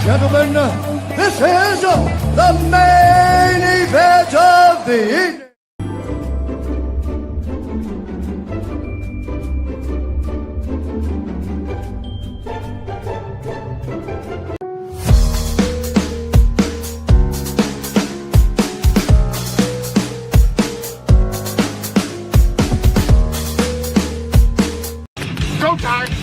Gentlemen, this is the main event of the evening. Showtime!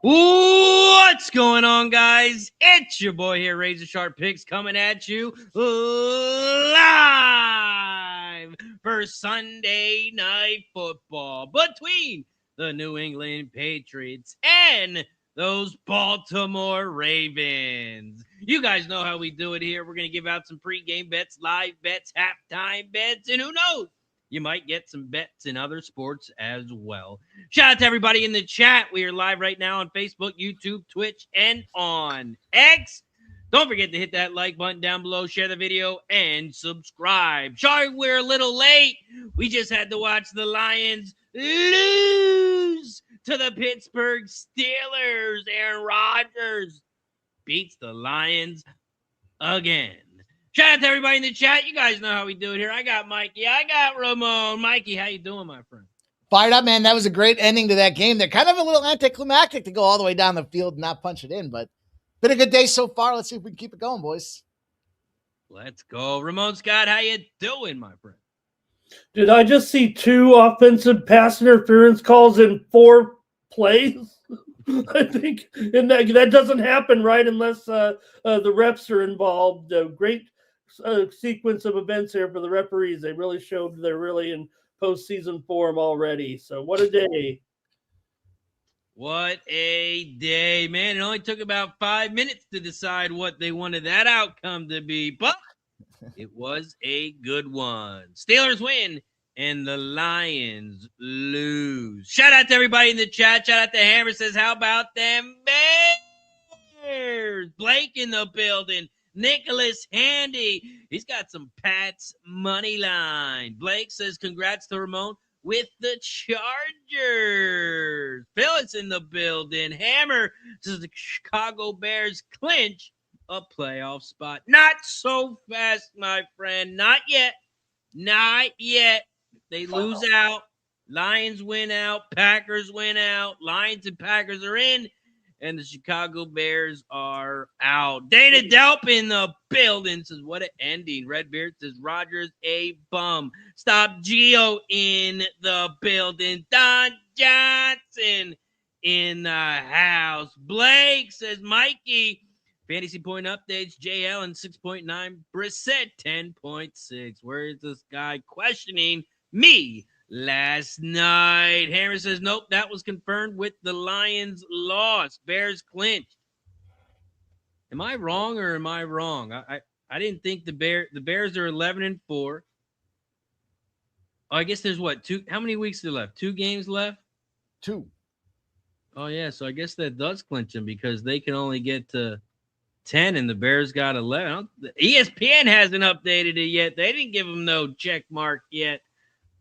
What's going on, guys? It's your boy here, Razor Sharp Picks, coming at you live for Sunday Night Football between the New England Patriots and those Baltimore Ravens. You guys know how we do it here. We're going to give out some pregame bets, live bets, halftime bets, and who knows? You might get some bets in other sports as well. Shout out to everybody in the chat. We are live right now on Facebook, YouTube, Twitch, and on X. Don't forget to hit that like button down below, share the video, and subscribe. Sorry we're a little late. We just had to watch the Lions lose to the Pittsburgh Steelers. Aaron Rodgers beats the Lions again. Shout out to everybody in the chat. You guys know how we do it here. I got Mikey. I got Ramon. Mikey, how you doing, my friend? Fired up, man. That was a great ending to that game. They're kind of a little anticlimactic to go all the way down the field and not punch it in, but been a good day so far. Let's see if we can keep it going, boys. Let's go. Ramon Scott, how you doing, my friend? Did I just see 2 offensive pass interference calls in 4 plays? I think, and that doesn't happen, right, unless the refs are involved. Great sequence of events here for the referees. They really showed they're really in postseason form already. So what a day. What a day, man. It only took about 5 minutes to decide what they wanted that outcome to be, but it was a good one. Steelers win and the Lions lose. Shout out to everybody in the chat. Shout out to Hammer says, how about them Bears? Blake in the building. Nicholas Handy. He's got some Pats money line. Blake says, congrats to Ramon with the Chargers. Phyllis in the building. Hammer says the Chicago Bears clinch a playoff spot. Not so fast, my friend. Not yet. Not yet. They lose out. Lions win out. Packers win out. Lions and Packers are in. And the Chicago Bears are out. Dana Delp in the building says, what an ending. Redbeard says, Rodgers a bum. Stop Geo in the building. Don Johnson in the house. Blake says, Mikey, fantasy point updates. J. Allen 6.9. Brissett 10.6. Where is this guy questioning me last night? Hammer says, nope, that was confirmed with the Lions loss. Bears clinched. Am I wrong or am I wrong? I didn't think the Bears are 11-4. Oh, I guess there's what, 2? How many weeks are left? 2 games left? 2. Oh, yeah, so I guess that does clinch them because they can only get to 10 and the Bears got 11. ESPN hasn't updated it yet. They didn't give them no check mark yet.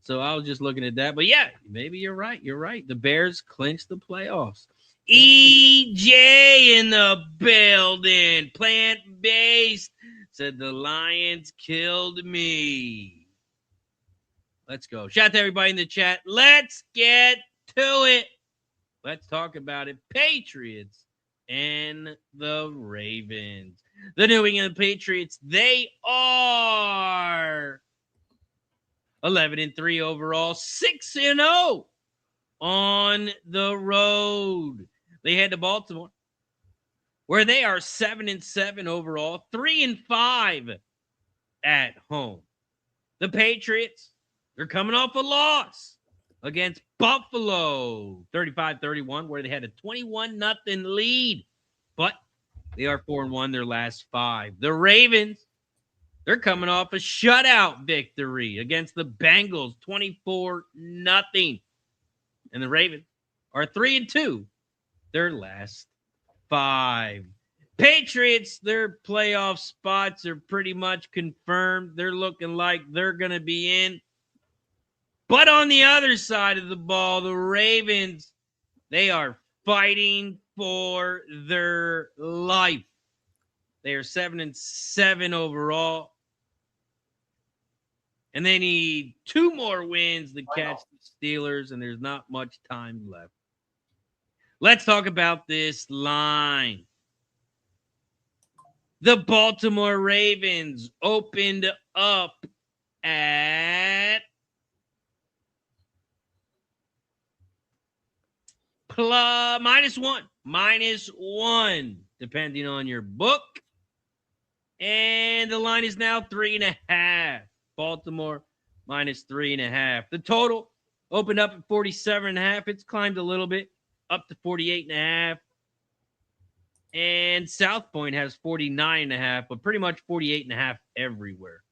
So I was just looking at that. But, yeah, maybe you're right. You're right. The Bears clinched the playoffs. EJ in the building. Plant-based. Said the Lions killed me. Let's go. Shout out to everybody in the chat. Let's get to it. Let's talk about it. Patriots and the Ravens. The New England Patriots, they are 11-3 overall, 6-0 on the road. They head to Baltimore, where they are 7-7 overall, 3-5 at home. The Patriots, they're coming off a loss against Buffalo, 35-31, where they had a 21-0 lead, but they are 4-1 their last 5. The Ravens, they're coming off a shutout victory against the Bengals, 24-0. And the Ravens are 3-2 their last 5. Patriots, their playoff spots are pretty much confirmed. They're looking like they're going to be in. But on the other side of the ball, the Ravens, They are fighting for their life. They are 7-7 overall. And they need 2 more wins to catch the Steelers, and there's not much time left. Let's talk about this line. The Baltimore Ravens opened up at -1, depending on your book. And the line is now 3.5. Baltimore -3.5. The total opened up at 47.5. It's climbed a little bit up to 48.5. And South Point has 49.5, but pretty much 48.5 everywhere.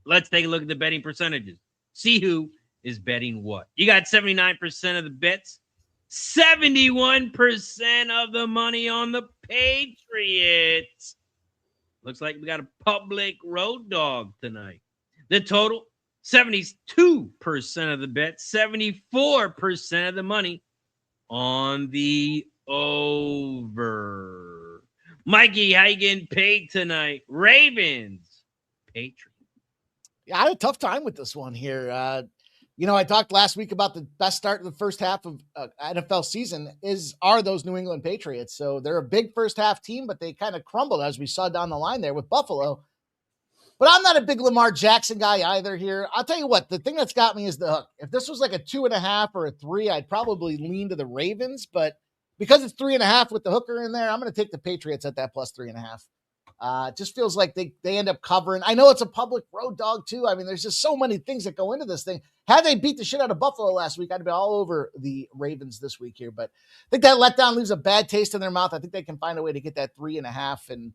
Let's take a look at the betting percentages. See who is betting what. You got 79% of the bets, 71% of the money on the Patriots. Looks like we got a public road dog tonight. The total, 72% of the bet, 74% of the money on the over. Mikey, how you getting paid tonight? Ravens, Patriots. Yeah, I had a tough time with this one here. I talked last week about the best start of the first half of NFL season are those New England Patriots. So they're a big first half team, but they kind of crumbled as we saw down the line there with Buffalo. But I'm not a big Lamar Jackson guy either here. I'll tell you what, the thing that's got me is the hook. If this was like a 2.5 or a 3, I'd probably lean to the Ravens. But because it's 3.5 with the hooker in there, I'm going to take the Patriots at that plus 3.5. It just feels like they end up covering. I know it's a public road dog too. I mean, there's just so many things that go into this thing. Had they beat the shit out of Buffalo last week, I'd be all over the Ravens this week here. But I think that letdown leaves a bad taste in their mouth. I think they can find a way to get that 3.5 and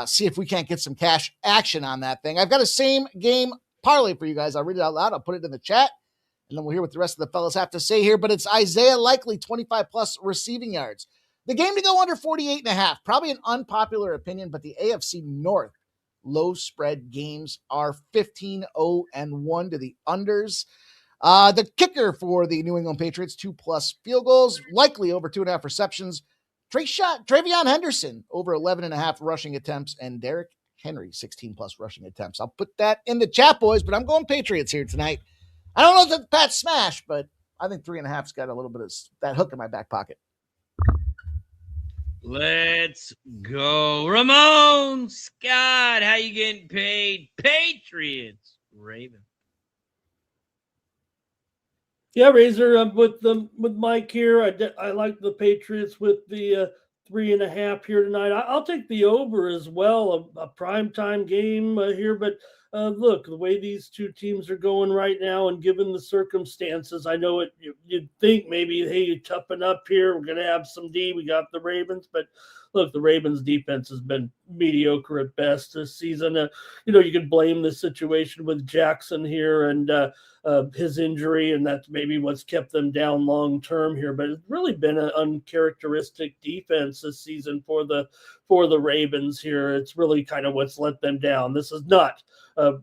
see if we can't get some cash action on that thing. I've got a same game parlay for you guys. I'll read it out loud. I'll put it in the chat, and then we'll hear what the rest of the fellas have to say here. But it's Isaiah Likely, 25 plus receiving yards. The game to go under 48.5, probably an unpopular opinion, but the AFC North low spread games are 15-0-1 to the unders. The kicker for the New England Patriots, 2+ field goals, likely over 2.5 receptions. Travion Henderson over 11.5 rushing attempts, and Derrick Henry 16+ rushing attempts. I'll put that in the chat, boys, but I'm going Patriots here tonight. I don't know if that's Pat smash, but I think 3.5's got a little bit of that hook in my back pocket. Let's go. Ramon Scott, how you getting paid? Patriots, Ravens. Yeah, Razor, with Mike here. I like the Patriots with the 3.5 here tonight. I'll take the over as well, a primetime game here. But look, the way these two teams are going right now, and given the circumstances, I know you'd think maybe, hey, you toughen up here. We're going to have some D. We got the Ravens, but look, the Ravens defense has been mediocre at best this season. You can blame the situation with Jackson here and his injury, and that's maybe what's kept them down long term here. But it's really been an uncharacteristic defense this season for the Ravens here. It's really kind of what's let them down. This is not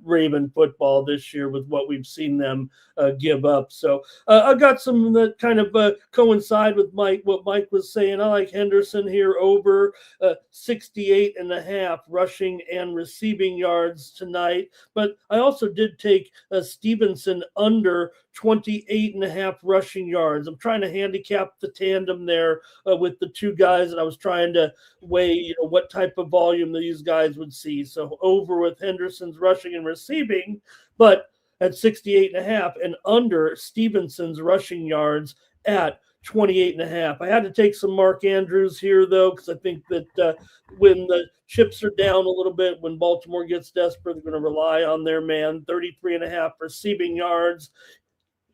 Raven football this year with what we've seen them give up. So I got some that kind of coincide with what Mike was saying. I like Henderson here over 68.5 rushing and receiving yards tonight. But I also did take Stevenson under 28.5 rushing yards. I'm trying to handicap the tandem there with the two guys, and I was trying to weigh what type of volume these guys would see. So over with Henderson's rushing and receiving, but at 68.5, and under Stevenson's rushing yards at 28.5. I had to take some Mark Andrews here, though, because I think that when the chips are down a little bit, when Baltimore gets desperate, they're going to rely on their man. 33.5 receiving yards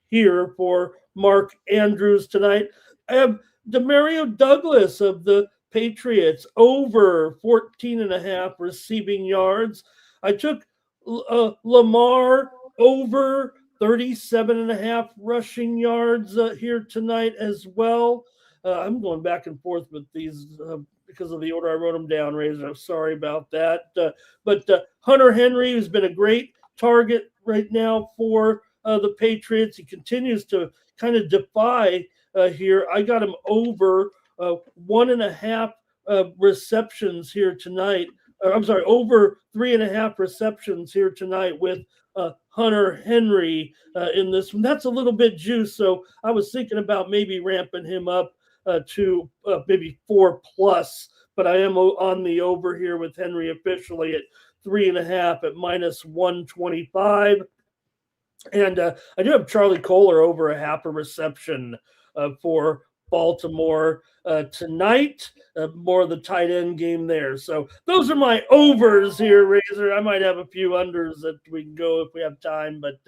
here for Mark Andrews tonight. I have Demario Douglas of the Patriots over 14.5 receiving yards. I took Lamar over 37.5 rushing yards here tonight as well. I'm going back and forth with these because of the order I wrote them down, Razor. I'm sorry about that. But Hunter Henry has been a great target right now for the Patriots. He continues to kind of defy here. I got him over 1.5 receptions here tonight. I'm sorry, over 3.5 receptions here tonight with Hunter Henry in this one. That's a little bit juice, so I was thinking about maybe ramping him up to maybe 4+, but I am on the over here with Henry officially at 3.5 at -125. And I do have Charlie Kohler over 0.5 reception for Baltimore tonight. More of the tight end game there. So those are my overs here, Razor. I might have a few unders that we can go if we have time, but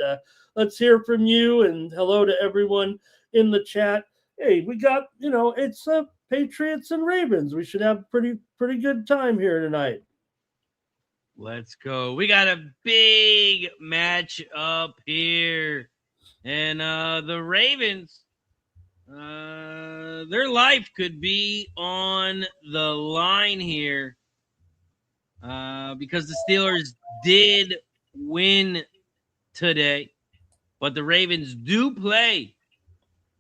let's hear from you, and hello to everyone in the chat. Hey, we got, it's Patriots and Ravens. We should have pretty good time here tonight. Let's go. We got a big match up here. And the Ravens, their life could be on the line here because the Steelers did win today. But the Ravens do play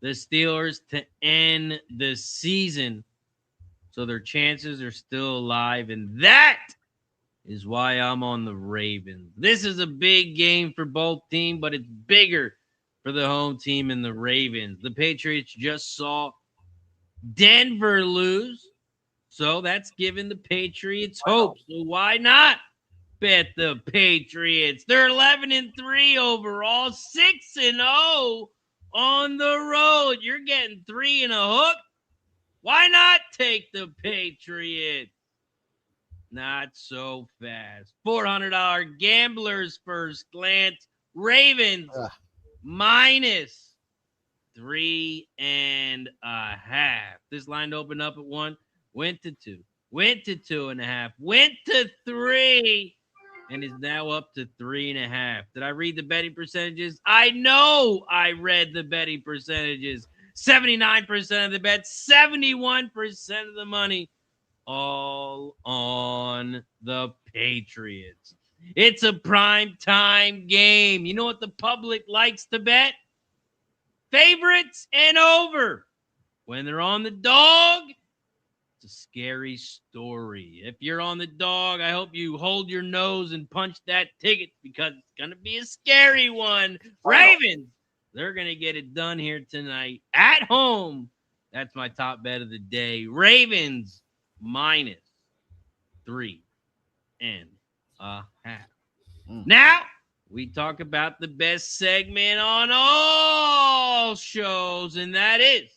the Steelers to end the season. So their chances are still alive. And that is why I'm on the Ravens. This is a big game for both teams, but it's bigger for the home team and the Ravens. The Patriots just saw Denver lose, so that's giving the Patriots hope. So why not bet the Patriots? They're 11-3 overall, 6-0 on the road. You're getting 3 and a hook. Why not take the Patriots? Not so fast. $400 gamblers first glance. Ravens -3.5. This line opened up at 1, went to 2, went to 2.5, went to 3, and is now up to 3.5. Did I read the betting percentages? I know I read the betting percentages. 79% of the bets, 71% of the money, all on the Patriots. It's a prime time game. You know what the public likes to bet? Favorites and over. When they're on the dog, it's a scary story. If you're on the dog, I hope you hold your nose and punch that ticket because it's going to be a scary one. Ravens, they're going to get it done here tonight at home. That's my top bet of the day. Ravens -3.5. Now, we talk about the best segment on all shows, and that is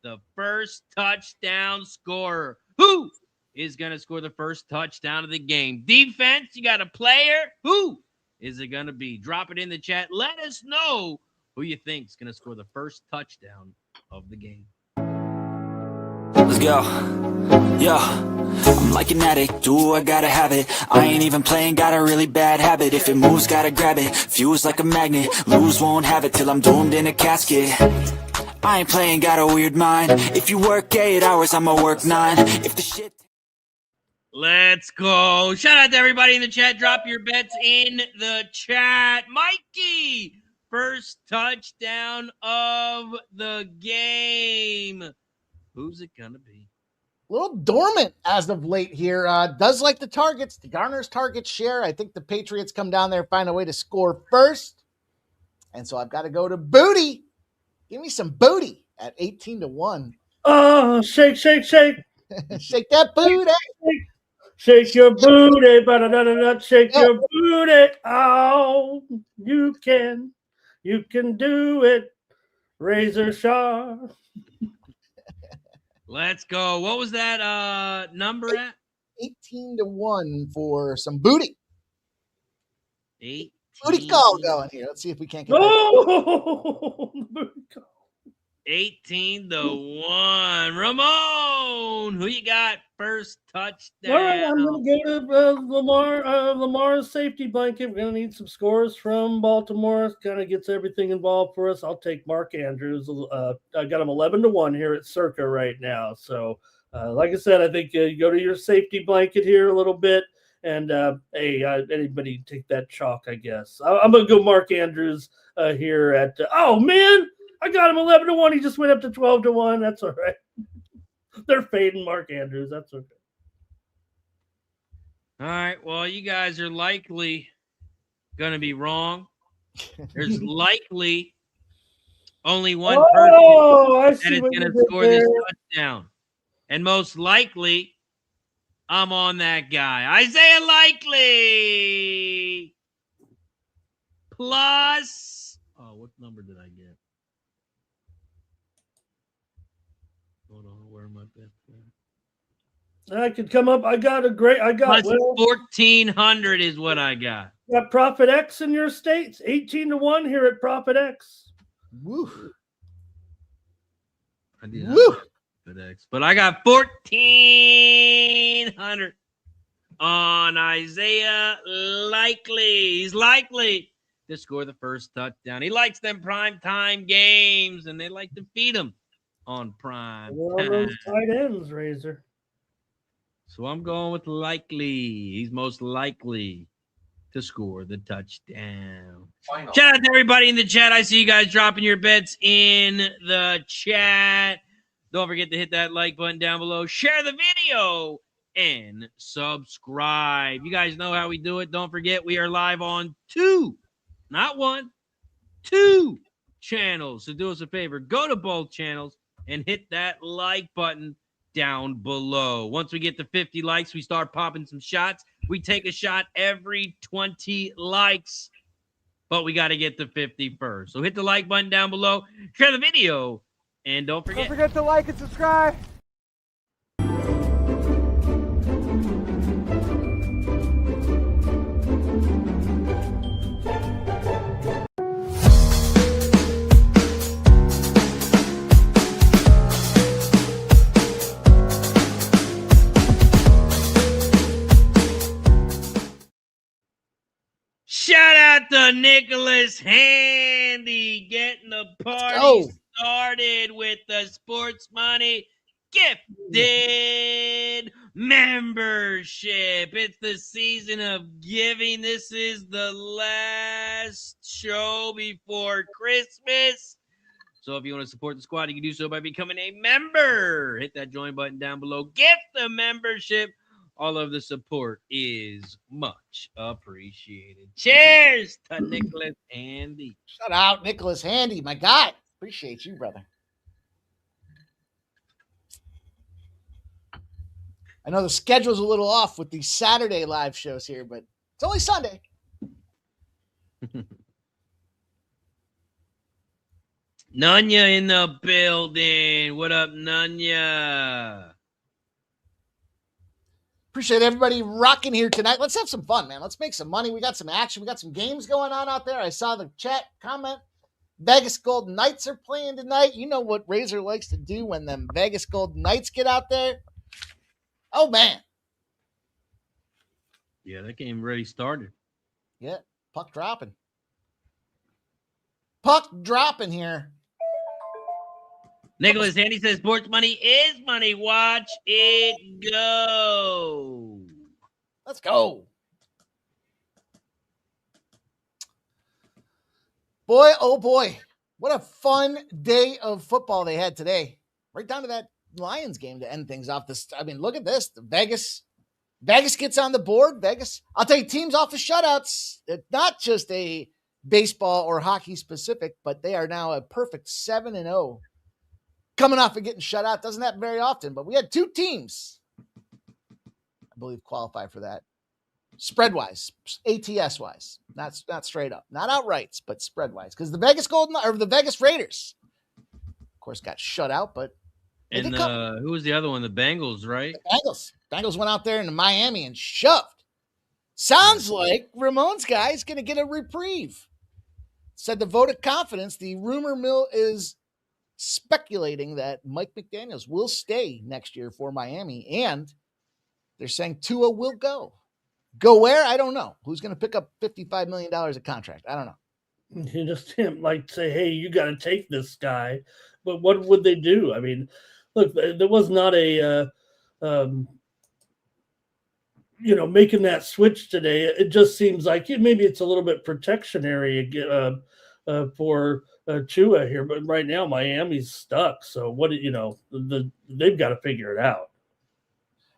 the first touchdown scorer. Who is going to score the first touchdown of the game? Defense, you got a player? Who is it going to be? Drop it in the chat. Let us know who you think is going to score the first touchdown of the game. Let's go. Yo, I'm like an addict, do I gotta have it. I ain't even playing, got a really bad habit. If it moves, gotta grab it, fuse like a magnet. Lose, won't have it till I'm doomed in a casket. I ain't playing, got a weird mind. If you work 8 hours, I'ma work 9. If the shit... Let's go. Shout out to everybody in the chat. Drop your bets in the chat. Mikey, first touchdown of the game. Who's it gonna be? A little dormant as of late here. Does like the targets, the Garner's target share. I think the Patriots come down there and find a way to score first. And so I've got to go to Booty. Give me some Booty at 18-1. Oh, shake, shake, shake. Shake that booty. Shake your booty, shake your booty. Oh, you can do it. Razor sharp. Let's go. What was that number at? 18-1 for some Booty. 18. Booty call going here. Let's see if we can't get Oh, 18-1. Ramon, who you got first touchdown? All right, I'm going to go to Lamar's safety blanket. We're going to need some scores from Baltimore. Kind of gets everything involved for us. I'll take Mark Andrews. I got him 11-1 here at Circa right now. So, like I said, I think you go to your safety blanket here a little bit. And, anybody take that chalk, I guess. I'm going to go Mark Andrews here at oh, man. I got him 11-1. He just went up to 12-1. That's all right. They're fading Mark Andrews. That's okay. All right. Well, you guys are likely going to be wrong. There's likely only one person I that see is what going you to did score this there. touchdown. And most likely, I'm on that guy. Isaiah Likely plus. Oh, what number did I get? Hold on. Where am I? I could come up. I got Plus Will. 1,400 is what I got. Got Prophet X in your states. 18-1 here at Prophet X. Woo. I did Woo. X, but I got 1,400 on Isaiah Likely. He's likely to score the first touchdown. He likes them primetime games, and they like to feed him on prime One of time. those tight ends, Razor. So I'm going with Likely. He's most likely to score the touchdown. Final. Shout out to everybody in the chat. I see you guys dropping your bets in the chat. Don't forget to hit that like button down below. Share the video and subscribe. You guys know how we do it. Don't forget we are live on 2, not 1, 2 channels. So do us a favor. Go to both channels and hit that like button down below. Once we get to 50 likes, we start popping some shots. We take a shot every 20 likes, but we got to get to 50 first. So hit the like button down below, share the video, and don't forget to like and subscribe. Shout out to Nicholas Handy getting the party started with the Sports Money Gifted membership. It's the season of giving. This is the last show before Christmas. So if you want to support the squad, you can do so by becoming a member. Hit that join button down below. Get the membership. All of the support is much appreciated. Cheers to Nicholas Handy. Shout out Nicholas Handy, my guy. Appreciate you, brother. I know the schedule's a little off with these Saturday live shows here, but it's only Sunday. Nunya in the building. What up, Nunya? Appreciate everybody rocking here tonight. Let's have some fun, man. Let's make some money. We got some action. We got some games going on out there. I saw the chat comment. Vegas Golden Knights are playing tonight. You know what Razor likes to do when them Vegas Golden Knights get out there. Oh, man. Yeah, that game already started. Yeah, puck dropping. Puck dropping here. Nicholas Handy says sports money is money. Watch it go. Let's go. Boy, oh boy. What a fun day of football they had today. Right down to that Lions game to end things off. I mean, look at this. The Vegas gets on the board. Vegas, I'll tell you, teams off of shutouts. It's not just a baseball or hockey specific, but they are now a perfect 7-0. Coming off of getting shut out. Doesn't happen very often, but we had 2 teams, I believe, qualify for that. Spread-wise, ATS-wise, not straight up. Not outrights, but spread-wise. Because the Vegas Raiders, of course, got shut out, but and who was the other one? The Bengals, right? The Bengals went out there into Miami and shoved. Sounds like Ramon's guy is going to get a reprieve. Said the vote of confidence. The rumor mill is speculating that Mike McDaniels will stay next year for Miami, and they're saying Tua will go. Go where? I don't know. Who's going to pick up $55 million of contract? I don't know. You just can't say, hey, you got to take this guy. But what would they do? I mean, look, there was not a, making that switch today. It just seems like maybe it's a little bit protectionary for Tua here, but right now Miami's stuck. So what they've got to figure it out.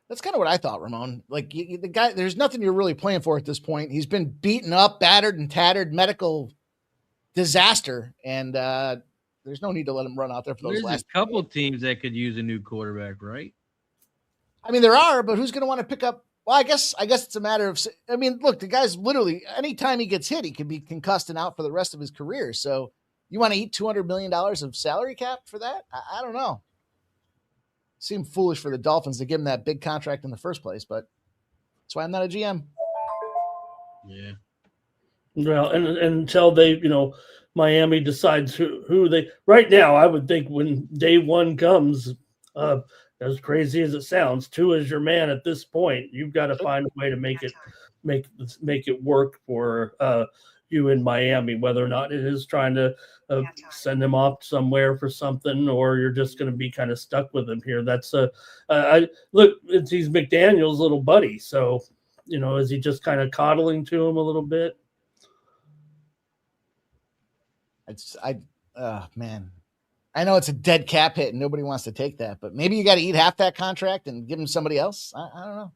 That's kind of what I thought, Ramon. Like the guy, there's nothing you're really playing for at this point. He's been beaten up, battered, and tattered, medical disaster, and there's no need to let him run out there for those There's last. a couple teams that could use a new quarterback, right? I mean, there are, but who's going to want to pick up? Well, I guess it's a matter of. I mean, look, the guy's literally anytime he gets hit, he could be concussed and out for the rest of his career. So you want to eat $200 million of salary cap for that? I don't know. Seemed foolish for the Dolphins to give him that big contract in the first place, but that's why I'm not a GM. Yeah. Well, and until they, Miami decides who they right now, I would think when day one comes, as crazy as it sounds, Tua is your man at this point. You've got to find a way to make it work for you in Miami, whether or not it is trying to send him off somewhere for something, or you're just going to be kind of stuck with him here. That's he's McDaniel's little buddy. So, is he just kind of coddling to him a little bit? Man, I know it's a dead cap hit and nobody wants to take that, but maybe you got to eat half that contract and give him somebody else. I don't know.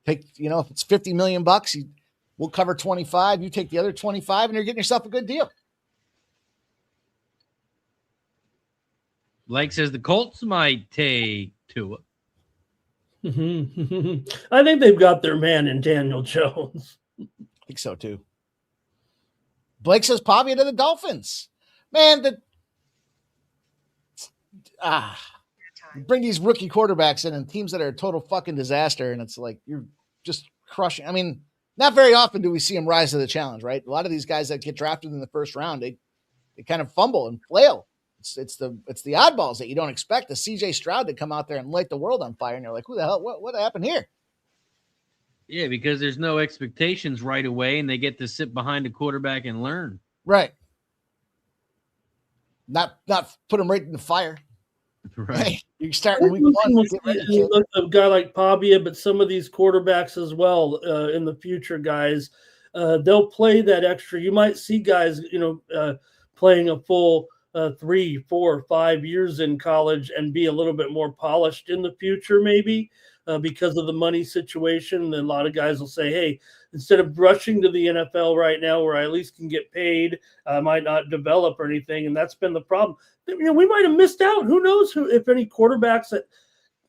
Take, if it's $50 million, we'll cover 25. You take the other 25 and you're getting yourself a good deal. Blake says the Colts might take Tua. I think they've got their man in Daniel Jones. I think so too. Blake says Pavia to the Dolphins. Man, bring these rookie quarterbacks in and teams that are a total fucking disaster, and it's like you're just crushing. I mean, not very often do we see them rise to the challenge, right? A lot of these guys that get drafted in the first round, they kind of fumble and flail. It's the oddballs that you don't expect. The CJ Stroud to come out there and light the world on fire, and you're like, who the hell? What happened here? Yeah, because there's no expectations right away, and they get to sit behind a quarterback and learn. Right. Not put them right in the fire. Right. Hey, you start in week one. You look at a guy like Pavia, but some of these quarterbacks as well in the future, guys, they'll play that extra. You might see guys, playing a full 3, 4, 5 years in college and be a little bit more polished in the future, maybe. Because of the money situation. And a lot of guys will say, hey, instead of rushing to the NFL right now where I at least can get paid, I might not develop or anything. And that's been the problem. We might have missed out. Who knows if any quarterbacks that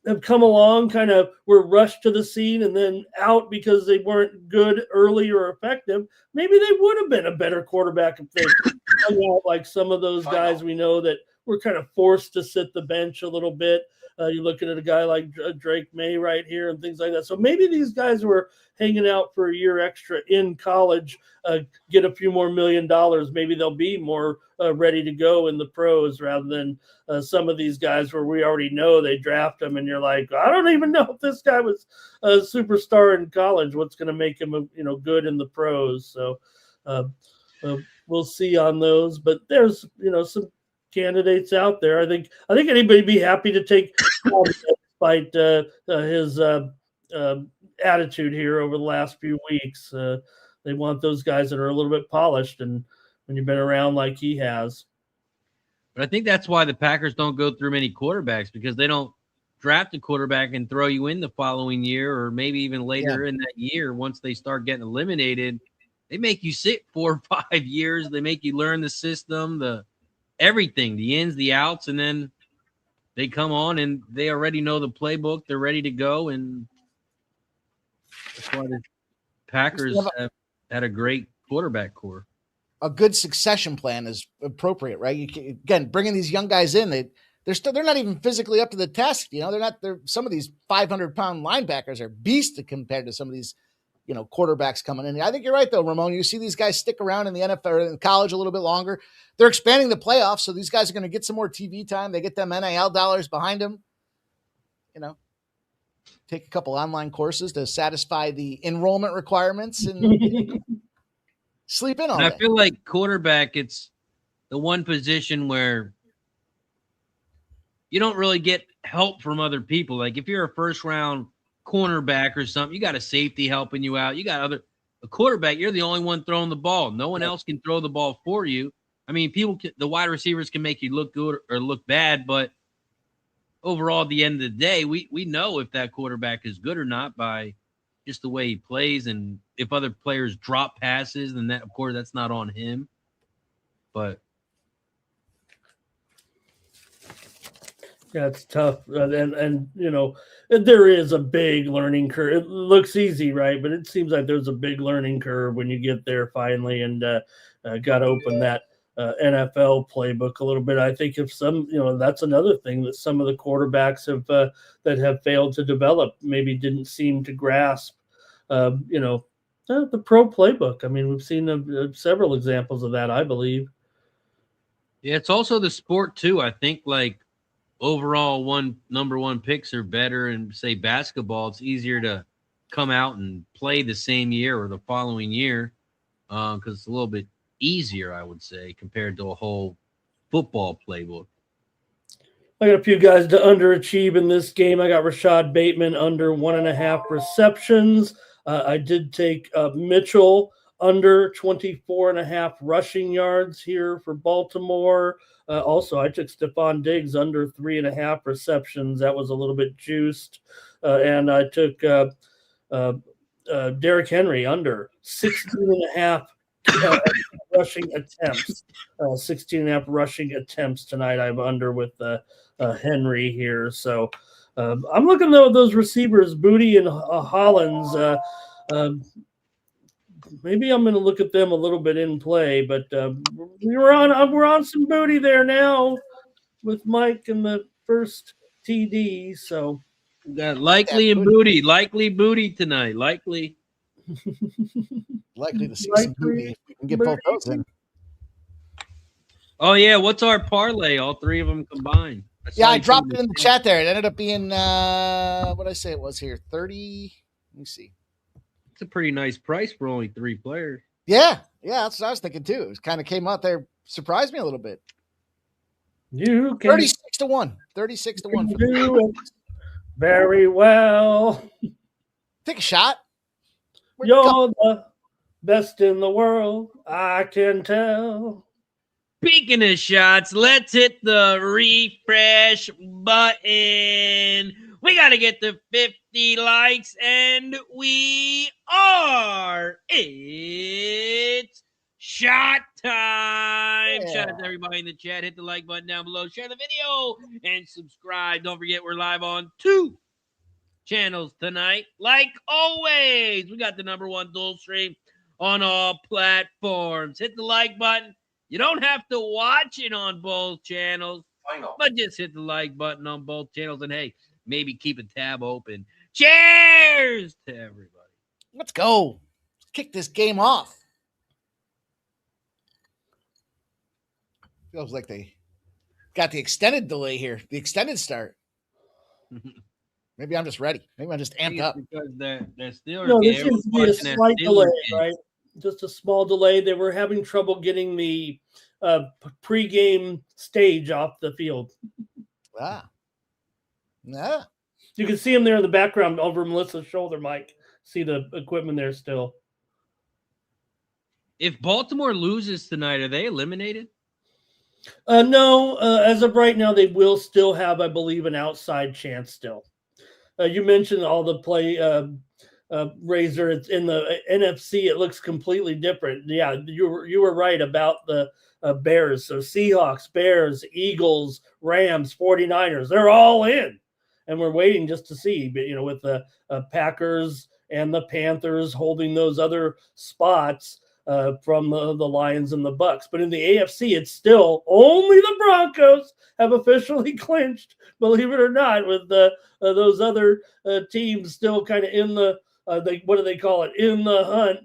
have come along kind of were rushed to the scene and then out because they weren't good early or effective. Maybe they would have been a better quarterback if they hung out like some of those guys we know that were kind of forced to sit the bench a little bit. You're looking at a guy like Drake May right here and things like that. So maybe these guys were hanging out for a year extra in college, get a few more $1 million. Maybe they'll be more ready to go in the pros rather than some of these guys where we already know they draft them and you're like, I don't even know if this guy was a superstar in college. What's going to make him, good in the pros? So we'll see on those. But there's, some candidates out there. I think anybody'd be happy to take despite his attitude here over the last few weeks. They want those guys that are a little bit polished, and when you've been around like he has. But I think that's why the Packers don't go through many quarterbacks, because they don't draft a quarterback and throw you in the following year or maybe even later in that year. Once they start getting eliminated, they make you sit 4 or 5 years. They make you learn the system, everything, the ins, the outs, and then they come on and they already know the playbook. They're ready to go, and that's why the Packers have had a great quarterback core. A good succession plan is appropriate, right? Again, bringing these young guys in, they're not even physically up to the test. They're some of these 500-pound linebackers are beasts compared to some of these quarterbacks coming in. I think you're right, though, Ramon. You see these guys stick around in the NFL or in college a little bit longer. They're expanding the playoffs, so these guys are going to get some more TV time. They get them NIL dollars behind them. Take a couple online courses to satisfy the enrollment requirements and sleep in on it. I feel like quarterback, it's the one position where you don't really get help from other people. Like if you're a first-round cornerback or something, you got a safety helping you out. You got a quarterback, you're the only one throwing the ball. No one else can throw the ball for you. I mean, the wide receivers can make you look good or look bad, but overall, at the end of the day, we know if that quarterback is good or not by just the way he plays, and if other players drop passes, then that, of course, that's not on him. But yeah, it's tough, and there is a big learning curve. It looks easy, right? But it seems like there's a big learning curve when you get there finally, and got to open that NFL playbook a little bit. I think if that's another thing that some of the quarterbacks have that have failed to develop, maybe didn't seem to grasp. The pro playbook. I mean, we've seen several examples of that, I believe. yeah, it's also the sport too. I think like overall number one picks are better in say basketball. It's easier to come out and play the same year or the following year because it's a little bit easier, I would say, compared to a whole football playbook. I got a few guys to underachieve in this game. I got Rashad Bateman under 1.5 receptions. I did take Mitchell under 24.5 rushing yards here for Baltimore. Also, I took Stephon Diggs under 3.5 receptions. That was a little bit juiced. And I took Derrick Henry under 16.5 rushing attempts. 16.5 rushing attempts tonight. I'm under with Henry here. So I'm looking though at those receivers, Booty and Hollins. Maybe I'm going to look at them a little bit in play, but we're on some Booty there now with Mike in the first TD. So we got likely booty tonight. Likely to see some Booty if we can get both those in. Oh yeah, what's our parlay? All three of them combined. I dropped it in the chat there. It ended up being what did I say it was here? 30. Let me see. It's a pretty nice price for only 3 players. Yeah, that's what I was thinking too. It kind of came out there, surprised me a little bit. You can 36 to 1. 36 to 1 for do it very well. Take a shot. You're the best in the world, I can tell. Speaking of shots, let's hit the refresh button. We got to get to 50 likes, and we are. It's shot time. Yeah. Shout out to everybody in the chat. Hit the like button down below. Share the video and subscribe. Don't forget we're live on 2 channels tonight. Like always, we got the #1 dual stream on all platforms. Hit the like button. You don't have to watch it on both channels, but just hit the like button on both channels. And hey, maybe keep a tab open. Cheers to everybody. Let's go. Let's kick this game off. Feels like they got the extended delay here, the extended start. Maybe I'm just ready. Maybe I'm just amped up. Because they're still there seems to be a slight delay, right? Just a small delay. They were having trouble getting the pregame stage off the field. Yeah. You can see him there in the background over Melissa's shoulder, Mike. See the equipment there still. If Baltimore loses tonight, are they eliminated? No. As of right now, they will still have, I believe, an outside chance still. You mentioned all the play Razor. It's in the NFC. It looks completely different. Yeah, you were right about the Bears. So Seahawks, Bears, Eagles, Rams, 49ers, they're all in. And we're waiting just to see, but with the Packers and the Panthers holding those other spots from the Lions and the Bucks. But in the AFC, it's still only the Broncos have officially clinched, believe it or not, with those other teams still kind of in the what do they call it, in the hunt.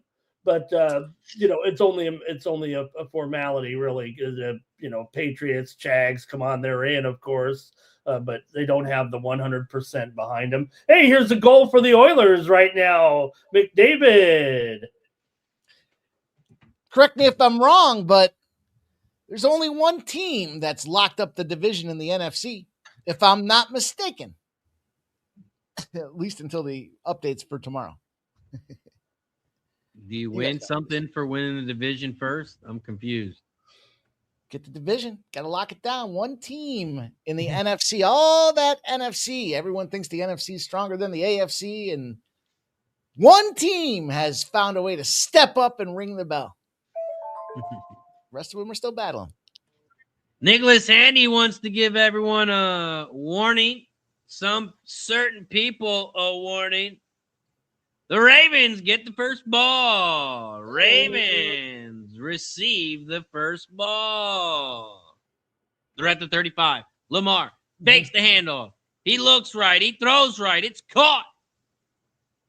But it's only a formality, really. Patriots, Jags, come on, they're in, of course. But they don't have the 100% behind them. Hey, here's a goal for the Oilers right now. McDavid. Correct me if I'm wrong, but there's only one team that's locked up the division in the NFC, if I'm not mistaken. At least until the updates for tomorrow. Do you win something for winning the division first? I'm confused. Get the division. Got to lock it down. One team in the NFC. All that NFC. Everyone thinks the NFC is stronger than the AFC, and one team has found a way to step up and ring the bell. The rest of them are still battling. Nicholas Handy wants to give everyone a warning. Some certain people a warning. The Ravens get the first ball. Ravens receive the first ball. They're at the 35. Lamar fakes the handoff. He looks right. He throws right. It's caught.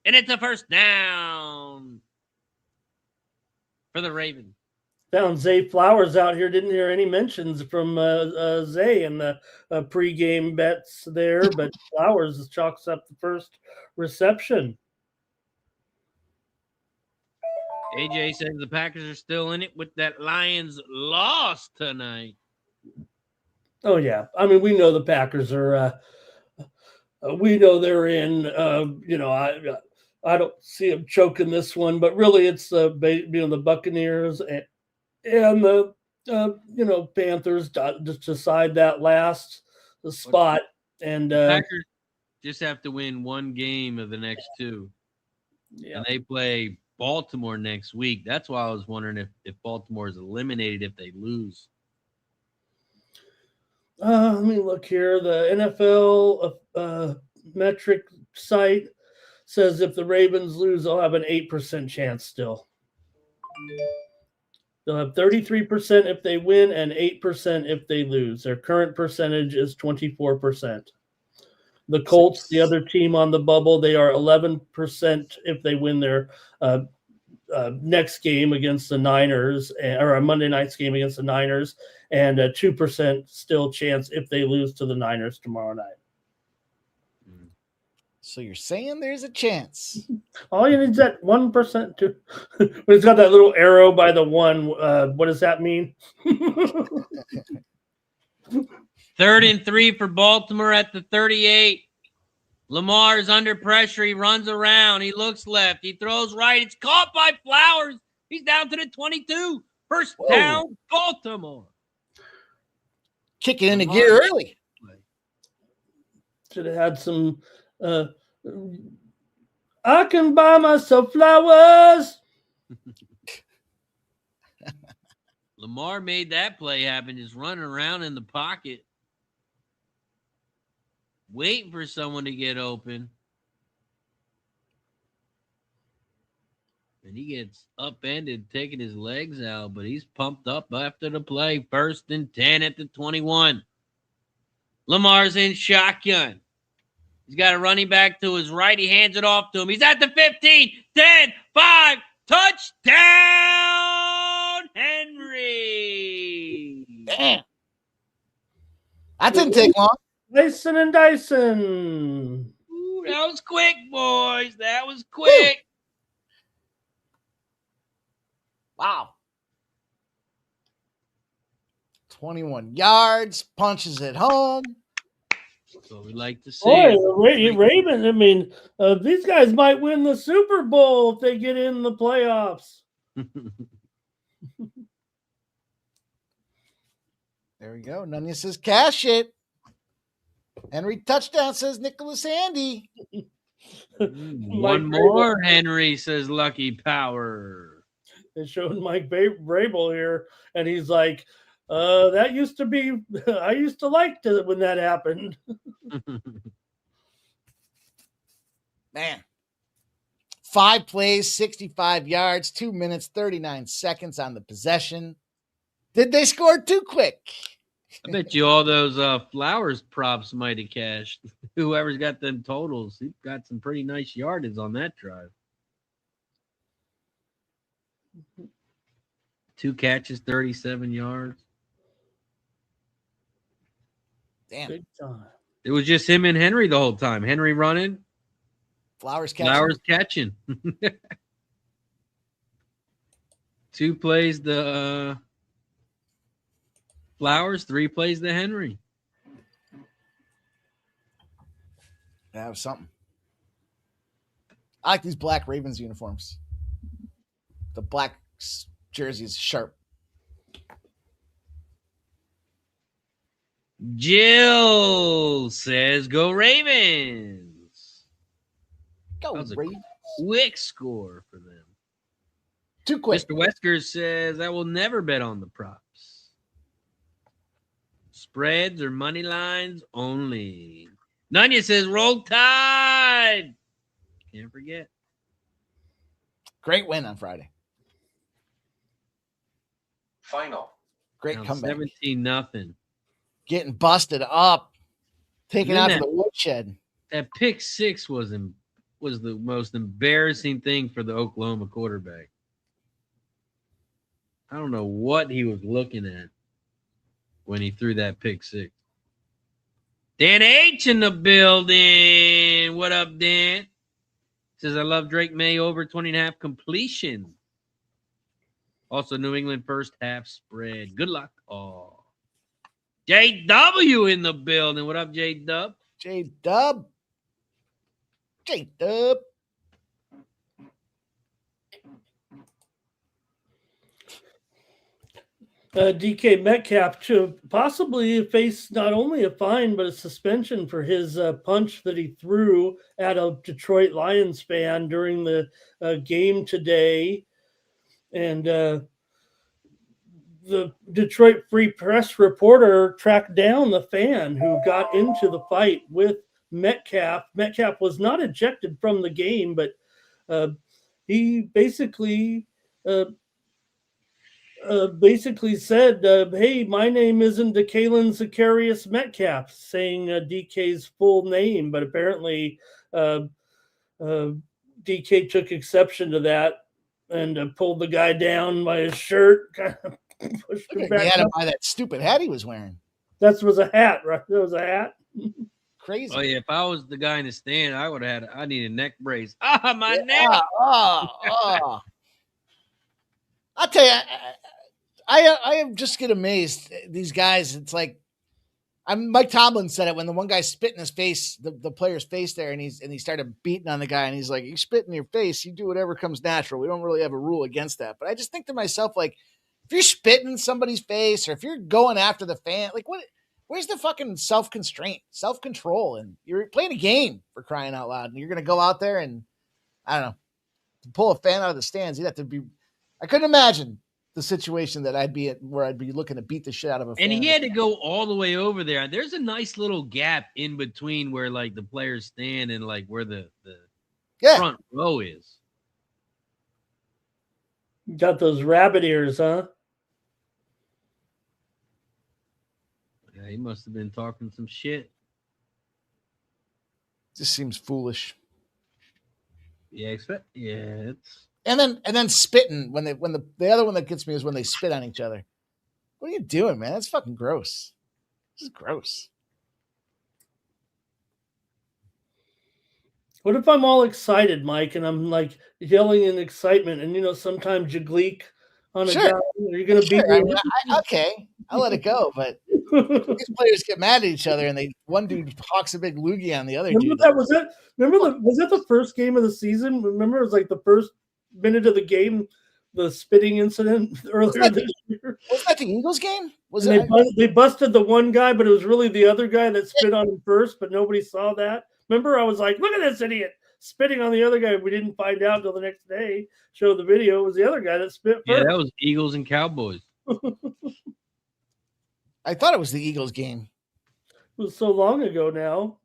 And it's a first down for the Ravens. Found Zay Flowers out here. Didn't hear any mentions from Zay in the pregame bets there, but Flowers chalks up the first reception. AJ says the Packers are still in it with that Lions loss tonight. Oh, yeah. I mean, we know the Packers are we know they're in. I don't see them choking this one, but really it's the Buccaneers and the Panthers just decide that last spot. And Packers just have to win one game of the next two. Yeah. And they play Baltimore next week. That's why I was wondering if Baltimore is eliminated if they lose. Let me look here. The NFL metric site says if the Ravens lose, they'll have an 8% chance still. They'll have 33% if they win and 8% if they lose. Their current percentage is 24%. The Colts, the other team on the bubble, they are 11% if they win their next game against the Niners, or a Monday night's game against the Niners, and a 2% still chance if they lose to the Niners tomorrow night. So you're saying there's a chance. All you need is that 1% to. It's got that little arrow by the one. What does that mean? 3rd and 3 for Baltimore at the 38. Lamar is under pressure. He runs around. He looks left. He throws right. It's caught by Flowers. He's down to the 22. First down, Baltimore. Kicking in a gear early. Should have had some. I can buy myself flowers. Lamar made that play happen, just running around in the pocket, waiting for someone to get open. And he gets upended, taking his legs out, but he's pumped up after the play. 1st and 10 at the 21. Lamar's in shotgun. He's got a running back to his right. He hands it off to him. He's at the 15, 10, 5, touchdown, Henry. Damn. That didn't take long. Dyson and Dyson. Ooh, that was quick, boys. That was quick. Wow. 21 yards, punches it home. That's what we like to see. Boy, Raven, I mean, these guys might win the Super Bowl if they get in the playoffs. There we go. Nunya says cash it. Henry touchdown, says Nicholas Handy. One more, Henry, says Lucky Power. It showed Mike Vrabel here, and he's like, that used to be, I used to like to when that happened. Man. 5 plays, 65 yards, 2 minutes, 39 seconds on the possession. Did they score too quick? I bet you all those Flowers props might have cashed. Whoever's got them totals, he got some pretty nice yardage on that drive. 2 catches, 37 yards. Damn. Big time. It was just him and Henry the whole time. Henry running, Flowers catching. Flowers catching. 2 plays the Flowers, 3 plays the Henry. That was something. I like these black Ravens uniforms. The black jersey is sharp. Jill says, "Go Ravens." Go That was a Ravens. quick score for them. Too quick. Mr. Wesker says, "I will never bet on the props. Spreads or money lines only." Nunya says, "Roll Tide." Can't forget. Great win on Friday. Final. Great Now comeback. 17-0. Getting busted up. Taken Then out to the woodshed. That pick six was the most embarrassing thing for the Oklahoma quarterback. I don't know what he was looking at when he threw that pick six. Dan H in the building. What up, Dan? Says, "I love Drake May over 20.5 completion." Also, New England first half spread. Good luck. Oh, JW in the building. What up, J-Dub? J-Dub. J-Dub. DK Metcalf to possibly face not only a fine but a suspension for his punch that he threw at a Detroit Lions fan during the game today. And the Detroit Free Press reporter tracked down the fan who got into the fight with Metcalf. Metcalf was not ejected from the game, but he basically said, "Hey, my name isn't DeKalen Zacharias Metcalf," saying DK's full name, but apparently DK took exception to that and pulled the guy down by his shirt, kind of pushed him They back had him up. by that stupid hat he was wearing. That was a hat, right? That was a hat. Crazy. Oh, yeah. If I was the guy in the stand, I need a neck brace. Ah, my neck. Oh. I'll tell you, I am just get amazed. These guys, it's like Mike Tomlin said it when the one guy spit in his face, the player's face there, and he started beating on the guy, and he's like, "You spit in your face, you do whatever comes natural. We don't really have a rule against that." But I just think to myself, like, if you're spitting in somebody's face or if you're going after the fan, like, where's the fucking self-constraint, self-control? And you're playing a game, for crying out loud, and you're gonna go out there and, I don't know, to pull a fan out of the stands, you'd have to be. I couldn't imagine the situation that I'd be at where I'd be looking to beat the shit out of a fan. And he had to go all the way over there. There's a nice little gap in between where, like, the players stand and, like, where the front row is. Got those rabbit ears, huh? Yeah, he must have been talking some shit. Just seems foolish. Yeah, it's. And then spitting when the other one that gets me is when they spit on each other. What are you doing, man? That's fucking gross. This is gross. What if I'm all excited, Mike, and I'm like yelling in excitement, and sometimes you gleek on a guy, you're gonna beat me. Okay, I'll let it go, but these players get mad at each other, and one dude hawks a big loogie on the other dude. Was it the first game of the season? Remember, it was like the first minute of the game, the spitting incident earlier this year. Was that the Eagles game? They busted the one guy, but it was really the other guy that spit on him first, but nobody saw that. Remember, I was like, "Look at this idiot spitting on the other guy." We didn't find out until the next day. Showed the video. It was the other guy that spit first. Yeah, that was Eagles and Cowboys. I thought it was the Eagles game. It was so long ago now.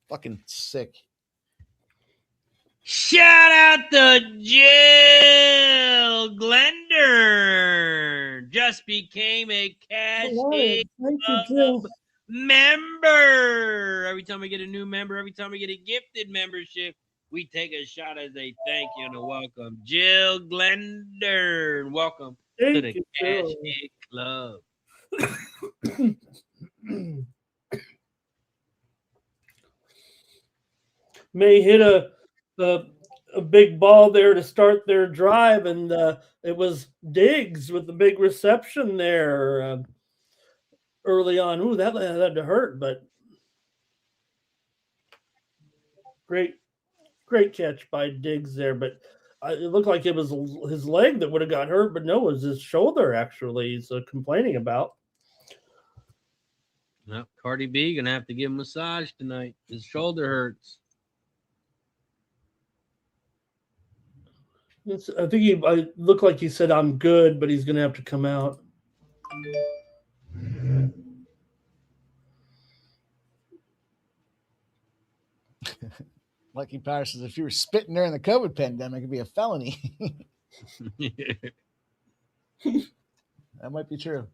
Fucking sick. Shout out to Jill Glender. Just became a Cash Club member. Every time we get a new member, every time we get a gifted membership, we take a shot as a thank you and a welcome. Jill Glender, welcome to the Cash Club. May hit a big ball there to start their drive, and it was Diggs with the big reception there early on. Ooh, that had to hurt, but great catch by Diggs there. But it looked like it was his leg that would have got hurt, but no, it was his shoulder actually he's complaining about. Well, Cardi B gonna have to give him a massage tonight. His shoulder hurts. I think I looked like he said I'm good, but he's going to have to come out. Lucky Power says if you were spitting during the COVID pandemic, it'd be a felony. That might be true.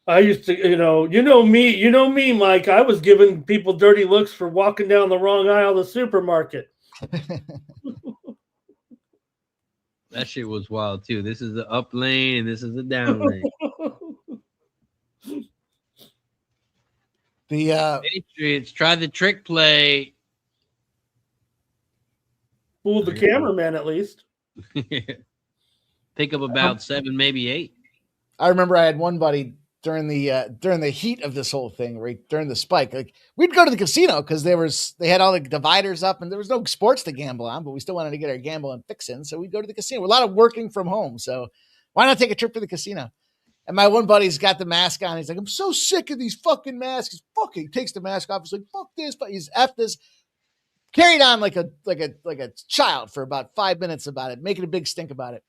I used to, you know me, Mike. I was giving people dirty looks for walking down the wrong aisle of the supermarket. That shit was wild too. This is the up lane and this is the down lane. The Patriots tried the trick play. Fooled the cameraman at least. Pick up about 7, maybe 8. I remember I had one buddy during the heat of this whole thing, right during the spike. Like we'd go to the casino because they had all the dividers up and there was no sports to gamble on, but we still wanted to get our gambling fix in. So we'd go to the casino. We're a lot of working from home. So why not take a trip to the casino? And my one buddy's got the mask on. He's like, I'm so sick of these fucking masks. He takes the mask off. He's like, fuck this. But he's F this. Carried on like a child for about 5 minutes about it, making a big stink about it.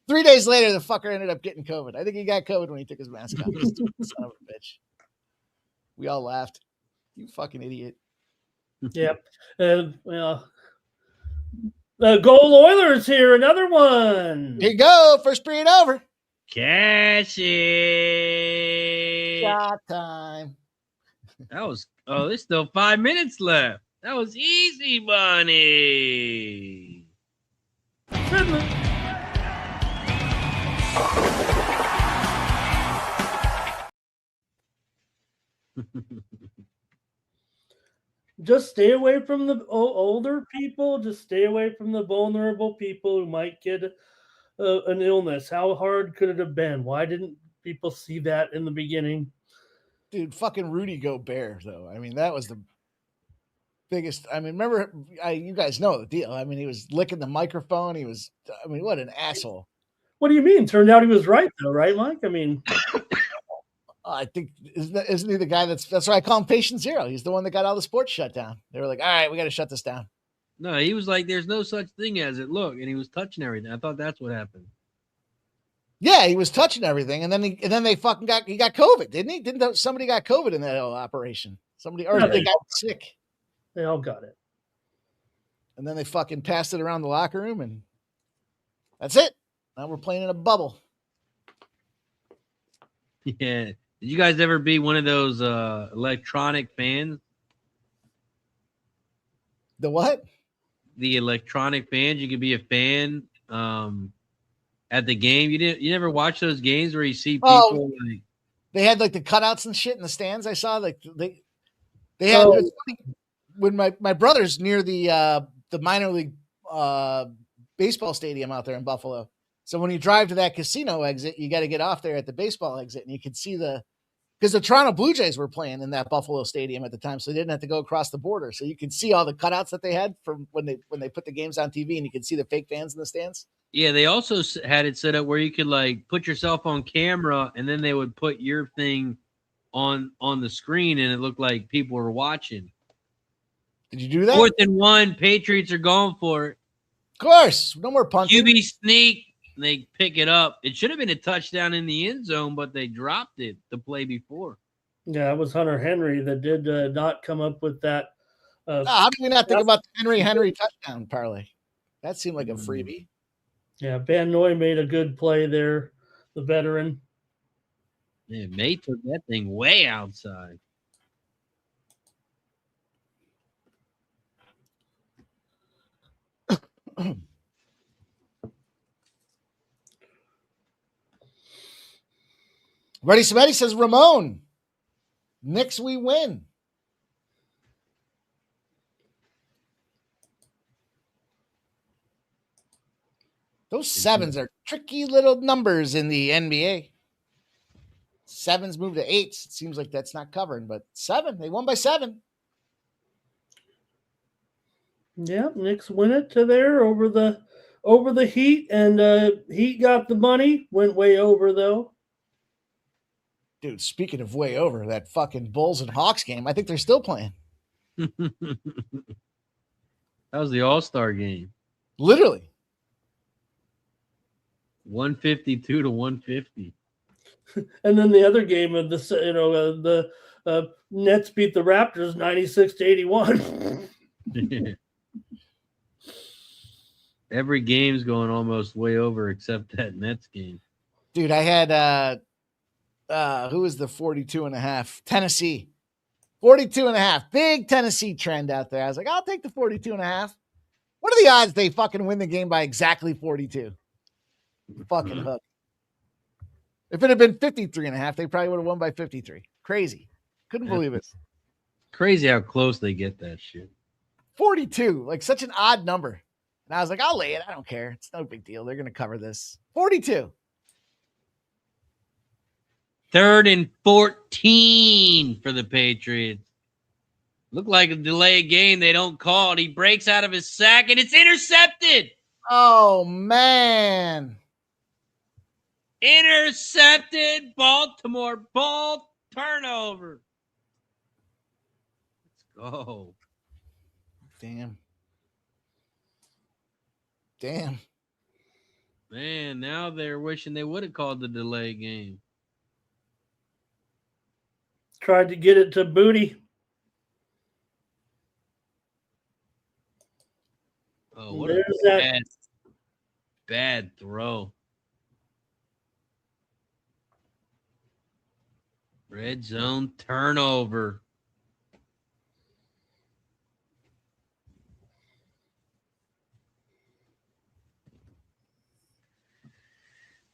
3 days later, the fucker ended up getting COVID. I think he got COVID when he took his mask off. Son of a bitch. We all laughed. You fucking idiot. Yep. Well, the Goal Oilers here. Another one. Here you go. First period over. Cash it. Shot time. That was, there's still 5 minutes left. That was easy, Bunny. Just stay away from the older people. Just stay away from the vulnerable people who might get an illness. How hard could it have been? Why didn't people see that in the beginning? Dude, fucking Rudy Gobert, though. I mean, that was the biggest. I mean, remember, you guys know the deal. I mean, he was licking the microphone. What an asshole. What do you mean? Turned out he was right, though, right, Mike? I mean, I think isn't he the guy that's why I call him Patient Zero. He's the one that got all the sports shut down. They were like, all right, we got to shut this down. No, he was like, there's no such thing as it. Look, and he was touching everything. I thought that's what happened. Yeah, he was touching everything, and then they fucking got COVID, didn't he? Didn't somebody got COVID in that whole operation? They got sick. They all got it. And then they fucking passed it around the locker room, and that's it. Now we're playing in a bubble. Yeah. Did you guys ever be one of those electronic fans? The what? The electronic fans. You could be a fan at the game. You never watch those games where you see people like they had like the cutouts and shit in the stands. I saw like they had when my brother's near the minor league baseball stadium out there in Buffalo. So when you drive to that casino exit, you got to get off there at the baseball exit, and you can see because the Toronto Blue Jays were playing in that Buffalo stadium at the time, so they didn't have to go across the border. So you can see all the cutouts that they had from when they put the games on TV, and you can see the fake fans in the stands. Yeah, they also had it set up where you could like put yourself on camera, and then they would put your thing on the screen, and it looked like people were watching. Did you do that? 4th and 1, Patriots are going for it. Of course, no more punting. QB sneak. They pick it up. It should have been a touchdown in the end zone, but they dropped it the play before. Yeah, it was Hunter Henry that did not come up with that. How do we not think about the Henry touchdown parlay? That seemed like a freebie. Yeah, Van Noy made a good play there, the veteran. Yeah, May took that thing way outside. Ready, somebody says Ramon. Knicks, we win. Those sevens are tricky little numbers in the NBA. Sevens move to eights. It seems like that's not covering, but 7. They won by 7. Yeah, Knicks win it to there over the Heat, and Heat got the money. Went way over though. Dude, speaking of way over, that fucking Bulls and Hawks game, I think they're still playing. That was the All-Star game. Literally. 152 to 150. And then the other game of this, the Nets beat the Raptors 96 to 81. Every game's going almost way over except that Nets game. Dude, I had who was the 42.5? Tennessee. 42.5. Big Tennessee trend out there. I was like, I'll take the 42.5. What are the odds they fucking win the game by exactly 42? Fucking hook. If it had been 53.5, they probably would have won by 53. Crazy. Couldn't believe it. Crazy how close they get that shit. 42, like such an odd number. And I was like, I'll lay it. I don't care. It's no big deal. They're going to cover this. 42. 3rd and 14 for the Patriots. Looked like a delayed game. They don't call it. He breaks out of his sack, and it's intercepted. Oh, man. Intercepted. Baltimore ball turnover. Let's go. Damn. Man, now they're wishing they would have called the delay game. Tried to get it to Booty. Oh, what There's a that. bad throw. Red zone turnover.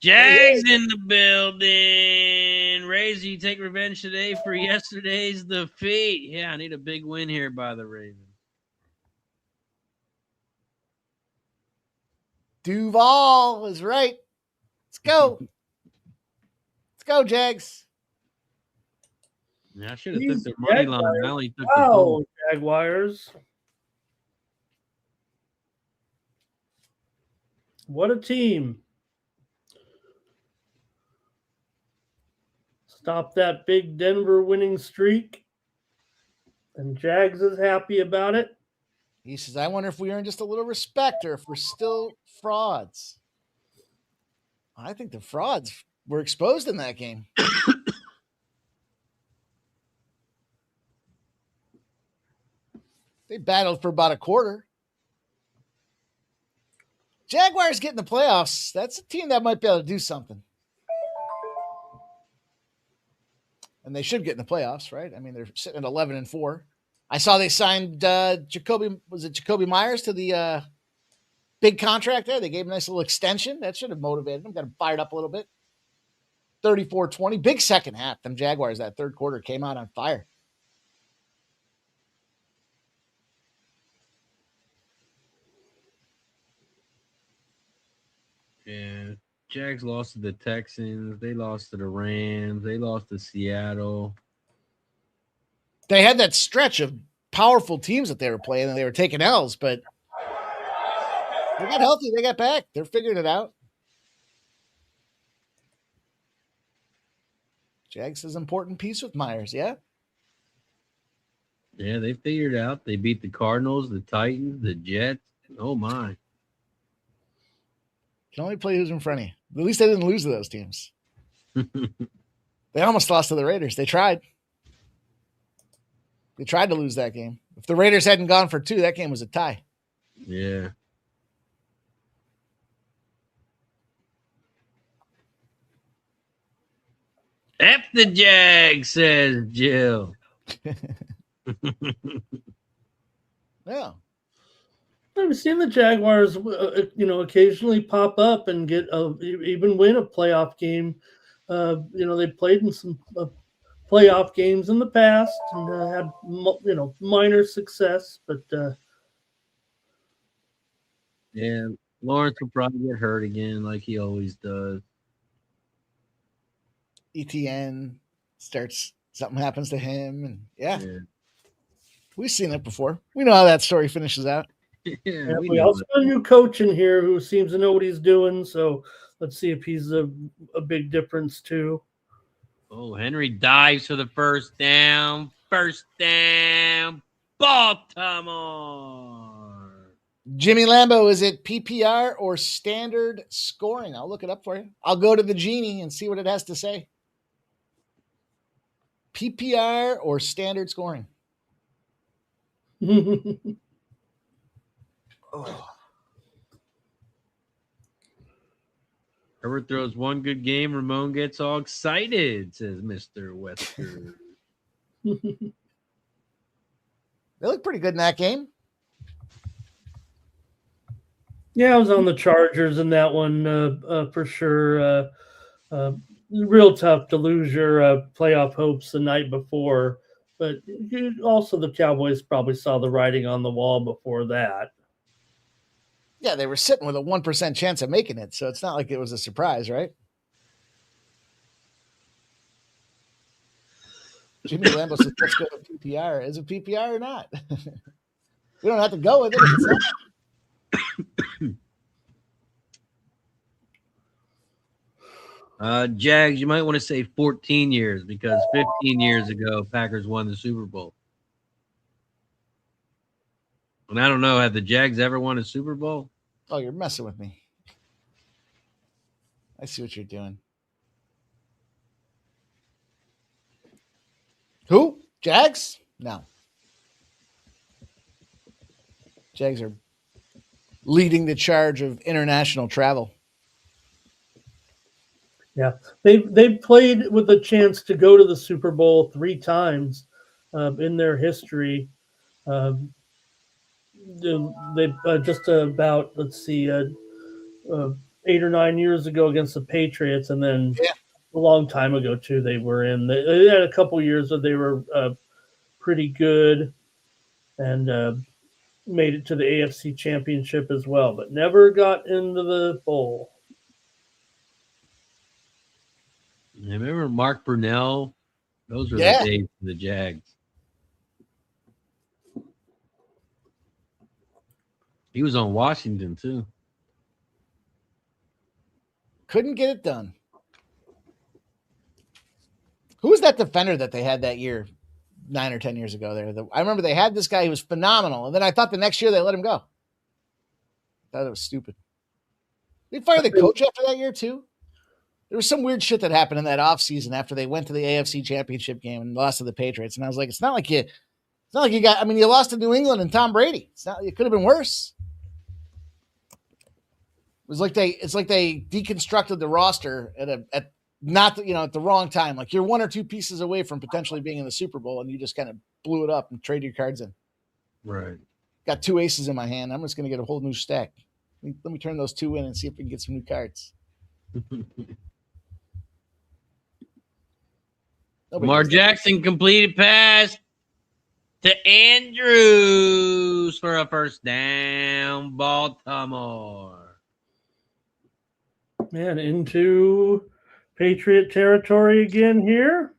Jags in the building. Rays, you take revenge today for yesterday's defeat. Yeah, I need a big win here by the Ravens. Duval is right. Let's go. Let's go, Jags. Yeah, I should have took their money line. I only took the Oh, goal. Jaguars. What a team. Stop that big Denver winning streak. And Jags is happy about it. He says, I wonder if we earn just a little respect or if we're still frauds. I think the frauds were exposed in that game. They battled for about a quarter. Jaguars get in the playoffs. That's a team that might be able to do something. And they should get in the playoffs, right? I mean, they're sitting at 11-4. I saw they signed Jacoby Myers to the big contract there. They gave him a nice little extension. That should have motivated him, got him fired up a little bit. 34-20. Big second half. Them Jaguars, that third quarter, came out on fire. Yeah, Jags lost to the Texans. They lost to the Rams. They lost to Seattle. They had that stretch of powerful teams that they were playing, and they were taking L's, but they got healthy. They got back. They're figuring it out. Jags is an important piece with Myers, yeah? Yeah, they figured it out. They beat the Cardinals, the Titans, the Jets. Oh, my. Can only play who's in front of you. At least they didn't lose to those teams. They almost lost to the Raiders. They tried. They tried to lose that game. If the Raiders hadn't gone for 2, that game was a tie. Yeah. F the Jag, says Jill. Yeah. I've seen the Jaguars, occasionally pop up and get even win a playoff game. They played in some playoff games in the past and had minor success, but Yeah, Lawrence will probably get hurt again like he always does. ETN starts, something happens to him, and yeah. We've seen it before. We know how that story finishes out. Yeah, we also have a new coach in here who seems to know what he's doing. So let's see if he's a big difference too. Oh, Henry dives for the first down. First down, Baltimore. Jimmy Lambo, is it PPR or standard scoring? I'll look it up for you. I'll go to the genie and see what it has to say. PPR or standard scoring? Herbert throws one good game. Ramon gets all excited, says Mr. Wesker. They look pretty good in that game. Yeah, I was on the Chargers in that one for sure. Real tough to lose your playoff hopes the night before, but also the Cowboys probably saw the writing on the wall before that. Yeah, they were sitting with a 1% chance of making it, so it's not like it was a surprise, right? Jimmy Lambo says, let's go to PPR. Is it PPR or not? We don't have to go with it if it's not. Jags, you might want to say 14 years because 15 years ago, Packers won the Super Bowl. And I don't know, have the Jags ever won a Super Bowl? Oh, you're messing with me. I see what you're doing. Who? Jags? No. Jags are leading the charge of international travel. Yeah, they played with a chance to go to the Super Bowl 3 times in their history. They just about 8 or 9 years ago against the Patriots, and then a long time ago too. They were in. They had a couple years that they were pretty good, and made it to the AFC Championship as well, but never got into the bowl. I remember Mark Brunell. Those were the days for the Jags. He was on Washington, too. Couldn't get it done. Who was that defender that they had that year, 9 or 10 years ago there? I remember they had this guy. He was phenomenal. And then I thought the next year they let him go. Thought it was stupid. They fired the coach after that year, too. There was some weird shit that happened in that offseason after they went to the AFC Championship game and lost to the Patriots. And I was like, it's not like you got, I mean, you lost to New England and Tom Brady. It could have been worse. It's like they deconstructed the roster at the wrong time. Like you're 1 or 2 pieces away from potentially being in the Super Bowl, and you just kind of blew it up and traded your cards in. Right. Got 2 aces in my hand. I'm just going to get a whole new stack. Let me turn those 2 in and see if we can get some new cards. Lamar Jackson completed pass to Andrews for a first down, Baltimore. Man, into Patriot territory again here.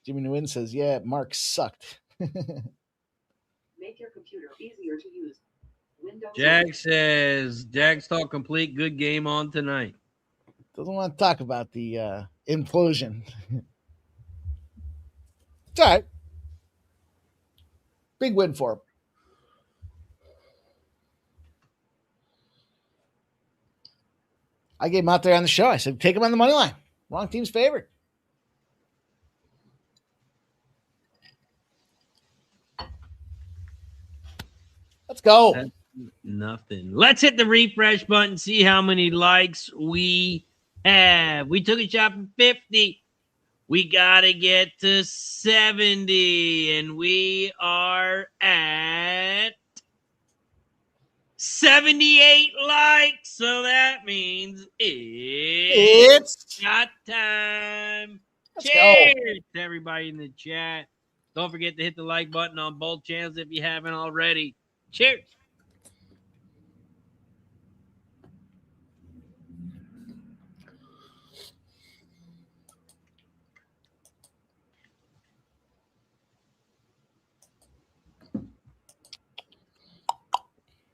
Jimmy Nguyen says, yeah, Mark sucked. Make your computer easier to use. Windows. Jag says, Jags talk complete. Good game on tonight. Doesn't want to talk about the implosion. It's all right. Big win for him. I gave him out there on the show. I said, take him on the money line. Wrong team's favorite. Let's go. That's nothing. Let's hit the refresh button, see how many likes we have. We took a shot from 50. We got to get to 70, and we are at 78 likes. So that means it's shot time. Cheers to everybody in the chat. Don't forget to hit the like button on both channels if you haven't already. Cheers.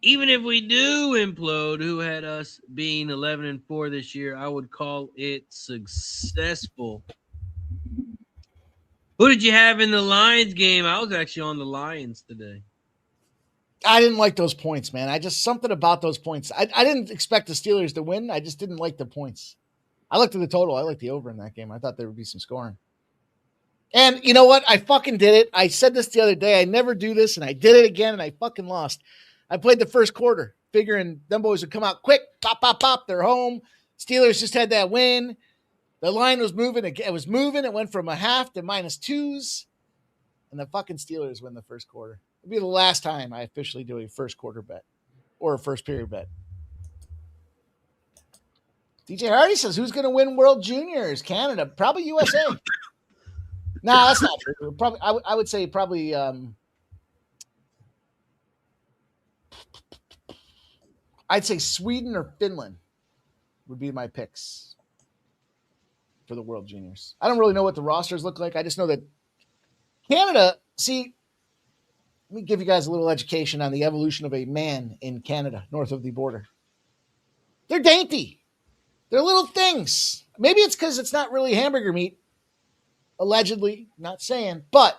Even if we do implode, who had us being 11-4 this year, I would call it successful. Who did you have in the Lions game? I was actually on the Lions today. I didn't like those points, man. I just something about those points. I didn't expect the Steelers to win. I just didn't like the points. I looked at the total. I liked the over in that game. I thought there would be some scoring. And you know what? I fucking did it. I said this the other day. I never do this, and I did it again, and I fucking lost. I played the first quarter, figuring them boys would come out quick. Pop, pop, pop. They're home. Steelers just had that win. The line was moving. It was moving. It went from a half to -2s. And the fucking Steelers win the first quarter. It'll be the last time I officially do a first quarter bet or a first period bet. DJ Hardy says, who's going to win World Juniors? Canada. Probably USA. No, that's not true. Probably, I would say probably I'd say Sweden or Finland would be my picks for the World Juniors. I don't really know what the rosters look like. I just know that Canada, see, let me give you guys a little education on the evolution of a man in Canada, north of the border. They're dainty. They're little things. Maybe it's because it's not really hamburger meat, allegedly, not saying. But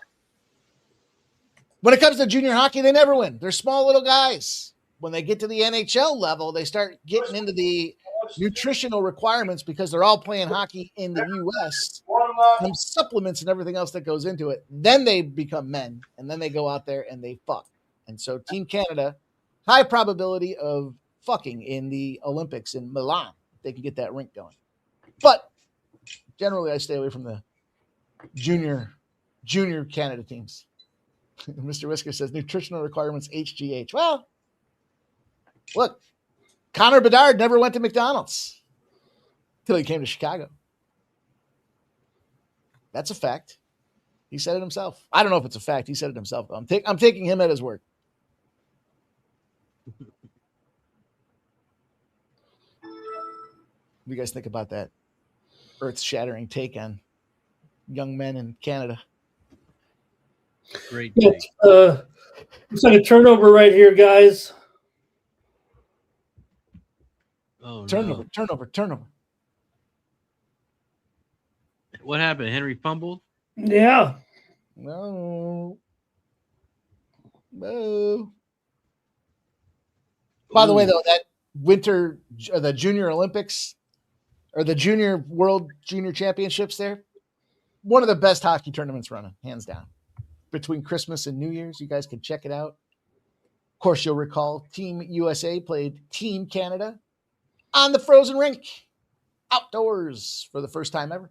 when it comes to junior hockey, they never win. They're small little guys. When they get to the NHL level, they start getting into the nutritional requirements because they're all playing hockey in the U.S., some supplements and everything else that goes into it. Then they become men, and then they go out there and they fuck. And so Team Canada, high probability of fucking in the Olympics in Milan. They can get that rink going. But generally, I stay away from the junior Canada teams. Mr. Whisker says nutritional requirements HGH. Well, look, Connor Bedard never went to McDonald's until he came to Chicago. That's a fact. He said it himself. I don't know if it's a fact. He said it himself, though. I'm taking him at his word. What do you guys think about that earth-shattering take on young men in Canada? Great It's, take. it's like a turnover right here, guys. Oh, Turnover. What happened? Henry fumbled? Yeah. No. By the way, though, that winter, the Junior Olympics or the Junior World Junior Championships there, one of the best hockey tournaments running, hands down. Between Christmas and New Year's, you guys can check it out. Of course, you'll recall Team USA played Team Canada on the frozen rink, outdoors for the first time ever.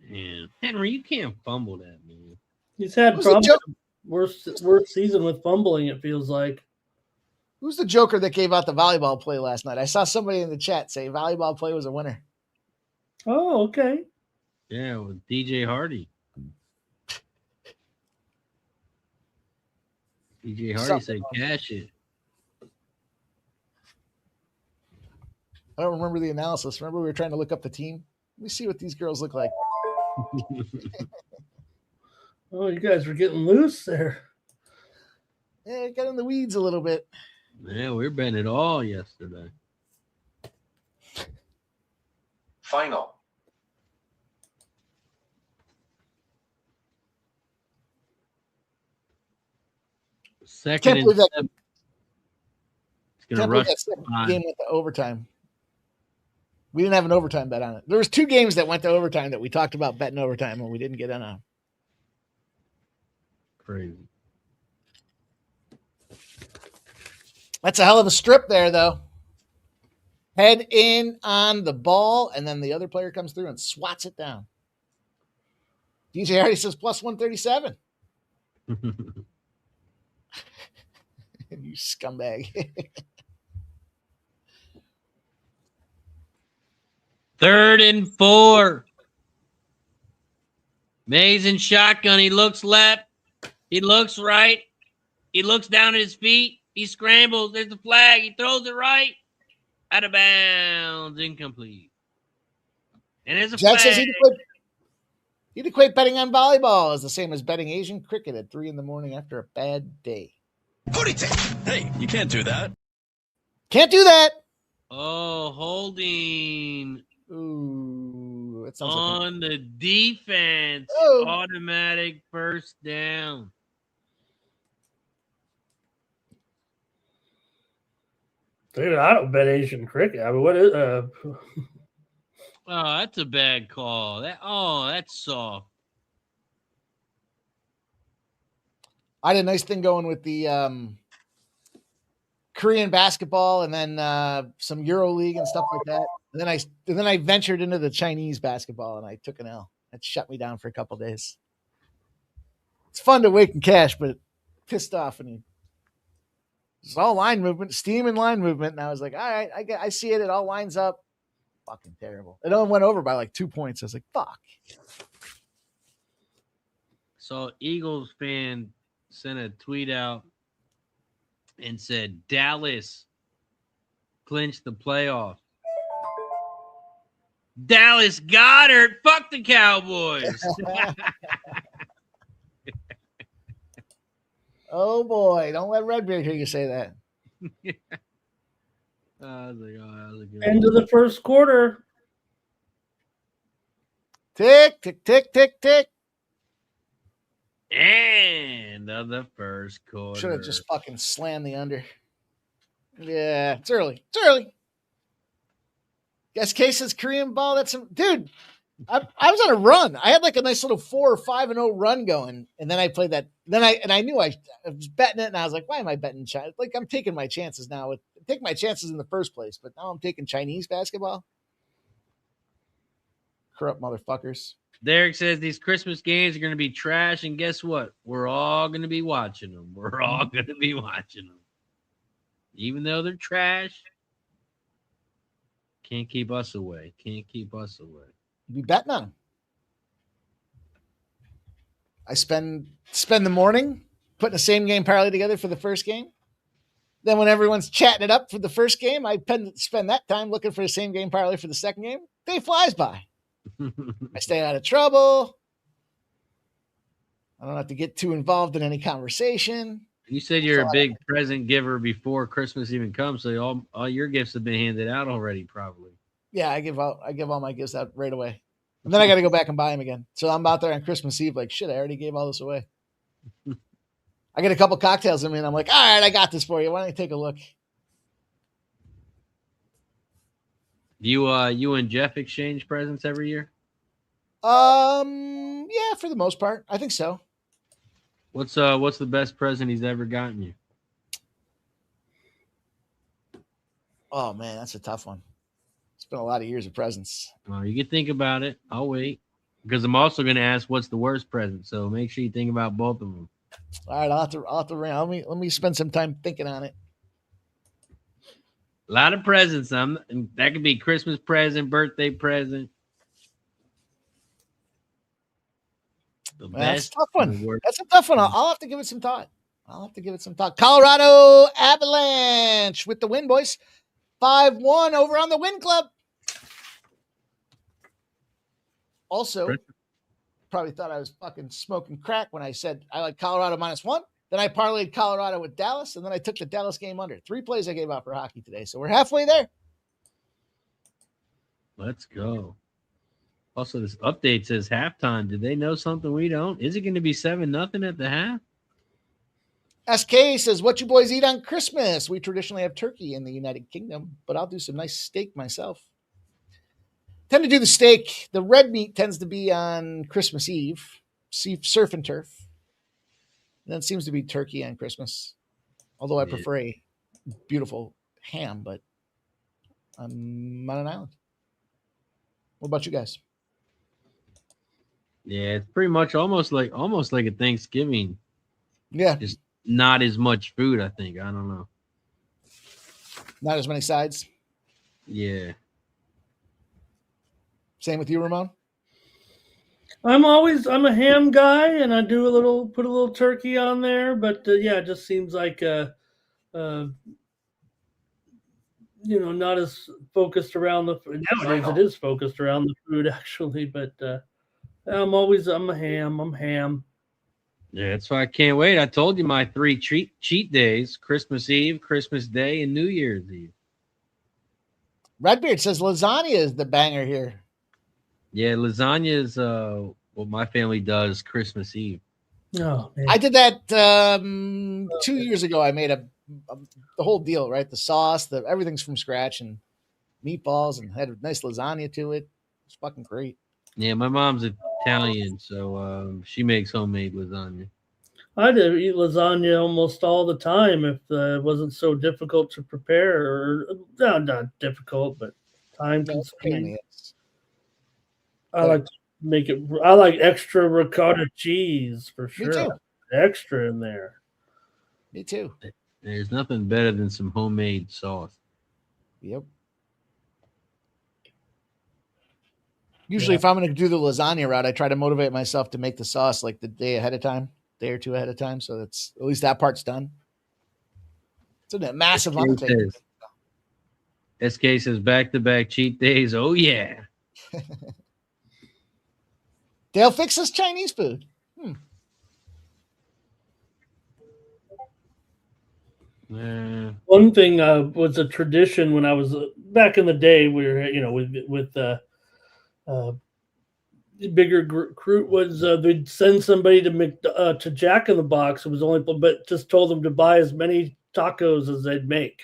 Man, Henry, you can't fumble that, man. He's had Who's probably the worst season with fumbling, it feels like. Who's the joker that gave out the volleyball play last night? I saw somebody in the chat say volleyball play was a winner. Oh, okay. Yeah, with DJ Hardy. DJ Hardy said cash it. I don't remember the analysis. Remember we were trying to look up the team? Let me see what these girls look like. Oh, you guys were getting loose there. Yeah, got in the weeds a little bit. Yeah, we were betting it all yesterday. Final. Second Can't believe that. and it's Can't gonna believe rush that second time. game went to overtime. We didn't have an overtime bet on it. There was 2 games that went to overtime that we talked about betting overtime and we didn't get in on. Crazy. That's a hell of a strip there, though. Head in on the ball, and then the other player comes through and swats it down. DJ Hardy says plus 137. You scumbag. 3rd and 4. Amazing shotgun. He looks left. He looks right. He looks down at his feet. He scrambles. There's the flag. He throws it right. Out of bounds. Incomplete. And there's a Jack flag. says he'd equate betting on volleyball as the same as betting Asian cricket at 3 a.m. after a bad day. Hey, you can't do that. Can't do that. Oh, holding Ooh, it sounds like on the defense. Oh. Automatic first down. Dude, I don't bet Asian cricket. I mean, what is Oh, that's a bad call. That's soft. I had a nice thing going with the Korean basketball and then some Euro League and stuff like that. And then I ventured into the Chinese basketball and I took an L. It shut me down for a couple days. It's fun to wake and cash, but pissed off and it's all line movement, steam and line movement. And I was like, all right, I see it. It all lines up. Fucking terrible. It only went over by like 2 points. I was like, fuck. So Eagles fan sent a tweet out and said Dallas clinched the playoff. Dallas Goddard, fuck the Cowboys. Oh boy, don't let Redbeard hear you say that. I was like, oh, that was a good end one. of the first quarter? Tick, tick, tick, tick, tick. End of the first quarter. Should have just fucking slammed the under. Yeah, it's early. It's early. Guess Case's Korean ball. That's some dude. I was on a run. I had like a nice little 4 or 5-0 run going, and then I played that. Then I knew I was betting it, and I was like, why am I betting China? Like I'm taking my chances now. Take my chances in the first place, but now I'm taking Chinese basketball. Corrupt motherfuckers. Derek says these Christmas games are going to be trash, and guess what? We're all going to be watching them. We're all going to be watching them. Even though they're trash, can't keep us away. Can't keep us away. Be betting on them. I spend the morning putting a same game parlay together for the first game. Then when everyone's chatting it up for the first game, I spend that time looking for the same game parlay for the second game. Day flies by. I stay out of trouble. I don't have to get too involved in any conversation. You said you're a big present giver before Christmas even comes, so all your gifts have been handed out already, probably. Yeah, I give all my gifts out right away. And then I got to go back and buy them again. So I'm out there on Christmas Eve like, shit, I already gave all this away. I get a couple cocktails in me and I'm like, all right, I got this for you. Why don't you take a look? You and Jeff exchange presents every year? Yeah, for the most part. I think so. What's the best present he's ever gotten you? Oh man, that's a tough one. It's been a lot of years of presents. You can think about it. I'll wait. Because I'm also going to ask what's the worst present. So make sure you think about both of them. All right, I'll have to let me spend some time thinking on it. A lot of presents. That could be Christmas present, birthday present. That's a tough one. That's a tough one. I'll have to give it some thought. Colorado Avalanche with the win, boys. 5-1 over on the Win Club. Also, probably thought I was fucking smoking crack when I said I like Colorado -1. Then I parlayed Colorado with Dallas, and then I took the Dallas game under. 3 plays I gave out for hockey today. So we're halfway there. Let's go. Also, this update says halftime. Did they know something we don't? Is it going to be 7-0 at the half? SK says, what you boys eat on Christmas? We traditionally have turkey in the United Kingdom, but I'll do some nice steak myself. Tend to do the steak. The red meat tends to be on Christmas Eve. Surf and turf. And then it seems to be turkey on Christmas. Although I prefer a beautiful ham, but I'm on an island. What about you guys? Yeah, it's pretty much almost like a Thanksgiving. Yeah. Just not as much food, I think. I don't know. Not as many sides. Yeah. Same with you, Ramon? I'm a ham guy, and I do put a little turkey on there, but yeah, it just seems like not as focused around the food. Nowadays it is focused around the food actually, but I'm a ham. Yeah, that's why I can't wait. I told you my 3 cheat days: Christmas Eve, Christmas Day, and New Year's Eve. Redbeard says lasagna is the banger here. Yeah, lasagna is what my family does Christmas Eve. Oh, man. I did that 2 years ago. I made the whole deal, right? The sauce, everything's from scratch, and meatballs, and had a nice lasagna to it. It's fucking great. Yeah, my mom's Italian, so she makes homemade lasagna. I'd eat lasagna almost all the time if it wasn't so difficult to prepare, or not difficult, but time No, it's a pain in the consuming. ass. I like to make it. I like extra ricotta cheese for Me sure. too. Extra in there. Me too. There's nothing better than some homemade sauce. Yep. Usually, if I'm going to do the lasagna route, I try to motivate myself to make the sauce like the day or two ahead of time. So that's at least that part's done. It's a massive undertaking. SK says back-to-back cheat days. Oh, yeah. They'll fix us Chinese food. One thing was a tradition when I was back in the day. We were, with bigger crew was they'd send somebody to Jack in the Box. It was only, but just told them to buy as many tacos as they'd make.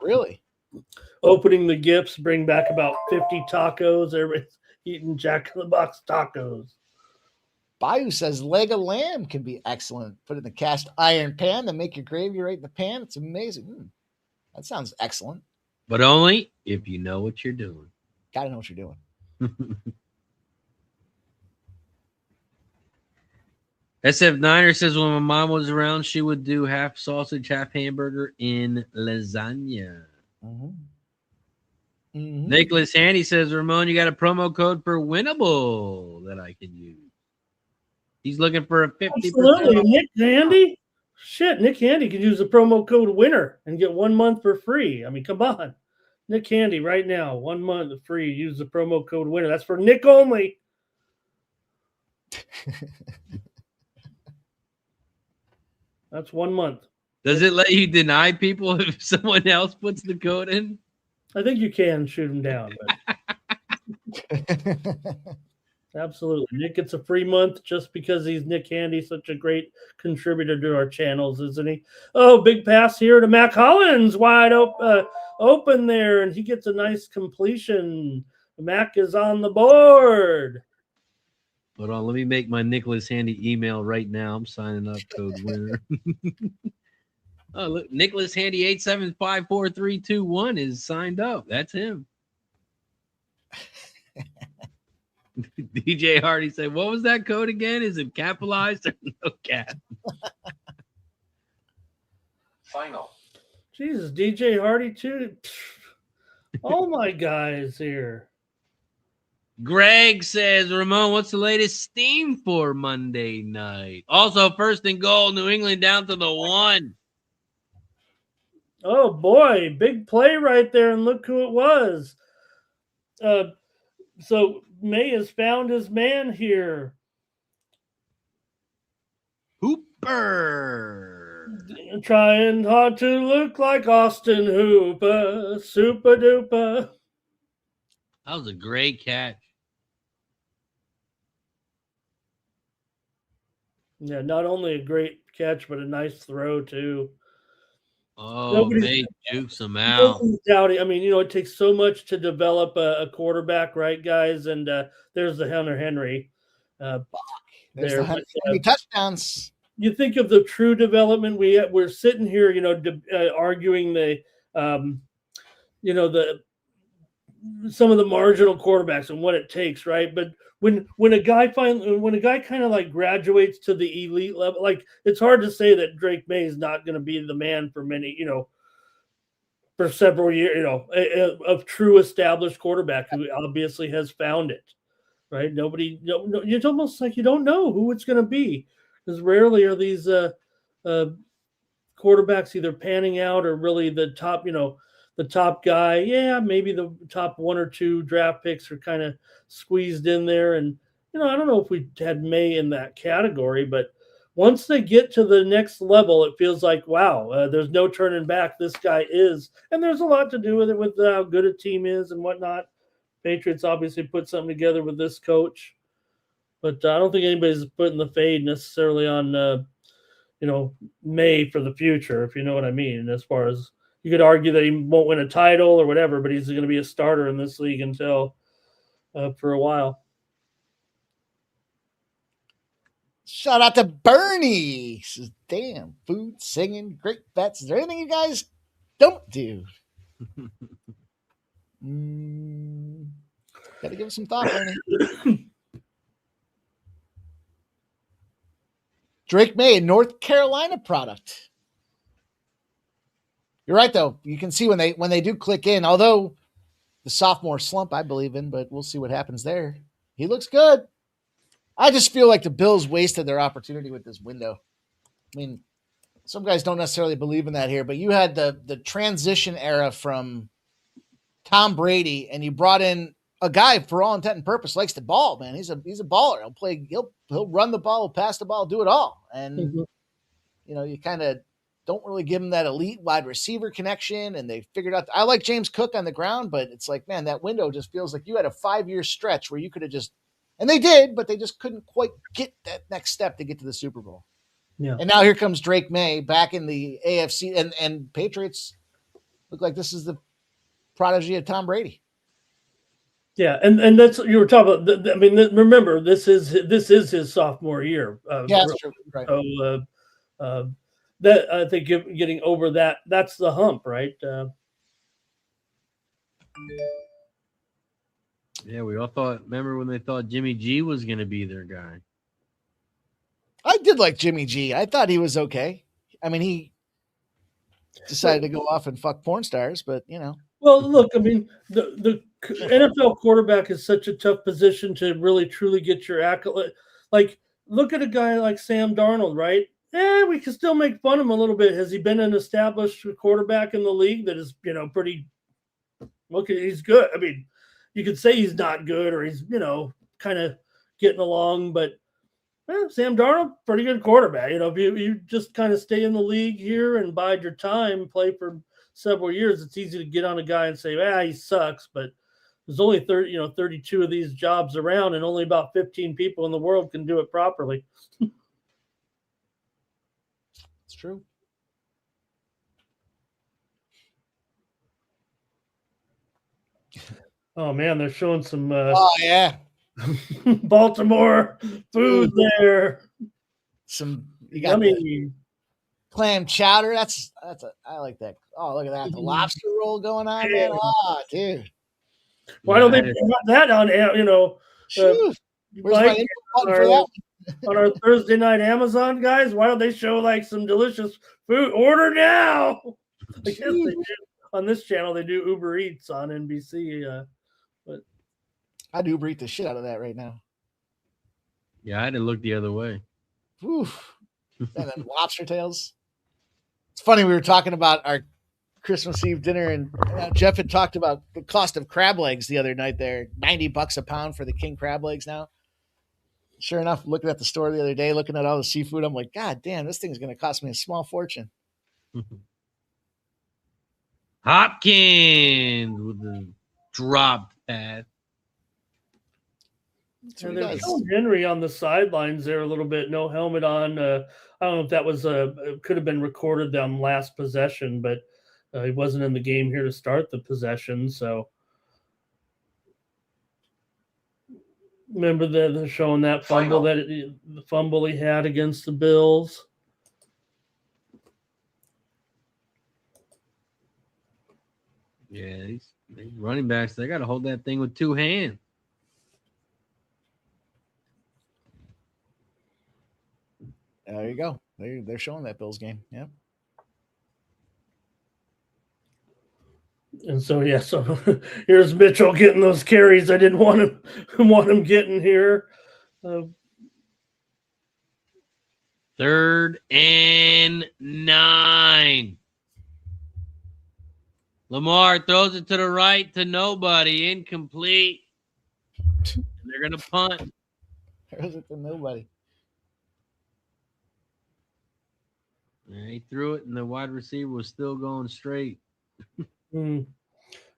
Really? Opening the gifts, bring back about 50 tacos. Everybody's eating Jack in the Box tacos. Bayou says leg of lamb can be excellent. Put it in the cast iron pan, then make your gravy right in the pan. It's amazing. That sounds excellent. But only if you know what you're doing. Gotta know what you're doing. SF Niner says when my mom was around, she would do half sausage, half hamburger in lasagna. Mm-hmm. Mm-hmm. Nicholas Handy says, Ramon, you got a promo code for Winnable that I can use. He's looking for a 50%. Absolutely. Nick Handy? Shit, Nick Handy could use the promo code WINNER and get 1 month for free. I mean, come on. Nick Handy right now, 1 month free. Use the promo code WINNER. That's for Nick only. That's 1 month. Does it let you deny people if someone else puts the code in? I think you can shoot them down. Absolutely. Nick gets a free month just because he's Nick Handy, such a great contributor to our channels, isn't he? Oh, big pass here to Mac Hollins, wide open there, and he gets a nice completion. Mac is on the board. Hold on, let me make my Nicholas Handy email right now. I'm signing up, code winner. Oh, look, Nicholas Handy 8754321 is signed up. That's him. DJ Hardy said, what was that code again? Is it capitalized or no cap? Final. Jesus, DJ Hardy too. All my guys here. Greg says, Ramon, what's the latest steam for Monday night? Also, first and goal, New England down to the 1. Oh boy, big play right there, and look who it was. So May has found his man here. Hooper. Trying hard to look like Austin Hooper. Super duper. That was a great catch. Yeah, not only a great catch, but a nice throw too. Oh, May jukes him out. Doubting. I mean, it takes so much to develop a quarterback, right, guys? And there's the Hunter Henry. There's the Henry touchdowns. You think of the true development. We're sitting here, arguing the some of the marginal quarterbacks and what it takes, right? But when a guy kind of like graduates to the elite level, like it's hard to say that Drake May is not going to be the man for many, for several years, of true established quarterback who obviously has found it, right? It's almost like you don't know who it's going to be, because rarely are these quarterbacks either panning out or really the top, the top guy. Yeah, maybe the top 1 or 2 draft picks are kind of squeezed in there. And, I don't know if we had May in that category, but once they get to the next level, it feels like, wow, there's no turning back. This guy is, and there's a lot to do with it, with how good a team is and whatnot. Patriots obviously put something together with this coach, but I don't think anybody's putting the fade necessarily on, May for the future, if you know what I mean. As far as you could argue that he won't win a title or whatever, but he's going to be a starter in this league until for a while. Shout out to Bernie. He says, damn, food, singing, great bets. Is there anything you guys don't do? Got to give it some thought, Bernie. Drake May, North Carolina product. You're right, though. You can see when they do click in, although the sophomore slump I believe in, but we'll see what happens there. He looks good. I just feel like the Bills wasted their opportunity with this window. I mean, some guys don't necessarily believe in that here, but you had the transition era from Tom Brady, and you brought in a guy for all intent and purpose likes the ball, man. He's a baller. He'll run the ball, he'll pass the ball, do it all. And you kind of don't really give him that elite wide receiver connection, and they figured out. I like James Cook on the ground, but it's like, man, that window just feels like you had a 5-year stretch where you could have just. And they did, but they just couldn't quite get that next step to get to the Super Bowl. Yeah. And now here comes Drake May back in the AFC, and Patriots look like this is the prodigy of Tom Brady. Yeah, and that's what you were talking about. I mean, remember, this is his sophomore year. Yeah, that's true. Right. So that I think getting over that's the hump, right? Yeah, we all thought. Remember when they thought Jimmy G was going to be their guy? I did like Jimmy G. I thought he was okay. I mean, he decided to go off and fuck porn stars, but Well, look, I mean, the NFL quarterback is such a tough position to really truly get your accolade. Like, look at a guy like Sam Darnold, right? We can still make fun of him a little bit. Has he been an established quarterback in the league that is, pretty? Look, he's good. I mean, you could say he's not good or he's, kind of getting along, but Sam Darnold, pretty good quarterback. If you just kind of stay in the league here and bide your time, play for several years, it's easy to get on a guy and say, he sucks, but there's only 32 of these jobs around, and only about 15 people in the world can do it properly. It's true. Oh man, they're showing some Baltimore food there. You got clam chowder. I like that. Oh, look at that. The lobster roll going on, man. Oh, dude. Why don't they put that on, Where's my input button for that? On our Thursday night Amazon, guys? Why don't they show like some delicious food? Order now. I guess they do. On this channel, they do Uber Eats on NBC. But I'd Uber Eat the shit out of that right now. Yeah, I had to look the other way. Oof. And then lobster tails. It's funny, we were talking about our Christmas Eve dinner, and Jeff had talked about the cost of crab legs the other night there. $90 a pound for the king crab legs now. Sure enough, looking at the store the other day, looking at all the seafood, I'm like, God damn, this thing's going to cost me a small fortune. Hopkins with the drop pass. And there's Henry on the sidelines there a little bit, no helmet on. I don't know if that was could have been recorded on last possession, but he wasn't in the game here to start the possession. So remember that they're showing that fumble the fumble he had against the Bills. Yeah, these running backs, they got to hold that thing with two hands. There you go. They're showing that Bills game. Yeah. And so here's Mitchell getting those carries. I didn't want him getting here. 3rd and 9. Lamar throws it to the right to nobody, incomplete. And they're gonna punt. Throws it to nobody. Yeah, he threw it, and the wide receiver was still going straight. Hmm.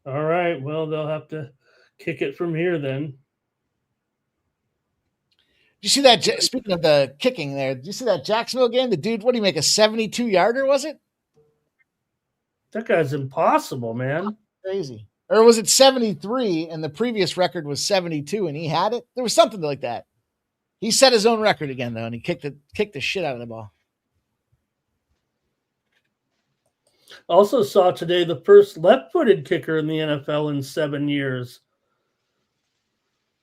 All right. Well, they'll have to kick it from here then. Did you see that? Speaking of the kicking there, did you see that Jacksonville game? The dude, what do you make, a 72-yarder, was it? That guy's impossible, man. Crazy. Or was it 73 and the previous record was 72 and he had it? There was something like that. He set his own record again, though, and he kicked the shit out of the ball. Also saw today the first left-footed kicker in the NFL in 7 years.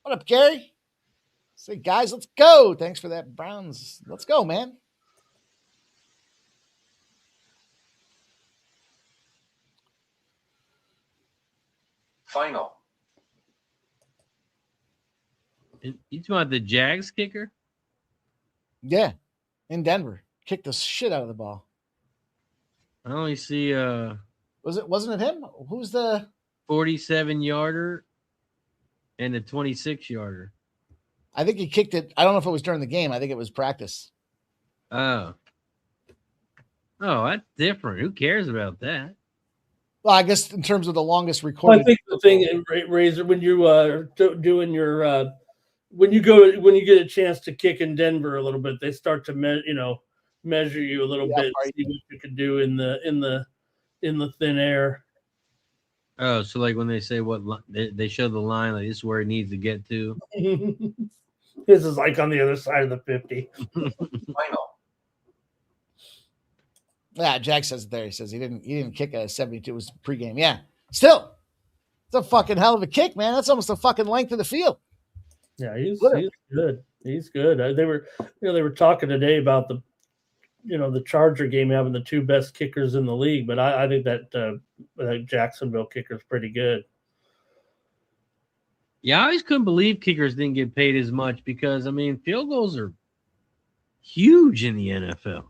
What up, Gary? Say, guys, let's go. Thanks for that, Browns. Let's go, man. Final. You talking about the Jags kicker? Yeah, in Denver. Kicked the shit out of the ball. I only see Wasn't it him? Who's the 47-yarder and a 26-yarder. I think he kicked it. I don't know if it was during the game. I think it was practice. Oh, that's different. Who cares about that? Well, I guess in terms of the longest Well, recorded. I think the thing, Razor, when you doing your when you get a chance to kick in Denver a little bit, they start to measure you a little bit, see what you can do in the thin air. Oh, so like when they say they show the line, like this is where it needs to get to. This is like on the other side of the 50. Final. Yeah, Jack says it there. He says he didn't kick a 72. It was pregame. Yeah. Still, it's a fucking hell of a kick, man. That's almost the fucking length of the field. Yeah, he's good. He's good. They were talking today about the Charger game having the two best kickers in the league, but I think that Jacksonville kicker is pretty good. Yeah, I always couldn't believe kickers didn't get paid as much because, I mean, field goals are huge in the NFL.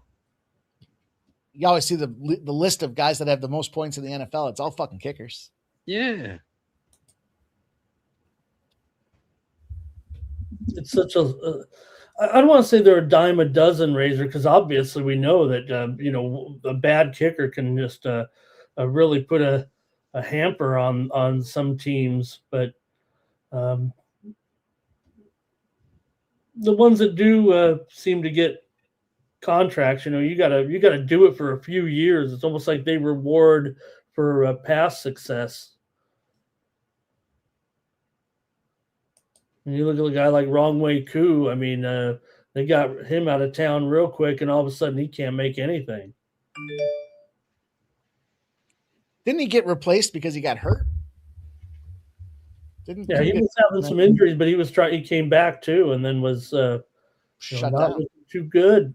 You always see the list of guys that have the most points in the NFL. It's all fucking kickers. Yeah. It's such a I don't want to say they're a dime a dozen, Razor, because obviously we know that a bad kicker can just really put a hamper on some teams, but the ones that do seem to get contracts, you gotta do it for a few years. It's almost like they reward for past success. And you look at a guy like Wrong Way Koo. I mean, they got him out of town real quick, and all of a sudden he can't make anything. Didn't he get replaced because he got hurt? He was having some injuries, but he came back too, and then was shut not down. looking too good.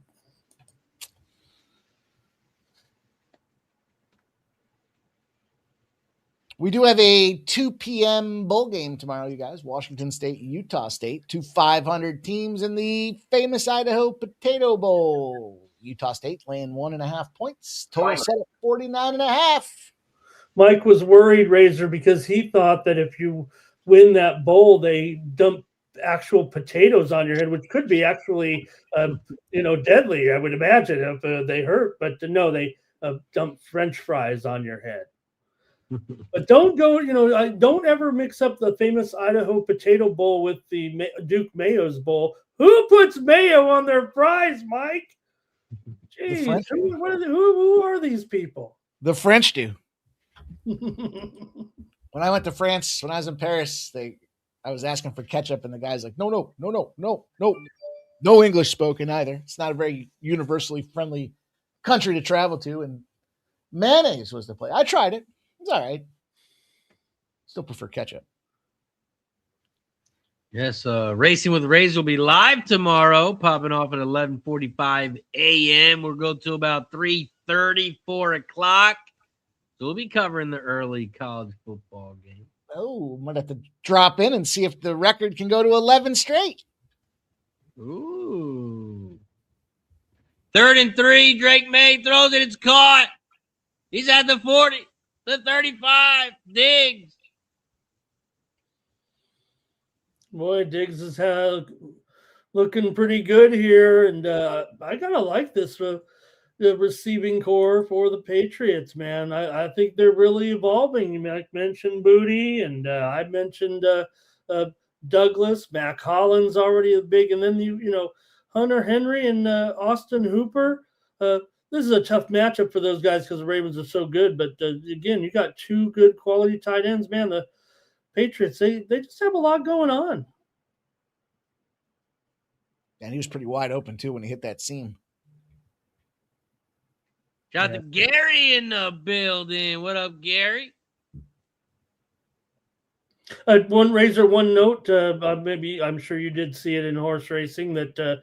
We do have a 2 p.m. bowl game tomorrow, you guys. Washington State, Utah State. 2 500 teams in the famous Idaho Potato Bowl. Utah State laying 1.5 points. Total set at 49.5. Mike was worried, Razor, because he thought that if you win that bowl, they dump actual potatoes on your head, which could be actually, deadly, I would imagine, if they hurt. But no, they dump French fries on your head. But don't don't ever mix up the famous Idaho Potato Bowl with the Duke Mayo's Bowl. Who puts mayo on their fries, Mike? Jeez, who are these people? The French do. When I went to France, when I was in Paris, I was asking for ketchup, and the guy's like, no English spoken either. It's not a very universally friendly country to travel to, and mayonnaise was the play. I tried it. It's all right. Still prefer ketchup. Yes, Racing with Razor will be live tomorrow, popping off at 11:45 a.m. We'll go to about 3:30, 4 o'clock. So we'll be covering the early college football game. Oh, I'm going to have to drop in and see if the record can go to 11 straight. Ooh. 3rd and 3, Drake May throws it. It's caught. He's at the 40, the 35. Diggs. Boy, Diggs is looking pretty good here, and I gotta like this. the receiving core for the Patriots, man. I think they're really evolving. You mentioned Booty, and I mentioned Douglas. Mac Hollins already a big, and then Hunter Henry and Austin Hooper. This is a tough matchup for those guys because the Ravens are so good. But again, you got two good quality tight ends, man. The Patriots, they just have a lot going on. And he was pretty wide open too when he hit that seam. Got the Gary in the building. What up, Gary? One note. Maybe I'm sure you did see it in horse racing that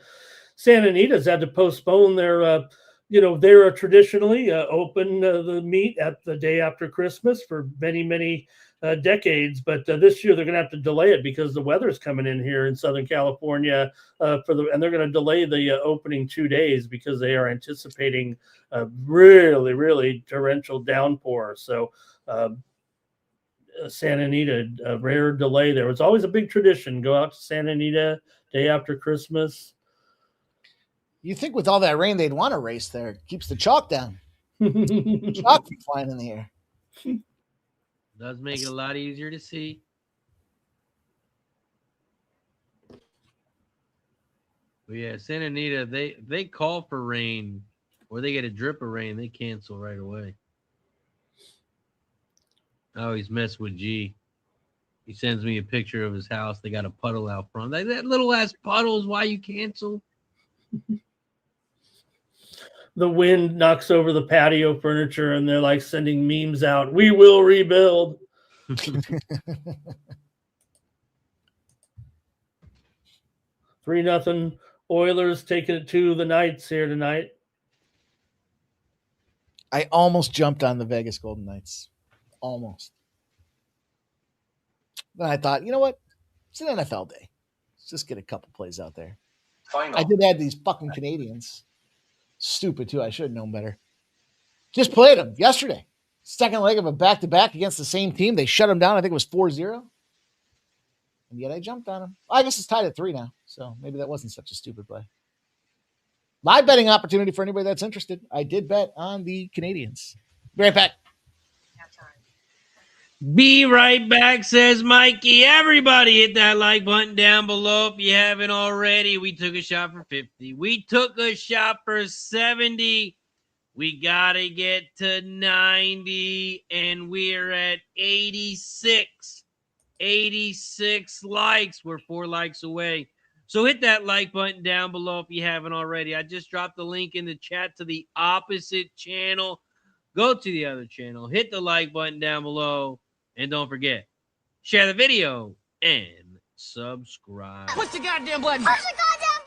Santa Anita's had to postpone their. They're traditionally open the meet at the day after Christmas for many decades, but this year they're going to have to delay it because the weather's coming in here in Southern California and they're going to delay the opening 2 days because they are anticipating a really torrential downpour. So Santa Anita, a rare delay there. It's always a big tradition. Go out to Santa Anita day after Christmas. You think with all that rain they'd want to race there? It keeps the chalk down. Chalk from flying in the air. Does make it a lot easier to see. But yeah, Santa Anita, they call for rain or they get a drip of rain, they cancel right away. I always mess with G. He sends me a picture of his house. They got a puddle out front. Like, that little ass puddle is why you cancel. The wind knocks over the patio furniture and they're like sending memes out. We will rebuild. 3-0 Oilers taking it to the Knights here tonight. I almost jumped on the Vegas Golden Knights. Almost. Then I thought, you know what? It's an NFL day. Let's just get a couple plays out there. Final. I did add these fucking Canadians. Stupid, too. I should have known better. Just played them yesterday. Second leg of a back-to-back against the same team. They shut them down. I think it was 4-0. And yet I jumped on them. I guess it's tied at 3 now. So maybe that wasn't such a stupid play. Live betting opportunity for anybody that's interested. I did bet on the Canadians. Be right back. Be right back, says Mikey. Everybody hit that like button down below if you haven't already. We took a shot for 50. We took a shot for 70. We got to get to 90, and we're at 86. 86 likes. We're 4 likes away. So hit that like button down below if you haven't already. I just dropped the link in the chat to the opposite channel. Go to the other channel. Hit the like button down below. And don't forget, share the video and subscribe. Push the goddamn button. Push the goddamn button.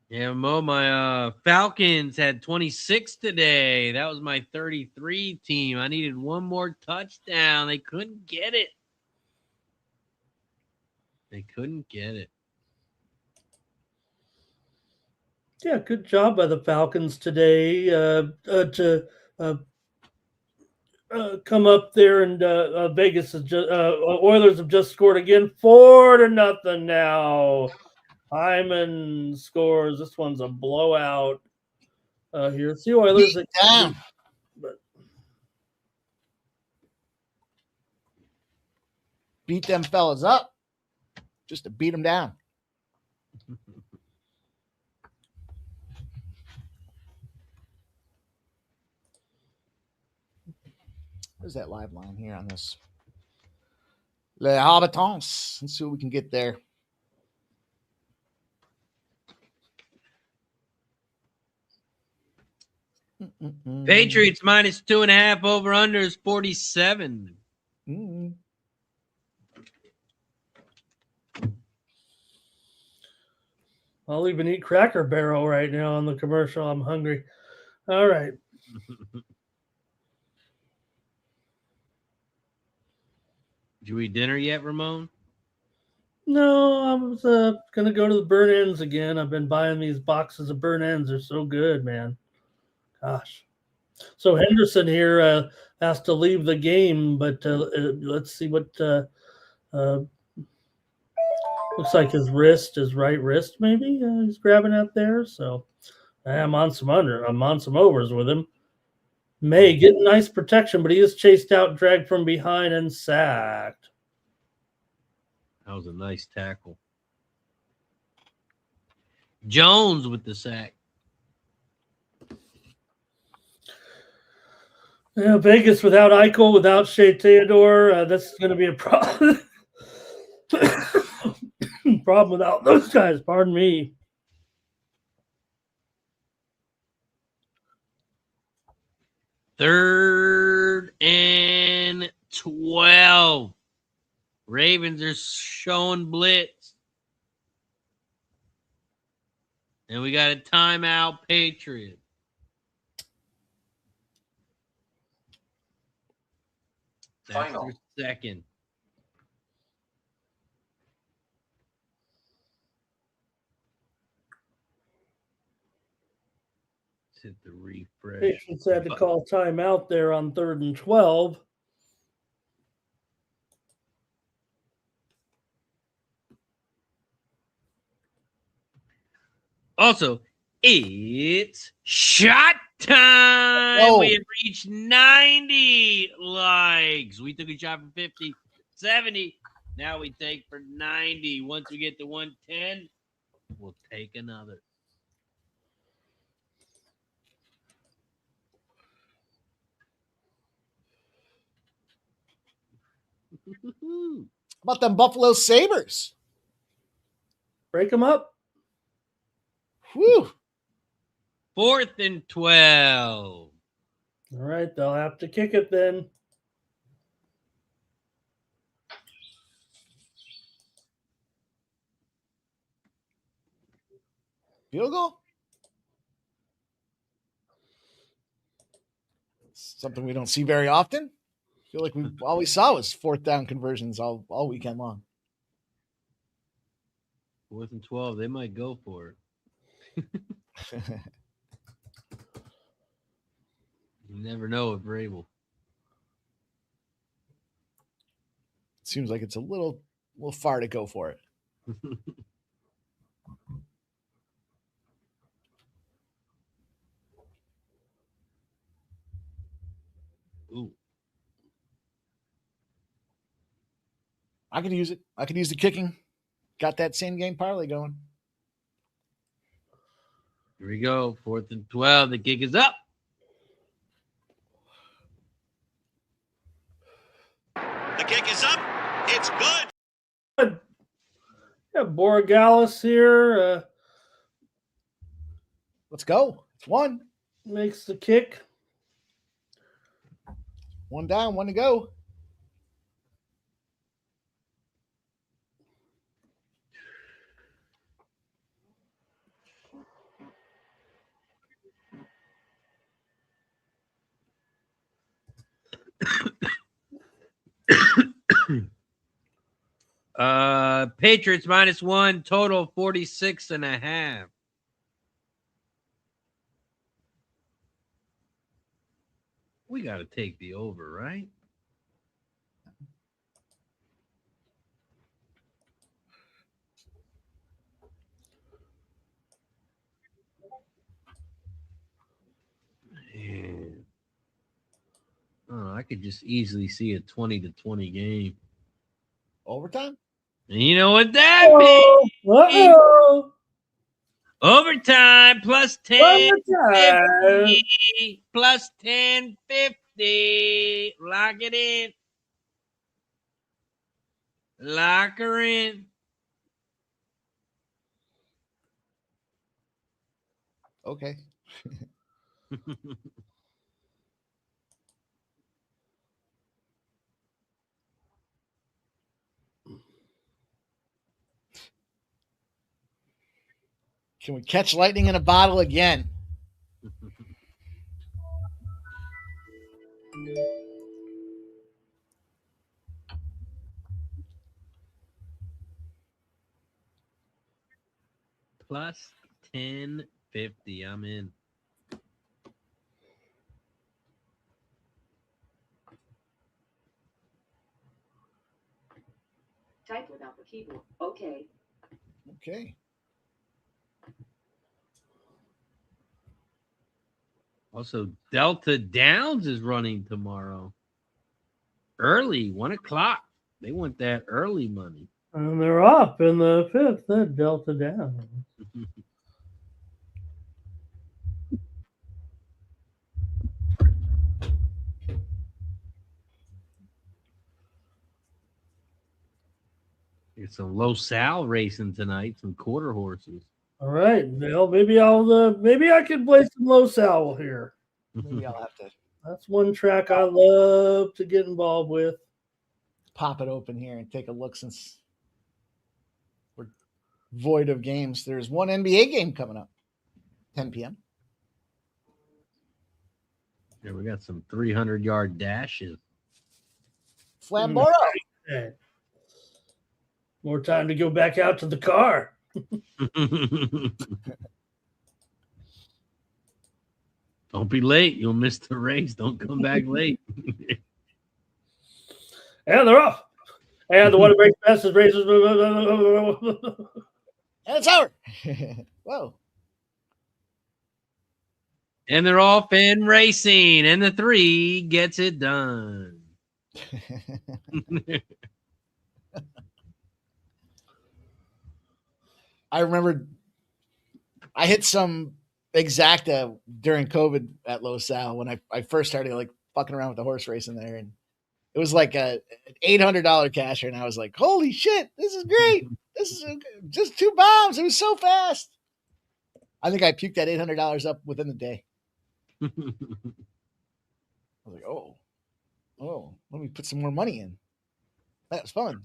Yeah, Mo, my Falcons had 26 today. That was my 33 team. I needed one more touchdown. They couldn't get it. Yeah, good job by the Falcons today to come up there, and Vegas is just Oilers have just scored again, 4-0 now. Hyman scores. This one's a blowout. Here, it's the Oilers. Beat them fellas up just to beat them down. Where's that live line here on this? Les Habitants. Let's see what we can get there. Patriots minus 2.5, over under is 47. I'll even eat Cracker Barrel right now on the commercial. I'm hungry. All right. Did you eat dinner yet, Ramon? No, I was gonna go to the burn ends again. I've been buying these boxes of burn ends. They're so good, man. Gosh. So Henderson here has to leave the game, but let's see what looks like his right wrist, maybe he's grabbing out there. So I'm on some overs with him. May get nice protection, but he is chased out, dragged from behind, and sacked. That was a nice tackle. Jones with the sack. Yeah, Vegas without Eichel, without Shea Theodore, that's going to be a problem. Problem without those guys. Pardon me. Third and 12. Ravens are showing blitz. And we got a timeout, Patriots. That's Final. their second. Let's hit the refresh. Patriots had to call timeout there on 3rd and 12. Also, it's shot time. Oh. We have reached 90 likes. We took a shot for 50, 70. Now we take for 90. Once we get to 110, we'll take another. How about them Buffalo Sabres? Break them up. Whew. 4th and 12. All right, they'll have to kick it then. Field goal? Something we don't see very often. I feel like all we saw was 4th down conversions all weekend long. 4th and 12. They might go for it. You never know with Vrabel. Seems like it's a little far to go for it. Ooh. I could use it. I could use the kicking. Got that same game parlay going. Here we go. 4th and 12. The kick is up. The kick is up. It's good. Yeah, Borgalis here Let's go. It's one. makes the kick. One down, one to go. Patriots -1, total 46.5. We got to take the over, right? Man. Oh, I could just easily see a 20-20 game. Overtime? And you know what that means? Uh-oh. Overtime plus Overtime. 1050. Plus 1050. Lock it in. Lock her in. Okay. Can we catch lightning in a bottle again? plus 1050. I'm in. Type without the keyboard. Okay. Okay. Also, Delta Downs is running tomorrow. Early, 1 o'clock. They want that early money. And they're up in the fifth. That Delta down. There's some low sal racing tonight, some quarter horses. All right, Bill. Maybe I can play some low sal here. Maybe I'll have to That's one track I love to get involved with. pop it open here and take a look since we're void of games. There's one NBA game coming up, 10 p.m. Yeah, we got some 300-yard dashes. Flamboro. Hey. More time to go back out to the car. Don't be late. You'll miss the race. Don't come back late. And they're off. And the one who breaks fastest races. And it's over. Whoa. And they're off and racing. And the 3 gets it done. I remember I hit some exacta during COVID at Los Al when I first started like fucking around with the horse racing there, and it was like an $800 casher, and I was like, "Holy shit, this is great! This is just 2 bombs. It was so fast." I think I puked that $800 up within the day. I was like, "Oh, let me put some more money in." That was fun.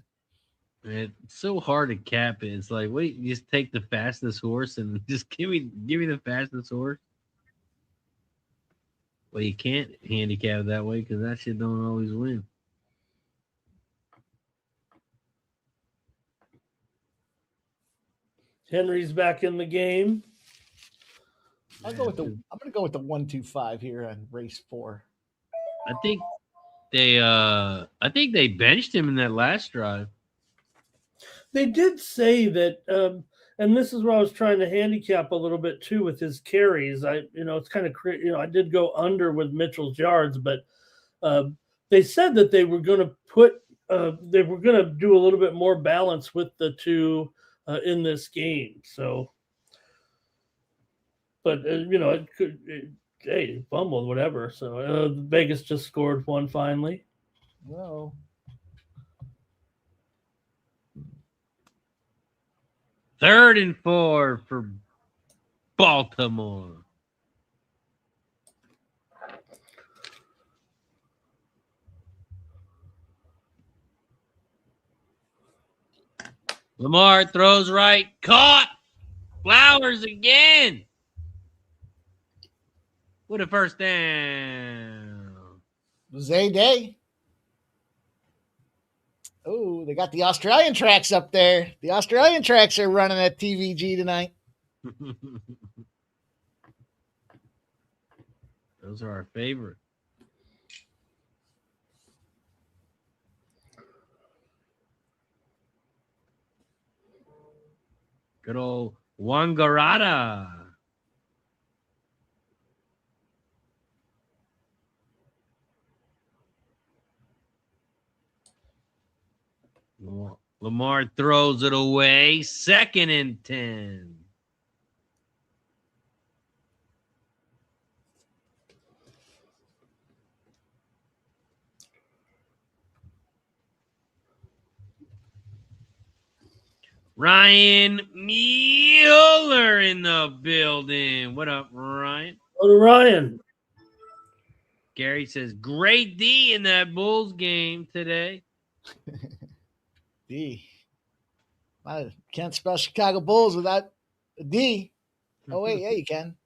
It's so hard to cap it. It's like, wait, you just take the fastest horse and just give me the fastest horse. Well, you can't handicap it that way because that shit don't always win. Henry's back in the game. I'm gonna go with the 125 here on race 4. I think they benched him in that last drive. They did say that, and this is where I was trying to handicap a little bit too with his carries. It's kind of, I did go under with Mitchell's yards, but they said that they were going to do a little bit more balance with the 2 in this game. So, but it could, hey, fumbled, whatever. So Vegas just scored 1 finally. Whoa. Third and 4 for Baltimore. Lamar throws right, caught. Flowers again. With a first down. Zay Day. Oh, they got the Australian tracks up there. The Australian tracks are running at TVG tonight. Those are our favorite. Good old Wangaratta. Lamar throws it away. 2nd and 10. Ryan Mueller in the building. What up, Ryan? Hello, Ryan. Gary says, great D in that Bulls game today. D. I can't spell Chicago Bulls without a D. Oh, wait, yeah, you can.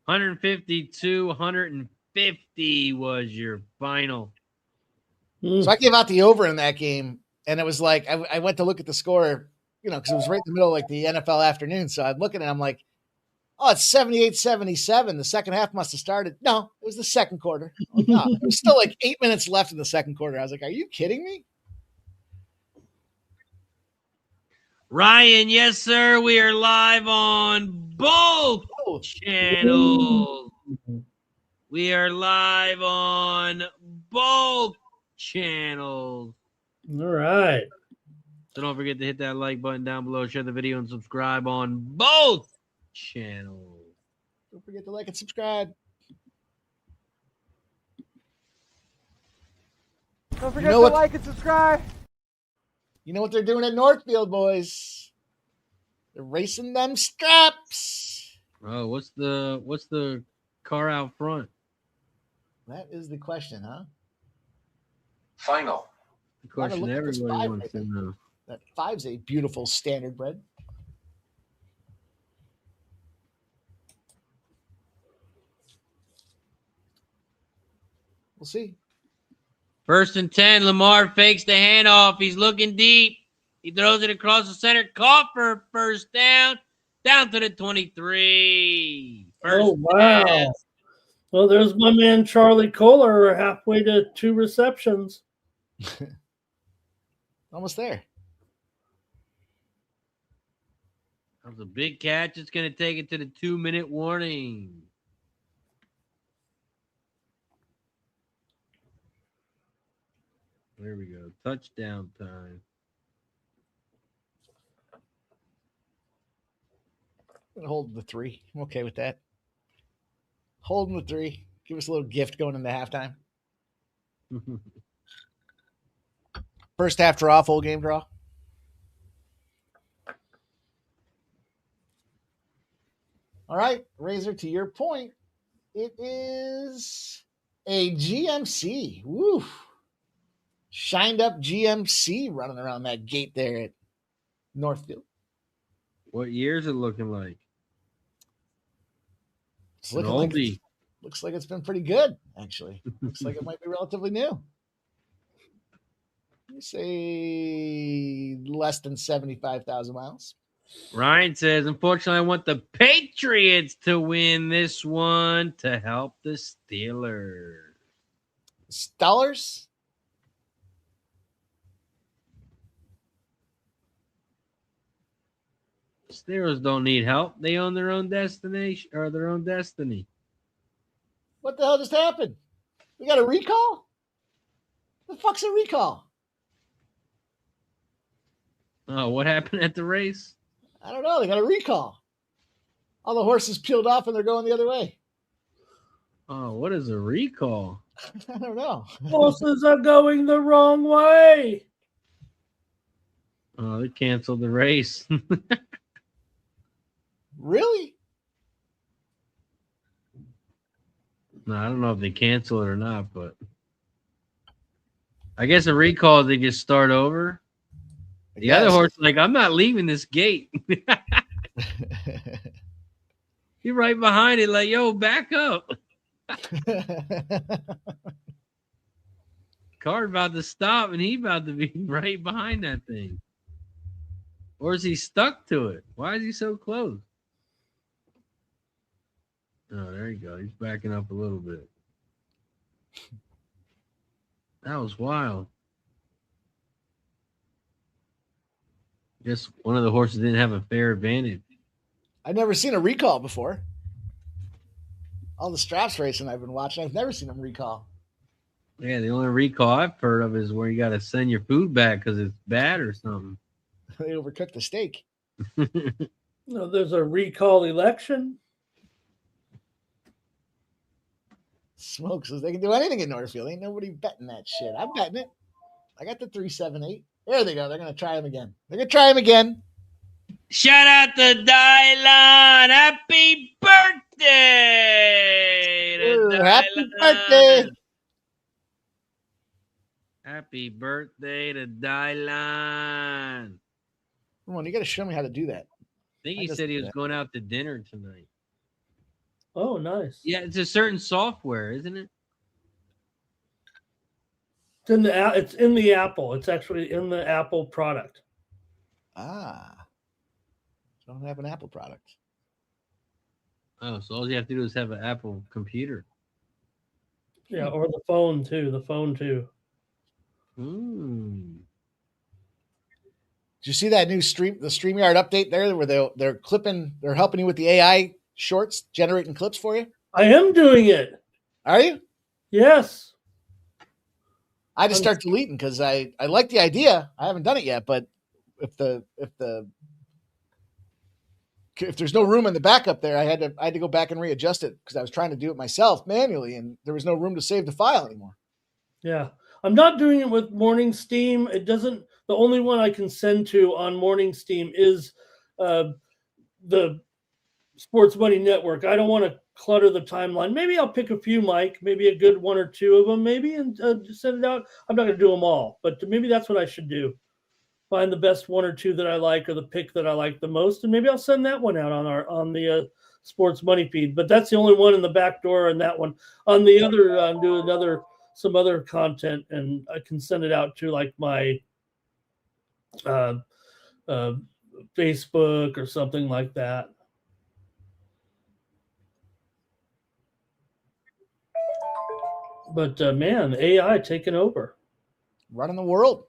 152, 150 was your final. So I gave out the over in that game, and it was like I went to look at the score because it was right in the middle of like the NFL afternoon. So I'm looking at it, I'm like, oh, it's 78-77. The second half must have started. No, it was the second quarter. Like, no, there was still like 8 minutes left in the second quarter. I was like, are you kidding me? Ryan, yes, sir. We are live on both channels. We are live on both channels. All right. So don't forget to hit that like button down below, share the video, and subscribe on both channels. Don't forget to like and subscribe. Don't forget to like and subscribe. You know what they're doing at Northfield, boys? They're racing them straps. Oh, what's the car out front? That is the question, huh? Final. The question everybody wants to know. That 5's a beautiful standard bred. We'll see. 1st and 10. Lamar fakes the handoff. He's looking deep. He throws it across the center. Caught for first down. Down to the 23. Oh, wow. 10. Well, there's my man Charlie Kohler halfway to 2 receptions. Almost there. That was a big catch. It's going to take it to the 2-minute warning. There we go. Touchdown time. I'm going to hold the 3. I'm okay with that. Holding the 3. Give us a little gift going into halftime. First half draw, full game draw. All right, Razor, to your point, it is a GMC. Woo. Shined up GMC running around that gate there at Northfield. What year is it looking like? It's looking looks like it's been pretty good, actually. Looks like it might be relatively new. Let me say less than 75,000 miles. Ryan says, unfortunately, I want the Patriots to win this one to help the Steelers. Steelers? Steelers don't need help. They own their own destination or their own destiny. What the hell just happened? We got a recall? The fuck's a recall? Oh, what happened at the race? I don't know. They got a recall. All the horses peeled off and they're going the other way. Oh, what is a recall? I don't know. Horses are going the wrong way. Oh, they canceled the race. Really? No, I don't know if they cancel it or not, but I guess a recall is they just start over. The other horse is like, I'm not leaving this gate. You're right behind it, like, yo, back up. Car about to stop, and he about to be right behind that thing. Or is he stuck to it? Why is he so close? Oh, there you go. He's backing up a little bit. That was wild. Guess one of the horses didn't have a fair advantage. I've never seen a recall before. All the straps racing I've been watching, I've never seen them recall. Yeah, the only recall I've heard of is where you got to send your food back because it's bad or something. They overcooked the steak. No, there's a recall election. Smokes, they can do anything in Northfield. Ain't nobody betting that shit. I'm betting it. I got the 378. There they go. They're going to try him again. Shout out to Dylan. Happy birthday. Happy birthday. Happy birthday to Dylan. Come on, you got to show me how to do that. I think he said he was going out to dinner tonight. Oh, nice. Yeah, it's a certain software, isn't it? It's in the Apple. It's actually in the Apple product. Ah, don't have an Apple product. Oh, so all you have to do is have an Apple computer. Yeah, or the phone too. The phone too. Hmm. Did you see that new the StreamYard update there where they're helping you with the AI shorts, generating clips for you? I am doing it. Are you? Yes. I just start deleting because I like the idea. I haven't done it yet, but if there's no room in the backup there, I had to go back and readjust it because I was trying to do it myself manually, and there was no room to save the file anymore. Yeah. I'm not doing it with Morning Steam. It doesn't. The only one I can send to on Morning Steam is the Sports Money Network. I don't want to clutter the timeline. Maybe I'll pick a few, Mike. Maybe a good one or two of them. Maybe and send it out. I'm not going to do them all, but maybe that's what I should do. Find the best one or two that I like, or the pick that I like the most, and maybe I'll send that one out on the Sports Money feed. But that's the only one in the back door, and that one on the other do some other content, and I can send it out to like my Facebook or something like that. But man, AI taking over, running the world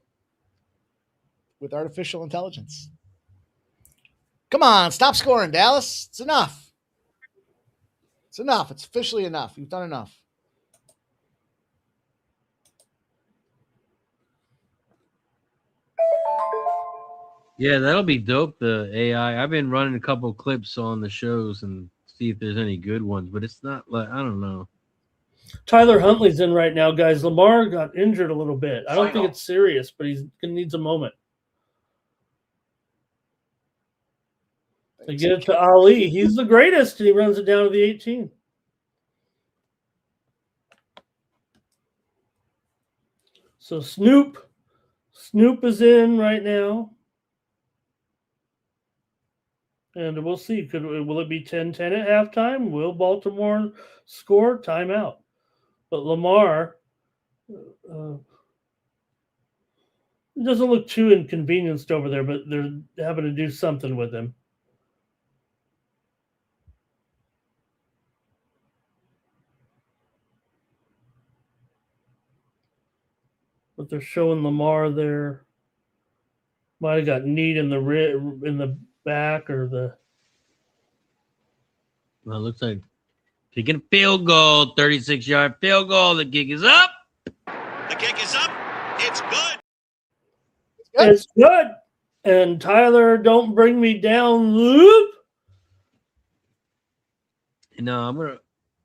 with artificial intelligence. Come on, stop scoring, Dallas. It's enough. It's enough. It's officially enough. You've done enough. Yeah, that'll be dope. The AI. I've been running a couple clips on the shows and see if there's any good ones, but it's not like I don't know. Tyler Huntley's in right now, guys. Lamar got injured a little bit. I don't think it's serious, but he needs a moment. They get it to Ali. He's the greatest, and he runs it down to the 18. So Snoop is in right now. And we'll see. Will it be 10-10 at halftime? Will Baltimore score? Timeout. But Lamar doesn't look too inconvenienced over there, but they're having to do something with him. But they're showing Lamar there. Might have got kneed in the back or the. Well, it looks like kicking a field goal, 36-yard field goal. The kick is up. The kick is up. It's good. It's good. And Tyler, don't bring me down, Loop. No,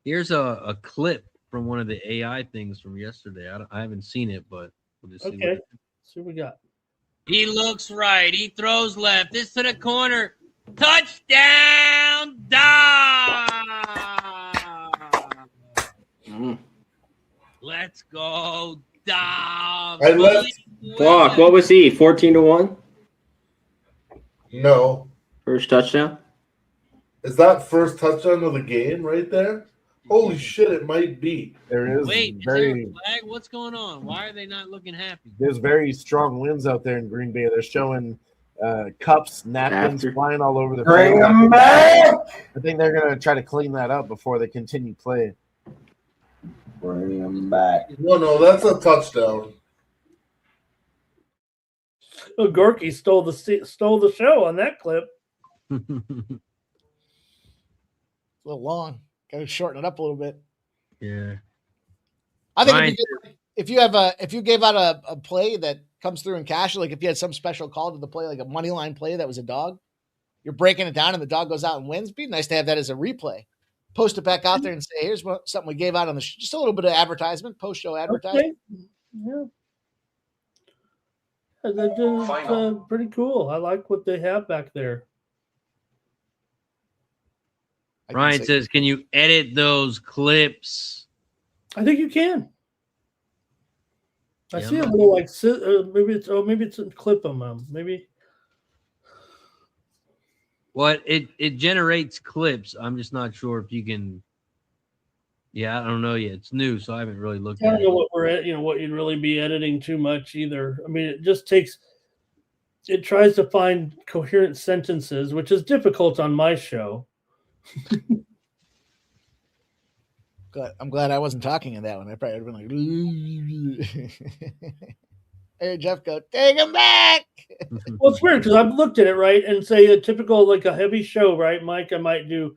here's a clip from one of the AI things from yesterday. I haven't seen it, but we'll just see. Okay. See what we got. He looks right. He throws left. This to the corner. Touchdown, Dom. Let's go, Dom. Fuck, what was he? 14-1? No. First touchdown? Is that first touchdown of the game right there? Holy shit, it might be. There is Wait, is there a flag? What's going on? Why are they not looking happy? There's very strong winds out there in Green Bay. They're showing cups, napkins flying all over the Bring field. them back! I think they're going to try to clean that up before they continue playing. Bring them back. No, that's a touchdown. Oh, Gorky stole the show on that clip. A little long. Got to shorten it up a little bit. Yeah. I think if you gave out a play that comes through in cash, like if you had some special call to the play, like a money line play that was a dog, you're breaking it down and the dog goes out and wins. It'd be nice to have that as a replay. Post it back out there and say, here's something we gave out on the just a little bit of advertisement, post-show advertisement. Okay. Yeah. That's pretty cool. I like what they have back there. Ryan says, can you edit those clips? I think you can. I Yeah, see a little like maybe it's a clip of them. Maybe. What it generates clips. I'm just not sure if you can. Yeah, I don't know yet. It's new, so I haven't really looked I at don't it. know what what you'd really be editing too much either. I mean, it just takes. it tries to find coherent sentences, which is difficult on my show. Good. I'm glad I wasn't talking in that one. I probably would have been like, hey, Jeff, go, take him back. Well, it's weird because I've looked at it, right, and say a typical, like a heavy show, right, Mike, I might do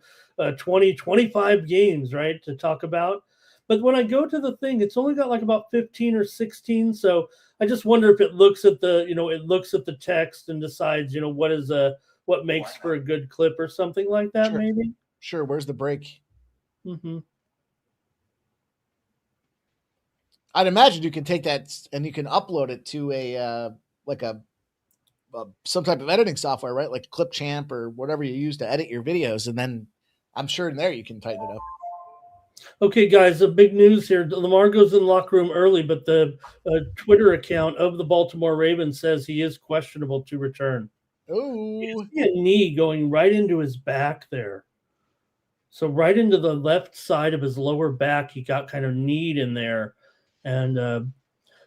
20, 25 games, right, to talk about. But when I go to the thing, it's only got like about 15 or 16. So I just wonder if it looks at the, it looks at the text and decides, what makes for a good clip or something like that, Sure. maybe. Sure. Where's the break? Mm-hmm. I'd imagine you can take that and you can upload it to some type of editing software, right? Like Clipchamp or whatever you use to edit your videos. And then I'm sure in there you can tighten it up. Okay, guys, the big news here. Lamar goes in the locker room early, but the Twitter account of the Baltimore Ravens says he is questionable to return. Oh, a knee going right into his back there. So right into the left side of his lower back, he got kind of kneed in there. And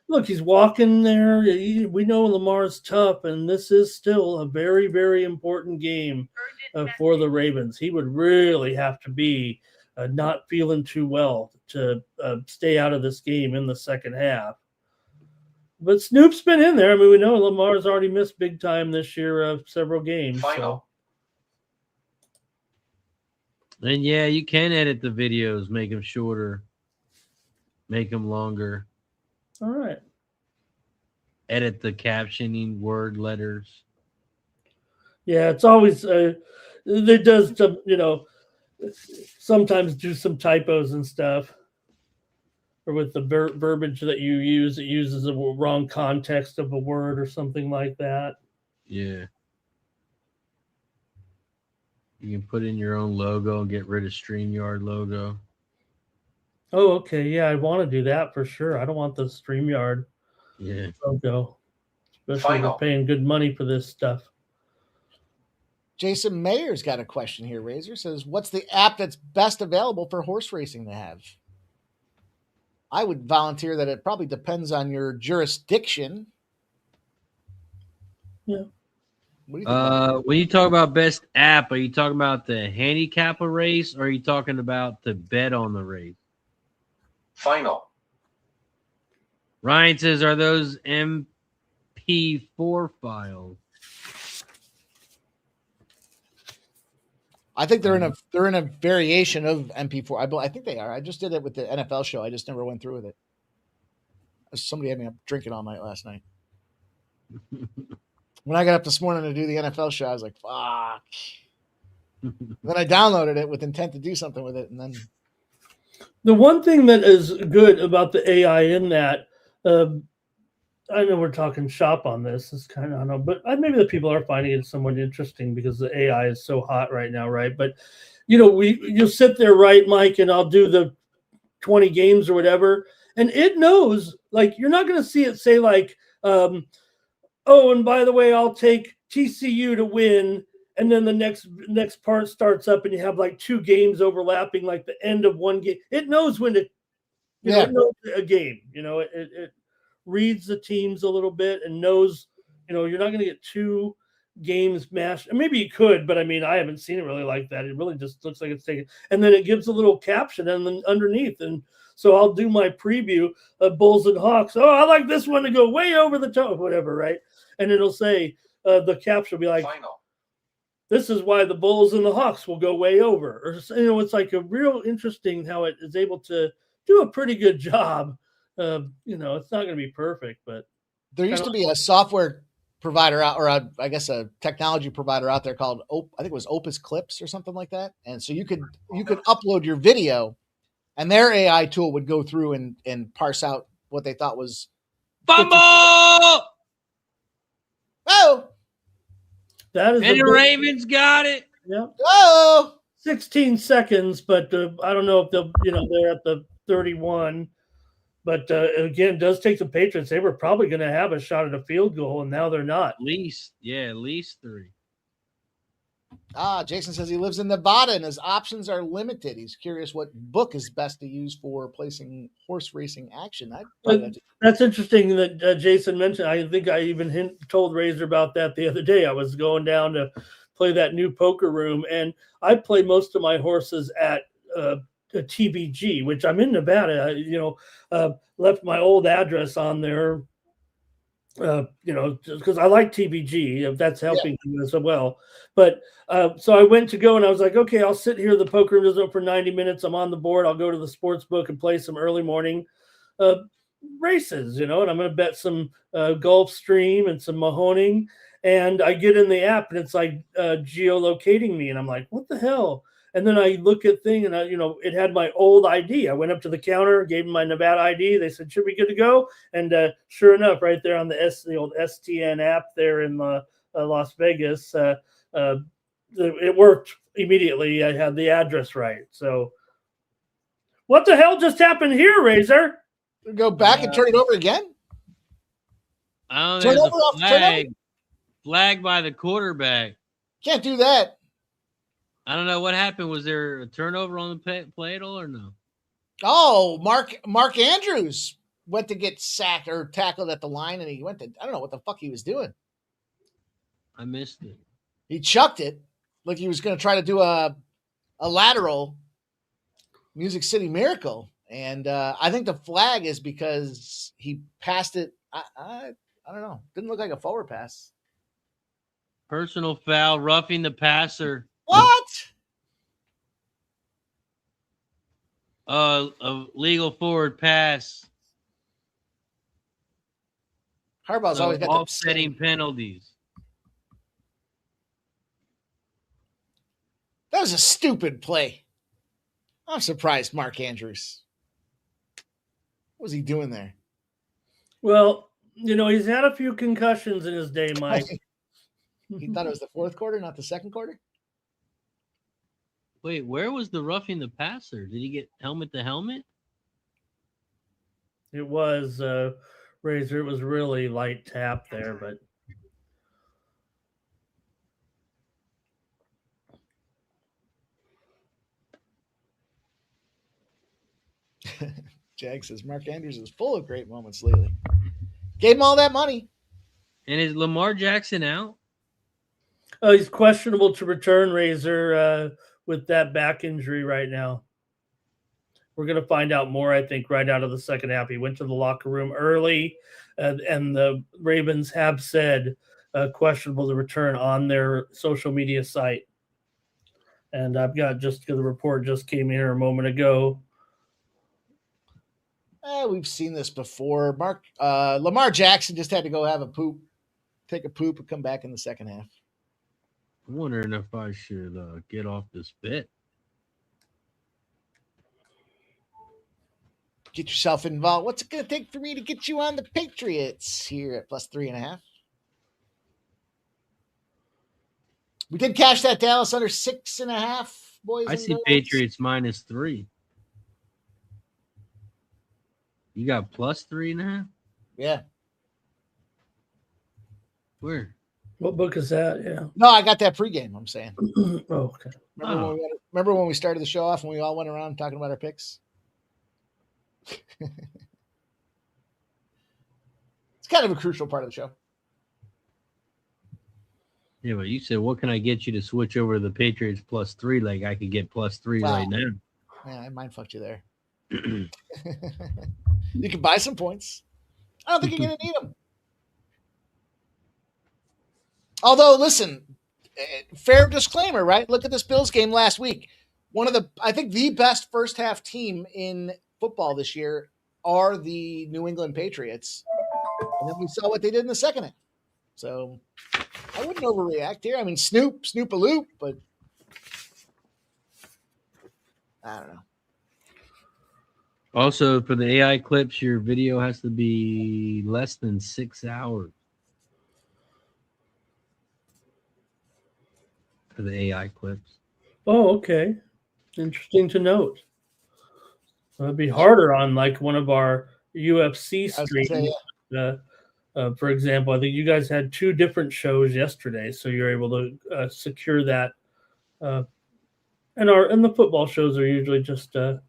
look, he's walking there. We know Lamar's tough, and this is still a very, very important game for the Ravens. He would really have to be not feeling too well to stay out of this game in the second half. But Snoop's been in there. I mean, we know Lamar's already missed big time this year, several games. So. And yeah, you can edit the videos, make them shorter, make them longer. All right. Edit the captioning, word, letters. Yeah, it's always it does some, sometimes do some typos and stuff, or with the verbiage that you use, it uses the wrong context of a word or something like that. Yeah. You can put in your own logo and get rid of StreamYard logo. Oh, okay. Yeah, I want to do that for sure. I don't want the StreamYard logo, especially we're paying good money for this stuff. Jason Mayer's got a question here. Razor says, what's the app that's best available for horse racing to have? I would volunteer that it probably depends on your jurisdiction. Yeah. What do you think when you talk about best app, are you talking about the handicap a race, or are you talking about the bet on the race? Final. Ryan says, are those MP4 files? I think they're in a variation of MP4. I think they are. I just did it with the NFL show. I just never went through with it. Somebody had me up drinking all night last night. When I got up this morning to do the NFL show, I was like, fuck. Then I downloaded it with intent to do something with it. And then the one thing that is good about the AI in that, I know we're talking shop on this. It's kind of, I don't know, but maybe the people are finding it somewhat interesting because the AI is so hot right now, right? But, you'll sit there, right, Mike, and I'll do the 20 games or whatever, and it knows, like, you're not going to see it say, like, oh, and by the way, I'll take TCU to win, and then the next part starts up, and you have like two games overlapping, like the end of one game. It knows when to, it knows a game. It reads the teams a little bit and knows, you're not going to get two games mashed. And maybe you could, but I mean, I haven't seen it really like that. It really just looks like it's taken, and then it gives a little caption and then underneath, and so I'll do my preview of Bulls and Hawks. Oh, I like this one to go way over the top, whatever, right? And it'll say, the caption will be like, Final. This is why the Bulls and the Hawks will go way over. Or, it's like a real interesting how it is able to do a pretty good job. It's not going to be perfect, but there used to be a software provider out, or I guess a technology provider out there called, I think it was Opus Clips or something like that. And so you could upload your video, and their AI tool would go through and parse out what they thought was fumble. Oh, that is, and the Ravens got it. Yeah. Oh, 16 seconds, but I don't know if they'll, they're at the 31. But again, it does take the Patriots. They were probably going to have a shot at a field goal, and now they're not. At least 3. Jason says he lives in Nevada and his options are limited. He's curious what book is best to use for placing horse racing action. That's interesting that Jason mentioned. I think I even told Razor about that the other day. I was going down to play that new poker room, and I play most of my horses at TBG, which I'm in Nevada. Left my old address on there. Just because I like TBG, if that's helping you as well. But so I went to go and I was like, okay, I'll sit here. The poker room is open for 90 minutes. I'm on the board. I'll go to the sports book and play some early morning races, and I'm going to bet some Gulfstream and some Mahoning. And I get in the app and it's like geolocating me. And I'm like, what the hell? And then I look at thing and it had my old ID. I went up to the counter, gave them my Nevada ID. They said, should be good to go. And sure enough, right there on the old STN app there in Las Vegas, it worked immediately. I had the address right. So what the hell just happened here, Razor? Go back and turn it over again? Oh, there's a flag. Flag by the quarterback. Can't do that. I don't know what happened. Was there a turnover on the play at all or no? Oh, Mark Andrews went to get sacked or tackled at the line, and he went to, I don't know what the fuck he was doing. I missed it. He chucked it like he was going to try to do a lateral Music City Miracle. And I think the flag is because he passed it. I don't know. Didn't look like a forward pass. Personal foul, roughing the passer. What? A legal forward pass. Harbaugh's always got offsetting penalties. That was a stupid play. I'm surprised Mark Andrews. What was he doing there? Well, he's had a few concussions in his day, Mike. He thought it was the fourth quarter, not the second quarter? Wait, where was the roughing the passer? Did he get helmet to helmet? It was Razor. It was really light tap there, but Jag says Mark Andrews is full of great moments lately. Gave him all that money. And is Lamar Jackson out? Oh, he's questionable to return, Razor, with that back injury right now. We're going to find out more, I think, right out of the second half. He went to the locker room early, and the Ravens have said questionable to return on their social media site. And I've got the report just came here a moment ago. We've seen this before. Lamar Jackson just had to go have a poop, take a poop, and come back in the second half. I'm wondering if I should get off this bet. Get yourself involved. What's it going to take for me to get you on the Patriots here at +3.5? We did cash that Dallas under 6.5, boys. I see girls. Patriots -3. You got +3.5? Yeah. Where? What book is that? Yeah. No, I got that pregame, I'm saying. Oh, okay. Remember when we started the show off and we all went around talking about our picks? It's kind of a crucial part of the show. Yeah, but you said, what can I get you to switch over to the Patriots +3? Like I could get +3 right now. Yeah, I mind fucked you there. You can buy some points. I don't think you're going to need them. Although, listen, fair disclaimer, right? Look at this Bills game last week. I think the best first half team in football this year are the New England Patriots. And then we saw what they did in the second half. So I wouldn't overreact here. I mean, Snoop-a-loop, but I don't know. Also, for the AI clips, your video has to be less than 6 hours. For the AI clips. Oh, okay. Interesting to note. It'd be harder on like one of our UFC streams. For example, I think you guys had 2 different shows yesterday, so you're able to secure that And the football shows are usually just 3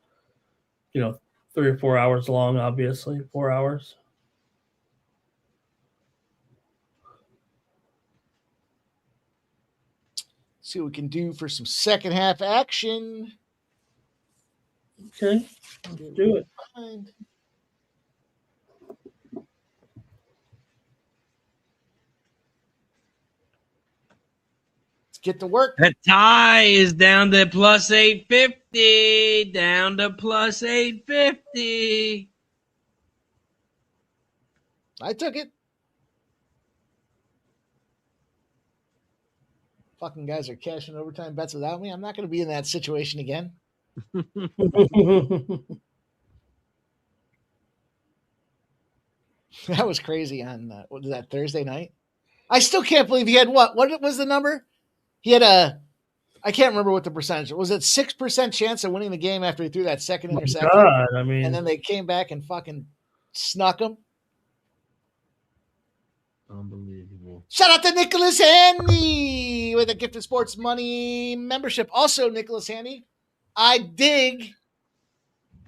or 4 hours long. Obviously, 4 hours. See what we can do for some second half action. Okay, let's do it. Let's get to work. The tie is down to plus 850. Down to plus 850. I took it. Fucking guys are cashing overtime bets without me. I'm not going to be in that situation again. That was crazy on what was that, Thursday night? I still can't believe he had what? What was the number? He had I can't remember what the percentage was. It 6% chance of winning the game after he threw that second interception? God, I mean, and then they came back and fucking snuck him. Unbelievable. Shout out to Nicholas Handy with a Gifted Sports Money membership. Also, Nicholas Handy, I dig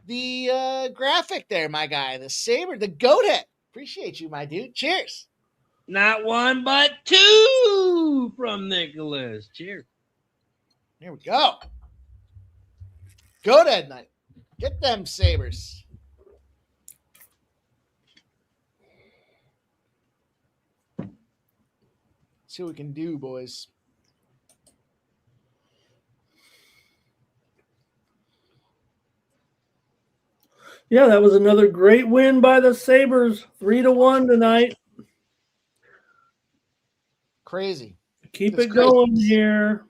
the graphic there, my guy. The saber, the goat head. Appreciate you, my dude. Cheers. Not one, but two from Nicholas. Cheers. Here we go. Goat head night. Get them sabers. See what we can do, boys. Yeah, that was another great win by the Sabres. 3-1 tonight. Crazy. Keep That's it going here.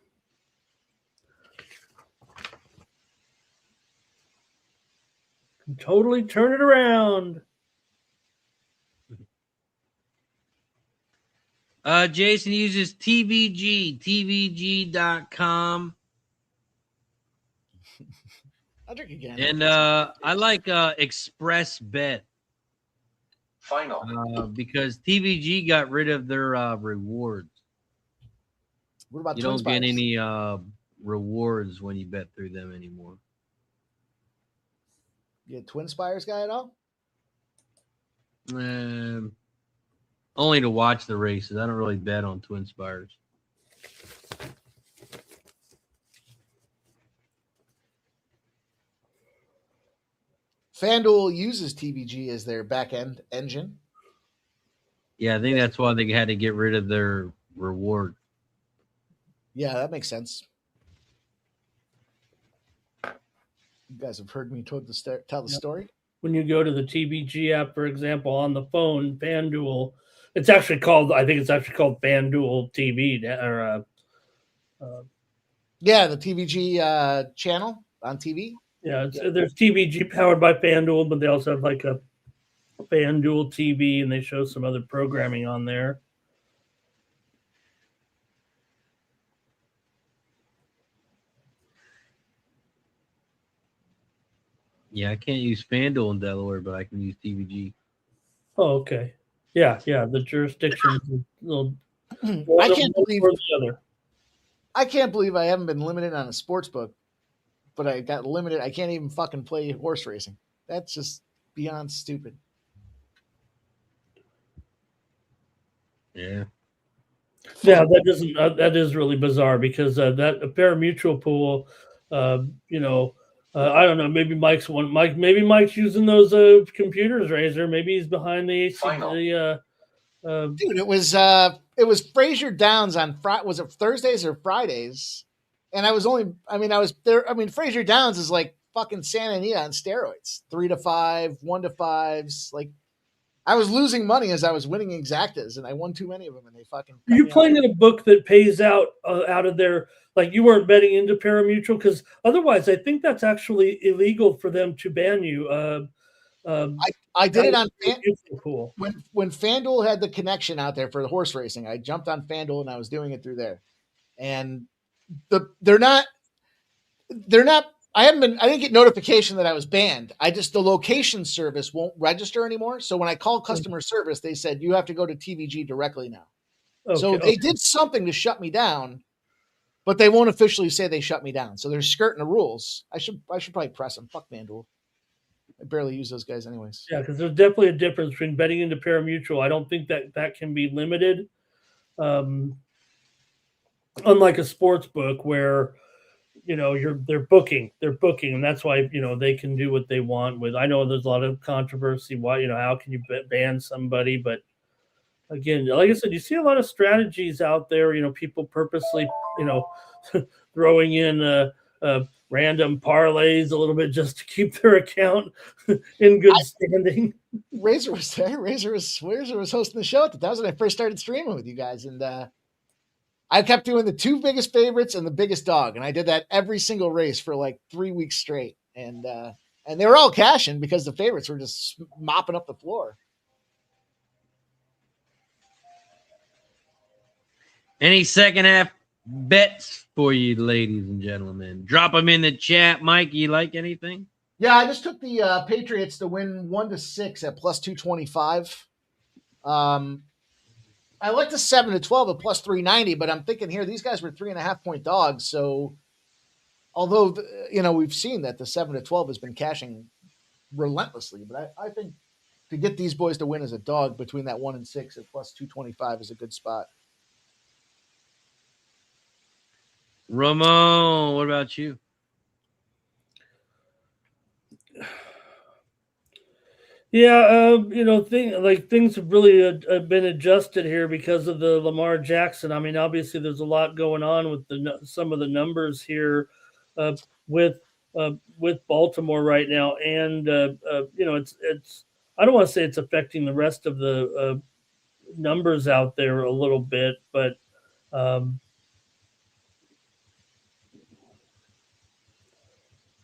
Can totally turn it around. Jason uses tvg.com. I'll drink again. And I like Express Bet. Final. Because TVG got rid of their rewards. What about you Twin don't Spires? get any rewards when you bet through them anymore. You a Twin Spires guy at all? Only to watch the races. I don't really bet on Twin Spires. FanDuel uses TVG as their back-end engine. Yeah, I think that's why they had to get rid of their reward. Yeah, that makes sense. You guys have heard me tell the story. When you go to the TVG app, for example, on the phone, FanDuel, I think it's actually called FanDuel TV. Yeah, the TVG channel on TV. Yeah, there's TVG powered by FanDuel, but they also have like a FanDuel TV, and they show some other programming on there. Yeah, I can't use FanDuel in Delaware, but I can use TVG. Oh, okay. Yeah, the jurisdiction is a little. I can't believe the other. I can't believe I haven't been limited on a sports book, but I got limited. I can't even fucking play horse racing. That's just beyond stupid. Yeah. Yeah, that is really bizarre because that a pari-mutuel pool, I don't know. Maybe Mike's using those computers, Razor. Maybe he's behind the dude. It was Fraser Downs on Friday. Was it Thursdays or Fridays? And I was there. I mean, Fraser Downs is like fucking Santa Anita on steroids. 3 to 5, 1 to 5s. Like, I was losing money as I was winning exactas, and I won too many of them, and they fucking. Are you playing in a book that pays out of their, like, you weren't betting into pari-mutuel? Because otherwise, I think that's actually illegal for them to ban you. I did it on pool. When FanDuel had the connection out there for the horse racing. I jumped on FanDuel and I was doing it through there, and they're not. I didn't get notification that I was banned. The location service won't register anymore. So when I called customer service, they said, you have to go to TVG directly now. Okay, so they did something to shut me down, but they won't officially say they shut me down. So they're skirting the rules. I should probably press them. Fuck FanDuel. I barely use those guys anyways. Yeah, because there's definitely a difference between betting into pari-mutuel. I don't think that can be limited. Unlike a sports book where they're booking, and that's why they can do what they want with. I know there's a lot of controversy. Why how can you ban somebody? But again, like I said, you see a lot of strategies out there. People purposely throwing in random parlays a little bit just to keep their account in good standing. Razor was there. Razor was hosting the show at that was when I first started streaming with you guys, and I kept doing the 2 biggest favorites and the biggest dog, and I did that every single race for like 3 weeks straight, and they were all cashing because the favorites were just mopping up the floor. Any second half bets for you, ladies and gentlemen? Drop them in the chat. Mike, you like anything? Yeah, I just took the Patriots to win 1-6 at plus 225. I like the 7-12 at plus 390, but I'm thinking here these guys were 3.5 point dogs. So, although we've seen that the 7-12 has been cashing relentlessly, but I think to get these boys to win as a dog between that 1 and 6 at plus 225 is a good spot. Ramon, what about you? Yeah, things have really been adjusted here because of the Lamar Jackson. I mean, obviously, there's a lot going on with some of the numbers here with Baltimore right now, and it's I don't want to say it's affecting the rest of the numbers out there a little bit, but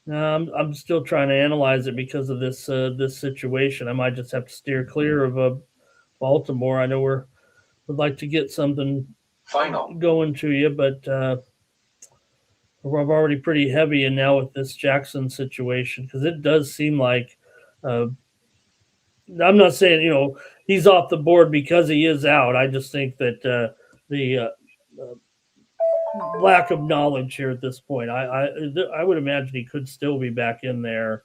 no, I'm still trying to analyze it because of this situation. I might just have to steer clear of Baltimore. I know would like to get something going to you, but we're already pretty heavy in now with this Jackson situation because it does seem like I'm not saying he's off the board because he is out. I just think that the lack of knowledge here at this point. I would imagine he could still be back in there.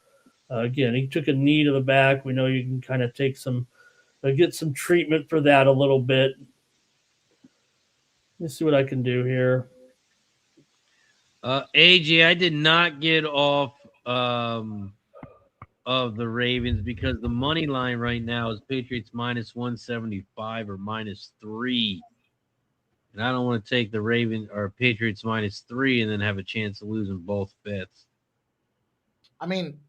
Again, he took a knee to the back. We know you can kind of take get some treatment for that a little bit. Let me see what I can do here. AJ, I did not get off of the Ravens because the money line right now is Patriots minus 175 or minus 3. And I don't want to take the Ravens or Patriots minus 3 and then have a chance of losing both bets. I mean,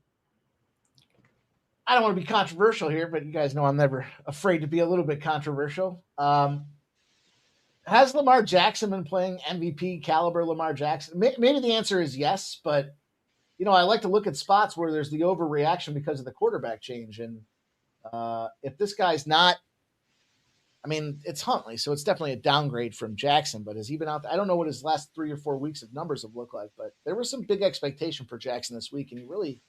I don't want to be controversial here, but you guys know I'm never afraid to be a little bit controversial. Has Lamar Jackson been playing MVP caliber Lamar Jackson? Maybe the answer is yes, but I like to look at spots where there's the overreaction because of the quarterback change. And if this guy's not, I mean, it's Huntley, so it's definitely a downgrade from Jackson, but has he been out there? I don't know what his last 3 or 4 weeks of numbers have looked like, but there was some big expectation for Jackson this week, and he really,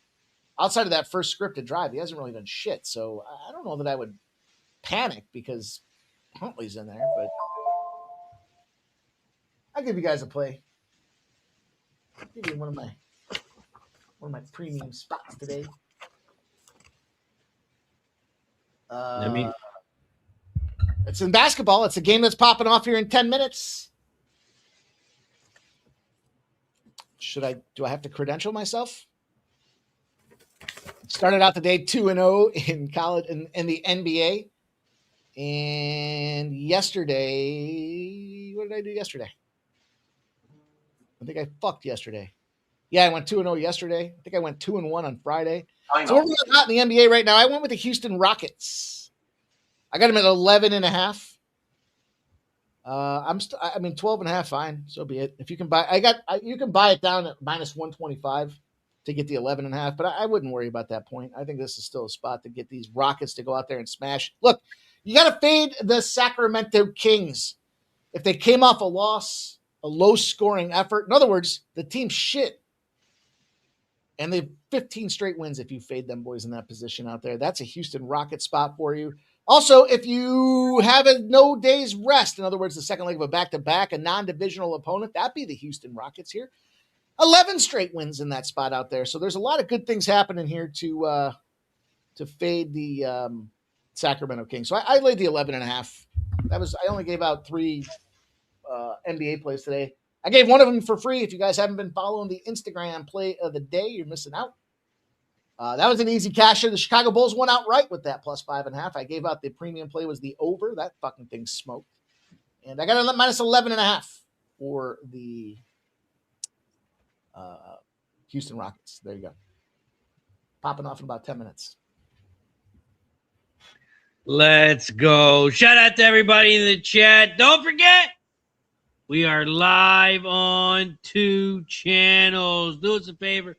outside of that first scripted drive, he hasn't really done shit. So I don't know that I would panic because Huntley's in there, but I'll give you guys a play. I'll give you one of my premium spots today. It's in basketball. It's a game that's popping off here in 10 minutes. Do I have to credential myself? Started out the day 2-0 in college in the NBA. And yesterday, what did I do yesterday? I think I fucked yesterday. Yeah, I went 2-0 yesterday. I think I went 2-1 on Friday. So we're not in the NBA right now. I went with the Houston Rockets. I got them at 11.5. I mean 12.5, fine. So be it. If you can you can buy it down at minus 125 to get the 11.5, but I wouldn't worry about that point. I think this is still a spot to get these Rockets to go out there and smash. Look, you got to fade the Sacramento Kings. If they came off a loss, a low-scoring effort, in other words, the team's shit, and they have 15 straight wins if you fade them boys in that position out there. That's a Houston Rocket spot for you. Also, if you have a no days rest, in other words, the second leg of a back-to-back, a non-divisional opponent, that'd be the Houston Rockets here. 11 straight wins in that spot out there. So there's a lot of good things happening here to fade the Sacramento Kings. So I laid the 11.5. I only gave out 3 NBA plays today. I gave one of them for free. If you guys haven't been following the Instagram play of the day, you're missing out. That was an easy casher. The Chicago Bulls won outright with that plus 5.5. I gave out the premium play was the over. That fucking thing smoked. And I got a minus 11.5 for the Houston Rockets. There you go. Popping off in about 10 minutes. Let's go. Shout out to everybody in the chat. Don't forget, we are live on 2 channels. Do us a favor.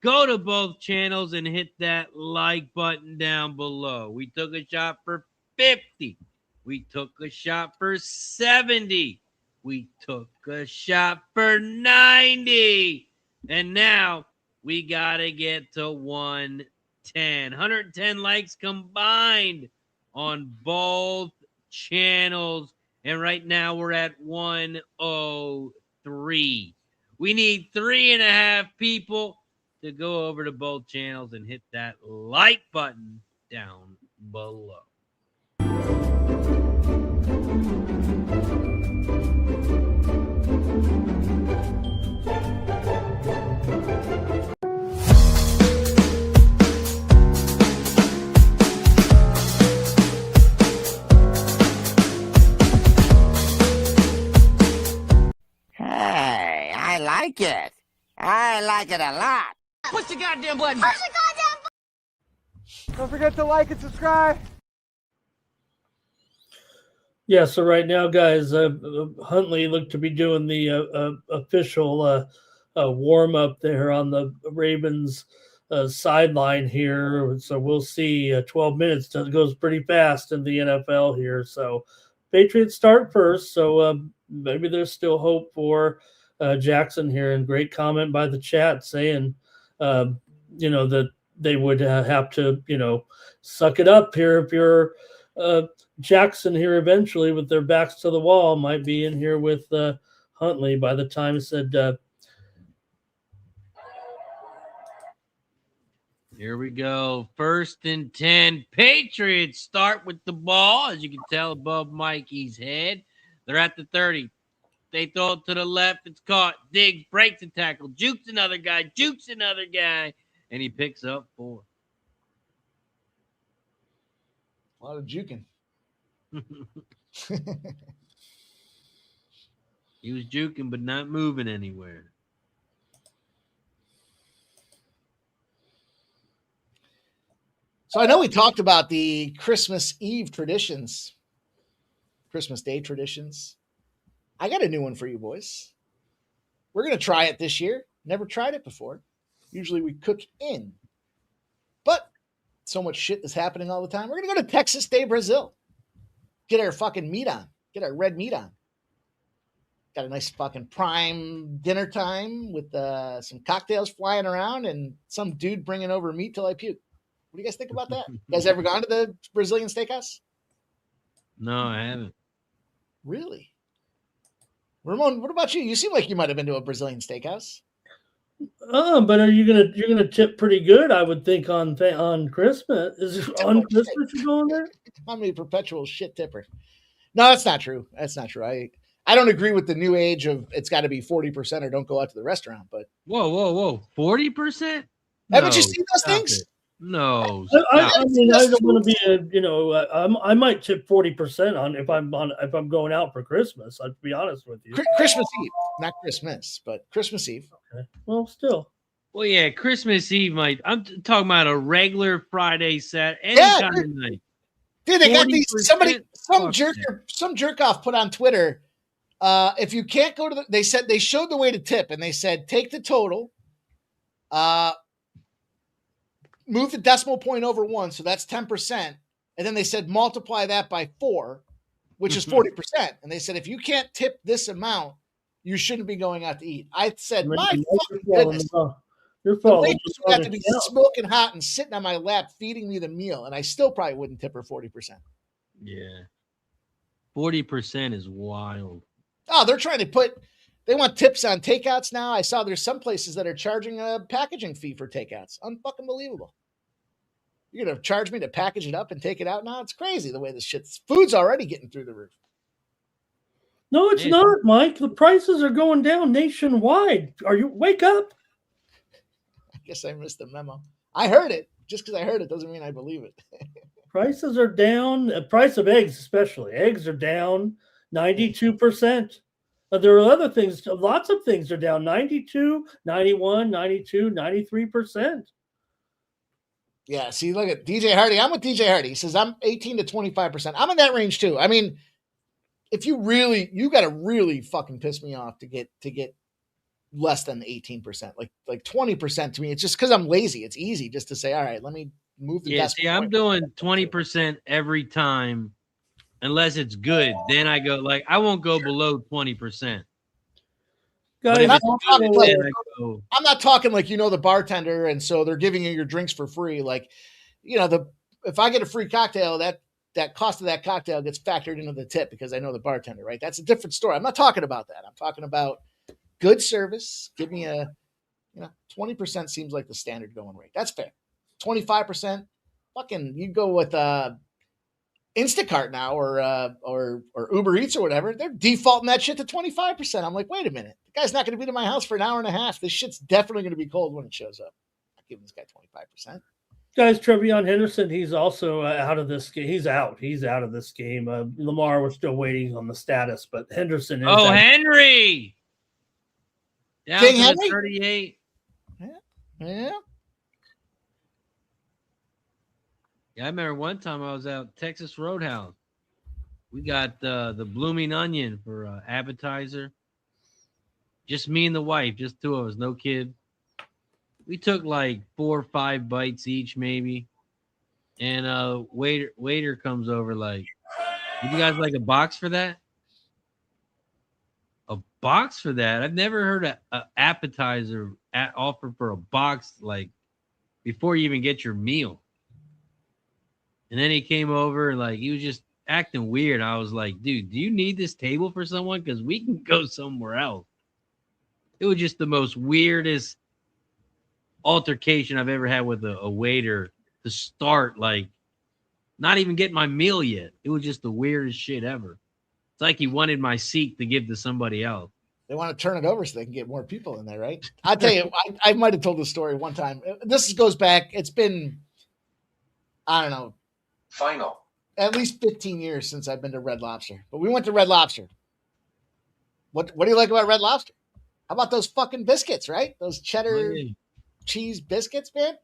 Go to both channels and hit that like button down below. We took a shot for 50. We took a shot for 70. We took a shot for 90. And now we got to get to 110. 110 likes combined on both channels. And right now we're at 103. We need 3.5 people to go over to both channels and hit that like button down below. Hey, I like it. I like it a lot. Push the goddamn button. Push the goddamn button. Don't forget to like and subscribe. Yeah, so right now, guys, Huntley looked to be doing the official warm-up there on the Ravens sideline here. So we'll see 12 minutes. It goes pretty fast in the NFL here. So Patriots start first, so maybe there's still hope for Jackson here. And great comment by the chat saying, that they would have to, suck it up here if you're Jackson here eventually with their backs to the wall might be in here with Huntley by the time said. Here we go. 1st and 10. Patriots start with the ball, as you can tell above Mikey's head. They're at the 30. They throw it to the left. It's caught. Diggs breaks the tackle. Jukes another guy. And he picks up 4. A lot of juking. He was juking, but not moving anywhere. So I know we talked about the Christmas Eve traditions, Christmas Day traditions. I got a new one for you boys. We're going to try it this year. Never tried it before. Usually we cook in. But so much shit is happening all the time. We're going to go to Texas Day, Brazil. Get our fucking meat on. Get our red meat on. Got a nice fucking prime dinner time with some cocktails flying around and some dude bringing over meat till I puke. What do you guys think about that? You guys ever gone to the Brazilian steakhouse? No, I haven't. Really? Ramon, what about you? You seem like you might have been to a Brazilian steakhouse. But are you're gonna tip pretty good? I would think on Christmas. Is it on Christmas you're going there? I'm a perpetual shit tipper. No, that's not true. That's not true. I don't agree with the new age of it's got to be 40% or don't go out to the restaurant. But whoa, 40%? Haven't you seen those things? No. I mean, I don't want to be I might tip 40% on if I'm going out for Christmas. I'd be honest with you. Christmas Eve, not Christmas, but Christmas Eve. Okay. Well, still. Well, yeah, Christmas Eve, I'm talking about a regular Friday set, any time of night. Dude, they got these. Some jerk off put on Twitter. If you can't go to they showed the way to tip, and they said take the total, move the decimal point over 1, so that's 10%, and then they said multiply that by 4, which is 40%. And they said if you can't tip this amount, you shouldn't be going out to eat. I said, my fucking goodness. Your fault. The waitress would have to be smoking hot and sitting on my lap feeding me the meal, and I still probably wouldn't tip her 40%. Yeah. 40% is wild. Oh, they want tips on takeouts now. I saw there's some places that are charging a packaging fee for takeouts. Unfucking believable. You're going to charge me to package it up and take it out now? It's crazy the way this food's already getting through the roof. No, it's not, Mike. The prices are going down nationwide. Wake up? I guess I missed the memo. I heard it. Just because I heard it doesn't mean I believe it. Prices are down. The price of eggs, especially. Eggs are down 92%. There are other things. Lots of things are down 92, 91, 92, 93%. Yeah, see, look at DJ Hardy. I'm with DJ Hardy. He says I'm 18 to 25%. I'm in that range too. I mean, if you got to really fucking piss me off to get less than 18%. Like 20% to me, it's just because I'm lazy. It's easy just to say, all right, let me move the desk. See, I'm doing 20% every time unless it's good. Then I go, like, I won't go below 20%. Guys, I'm not talking like, the bartender, and so they're giving you your drinks for free. Like, if I get a free cocktail, that cost of that cocktail gets factored into the tip because I know the bartender, right? That's a different story. I'm not talking about that. I'm talking about good service. Give me 20% seems like the standard going rate. That's fair. 25%, fucking, you go with Instacart now or Uber Eats or whatever. They're defaulting that shit to 25%. I'm like, wait a minute. The guy's not going to be to my house for an hour and a half. This shit's definitely going to be cold when it shows up. I'm giving this guy 25%. Guys, Trevion Henderson, he's also out of this game. He's out. He's out of this game. Lamar, we're still waiting on the status, but Henderson is out. Henry! Down King to Henry? 38. Yeah. Yeah, I remember one time I was out Texas Roadhouse. We got the blooming onion for appetizer. Just me and the wife, just two of us, no kid. We took like 4 or 5 bites each, maybe. And waiter comes over like, "Would you guys like a box for that?" A box for that? I've never heard an appetizer offer for a box like before you even get your meal. And then he came over and like he was just acting weird. I was like, "Dude, do you need this table for someone? Because we can go somewhere else." It was just the most weirdest altercation I've ever had with a waiter to start, like, not even getting my meal yet. It was just the weirdest shit ever. It's like he wanted my seat to give to somebody else. They want to turn it over so they can get more people in there, right? I'll tell you, I might have told this story one time. This goes back, it's been, I don't know, Final. at least 15 years since I've been to Red Lobster. But we went to Red Lobster. What do you like about Red Lobster? How about those fucking biscuits, right? Those cheddar cheese biscuits, man.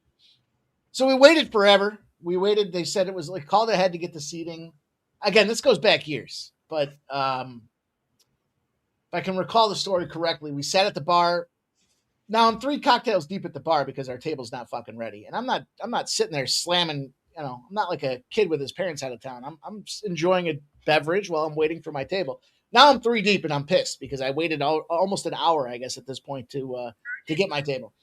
So we waited forever. We waited. They said it was like called ahead to get the seating. Again, this goes back years, but if I can recall the story correctly, we sat at the bar. Now I'm 3 cocktails deep at the bar because our table's not fucking ready, and I'm not sitting there slamming. I'm not like a kid with his parents out of town. I'm enjoying a beverage while I'm waiting for my table. Now I'm 3 deep and I'm pissed because I waited almost an hour, I guess, at this point to get my table.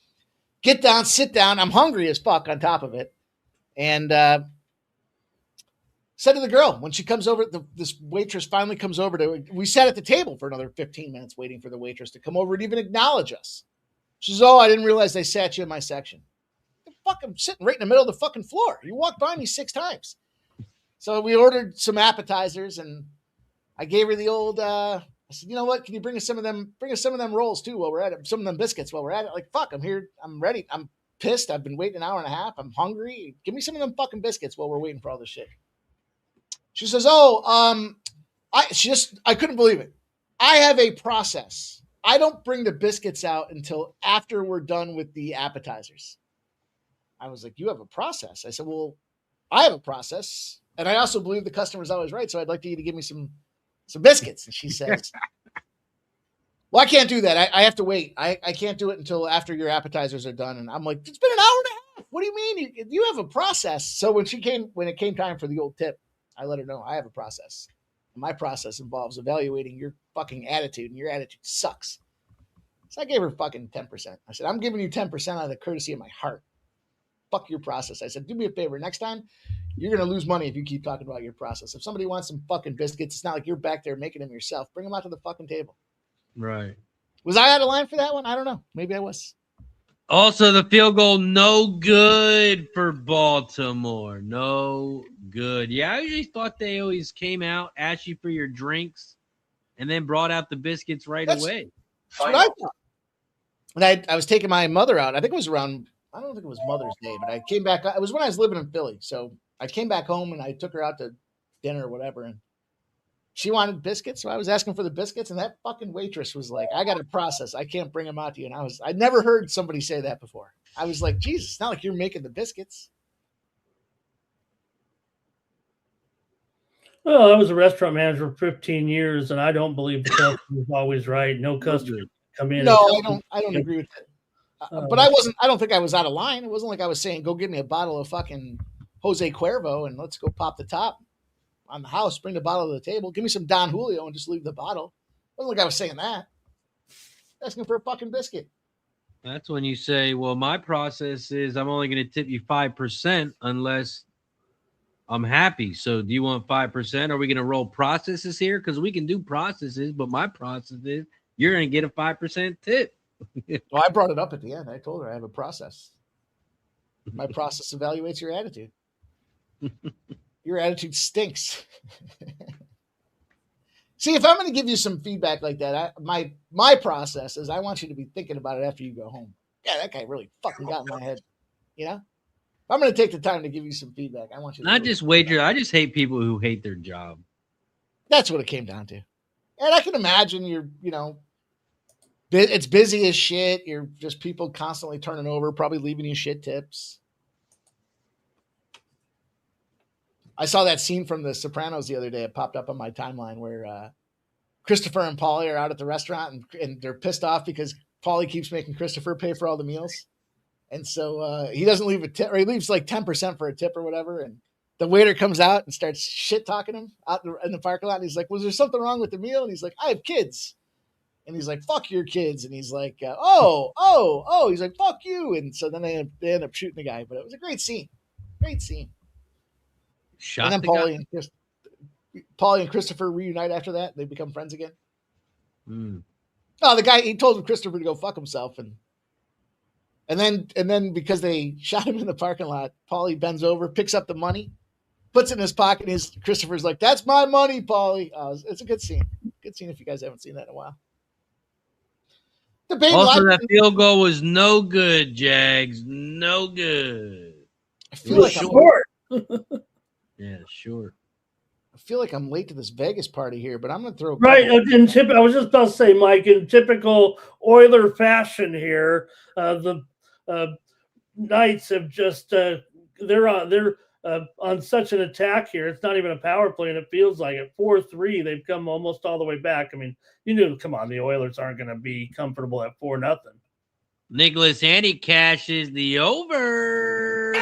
Get down, sit down. I'm hungry as fuck on top of it. And said to the girl, when she comes over, this waitress finally comes over we sat at the table for another 15 minutes waiting for the waitress to come over and even acknowledge us. She says, "Oh, I didn't realize they sat you in my section." The fuck, I'm sitting right in the middle of the fucking floor. You walked by me 6 times. So we ordered some appetizers and I gave her the old, I said, "You know what? Can you bring us some of them rolls too while we're at it? Some of them biscuits while we're at it." Like, fuck, I'm here. I'm ready. I'm pissed. I've been waiting an hour and a half. I'm hungry. Give me some of them fucking biscuits while we're waiting for all this shit. She says, "Oh, I couldn't believe it. I have a process. I don't bring the biscuits out until after we're done with the appetizers." I was like, "You have a process?" I said, "Well, I have a process. And I also believe the customer's always right. So I'd like you to give me some biscuits." And she says, "Well, I can't do that. I have to wait. I can't do it until after your appetizers are done." And I'm like, "It's been an hour and a half. What do you mean? You have a process." So when it came time for the old tip, I let her know I have a process. And my process involves evaluating your fucking attitude, and your attitude sucks. So I gave her fucking 10%. I said, "I'm giving you 10% out of the courtesy of my heart. Fuck your process." I said, "Do me a favor. Next time, You're going to lose money if you keep talking about your process. If somebody wants some fucking biscuits, it's not like you're back there making them yourself. Bring them out to the fucking table. Right. Was I out of line for that one? I don't know. Maybe I was. Also, the field goal, no good for Baltimore. No good. Yeah, I usually thought they always came out, asked you for your drinks, and then brought out the biscuits right away. That's what I thought. And I was taking my mother out. I think it was around, I don't think it was Mother's Day, but I came back. It was when I was living in Philly. So I came back home and I took her out to dinner or whatever. And she wanted biscuits. So I was asking for the biscuits. And that fucking waitress was like, I got a process. I can't bring them out to you. And I'd never heard somebody say that before. I was like, Jesus, it's not like you're making the biscuits. Well, I was a restaurant manager for 15 years, and I don't believe the customer is always right. No customer come in. No, I don't agree with that. But I don't think I was out of line. It wasn't like I was saying, go get me a bottle of fucking Jose Cuervo and let's go pop the top on the house, bring the bottle to the table, give me some Don Julio and just leave the bottle. It wasn't like I was saying that. Asking for a fucking biscuit. That's when you say, well, my process is I'm only going to tip you 5% unless I'm happy. So do you want 5%? Are we going to roll processes here? Because we can do processes, but my process is you're going to get a 5% tip. Well, I brought it up at the end. I told her I have a process. My process evaluates your attitude. Your attitude stinks. See, if I'm going to give you some feedback like that, my process is I want you to be thinking about it after you go home. Yeah, that guy really fucking got in my head. You know? If I'm going to take the time to give you some feedback, I want you to not just wager. I just hate people who hate their job. That's what it came down to. And I can imagine it's busy as shit. You're just people constantly turning over, probably leaving you shit tips. I saw that scene from The Sopranos the other day. It popped up on my timeline where Christopher and Paulie are out at the restaurant and they're pissed off because Paulie keeps making Christopher pay for all the meals. And so he doesn't leave a tip, or he leaves like 10% for a tip or whatever. And the waiter comes out and starts shit talking him out in the parking lot. And he's like, was there something wrong with the meal? And he's like, I have kids. And he's like, fuck your kids. And he's like, oh. He's like, fuck you. And so then they end up shooting the guy. But it was a great scene. Great scene. Shot and then the Paulie and Christopher reunite after that. They become friends again. Mm. No, the guy, he told Christopher to go fuck himself. And then because they shot him in the parking lot, Paulie bends over, picks up the money, puts it in his pocket. And Christopher's like, that's my money, Paulie. It's a good scene. Good scene if you guys haven't seen that in a while. Also, that field goal was no good, Jags. No good. I feel like short. Yeah, short. I feel like I'm late to this Vegas party here, but I'm going to throw right. I was just about to say, Mike, in typical Oiler fashion here, the Knights have just they're on such an attack here. It's not even a power play, and it feels like it. 4-3, they've come almost all the way back. I mean, come on, the Oilers aren't going to be comfortable at 4-0. Nicholas Andy cashes the over.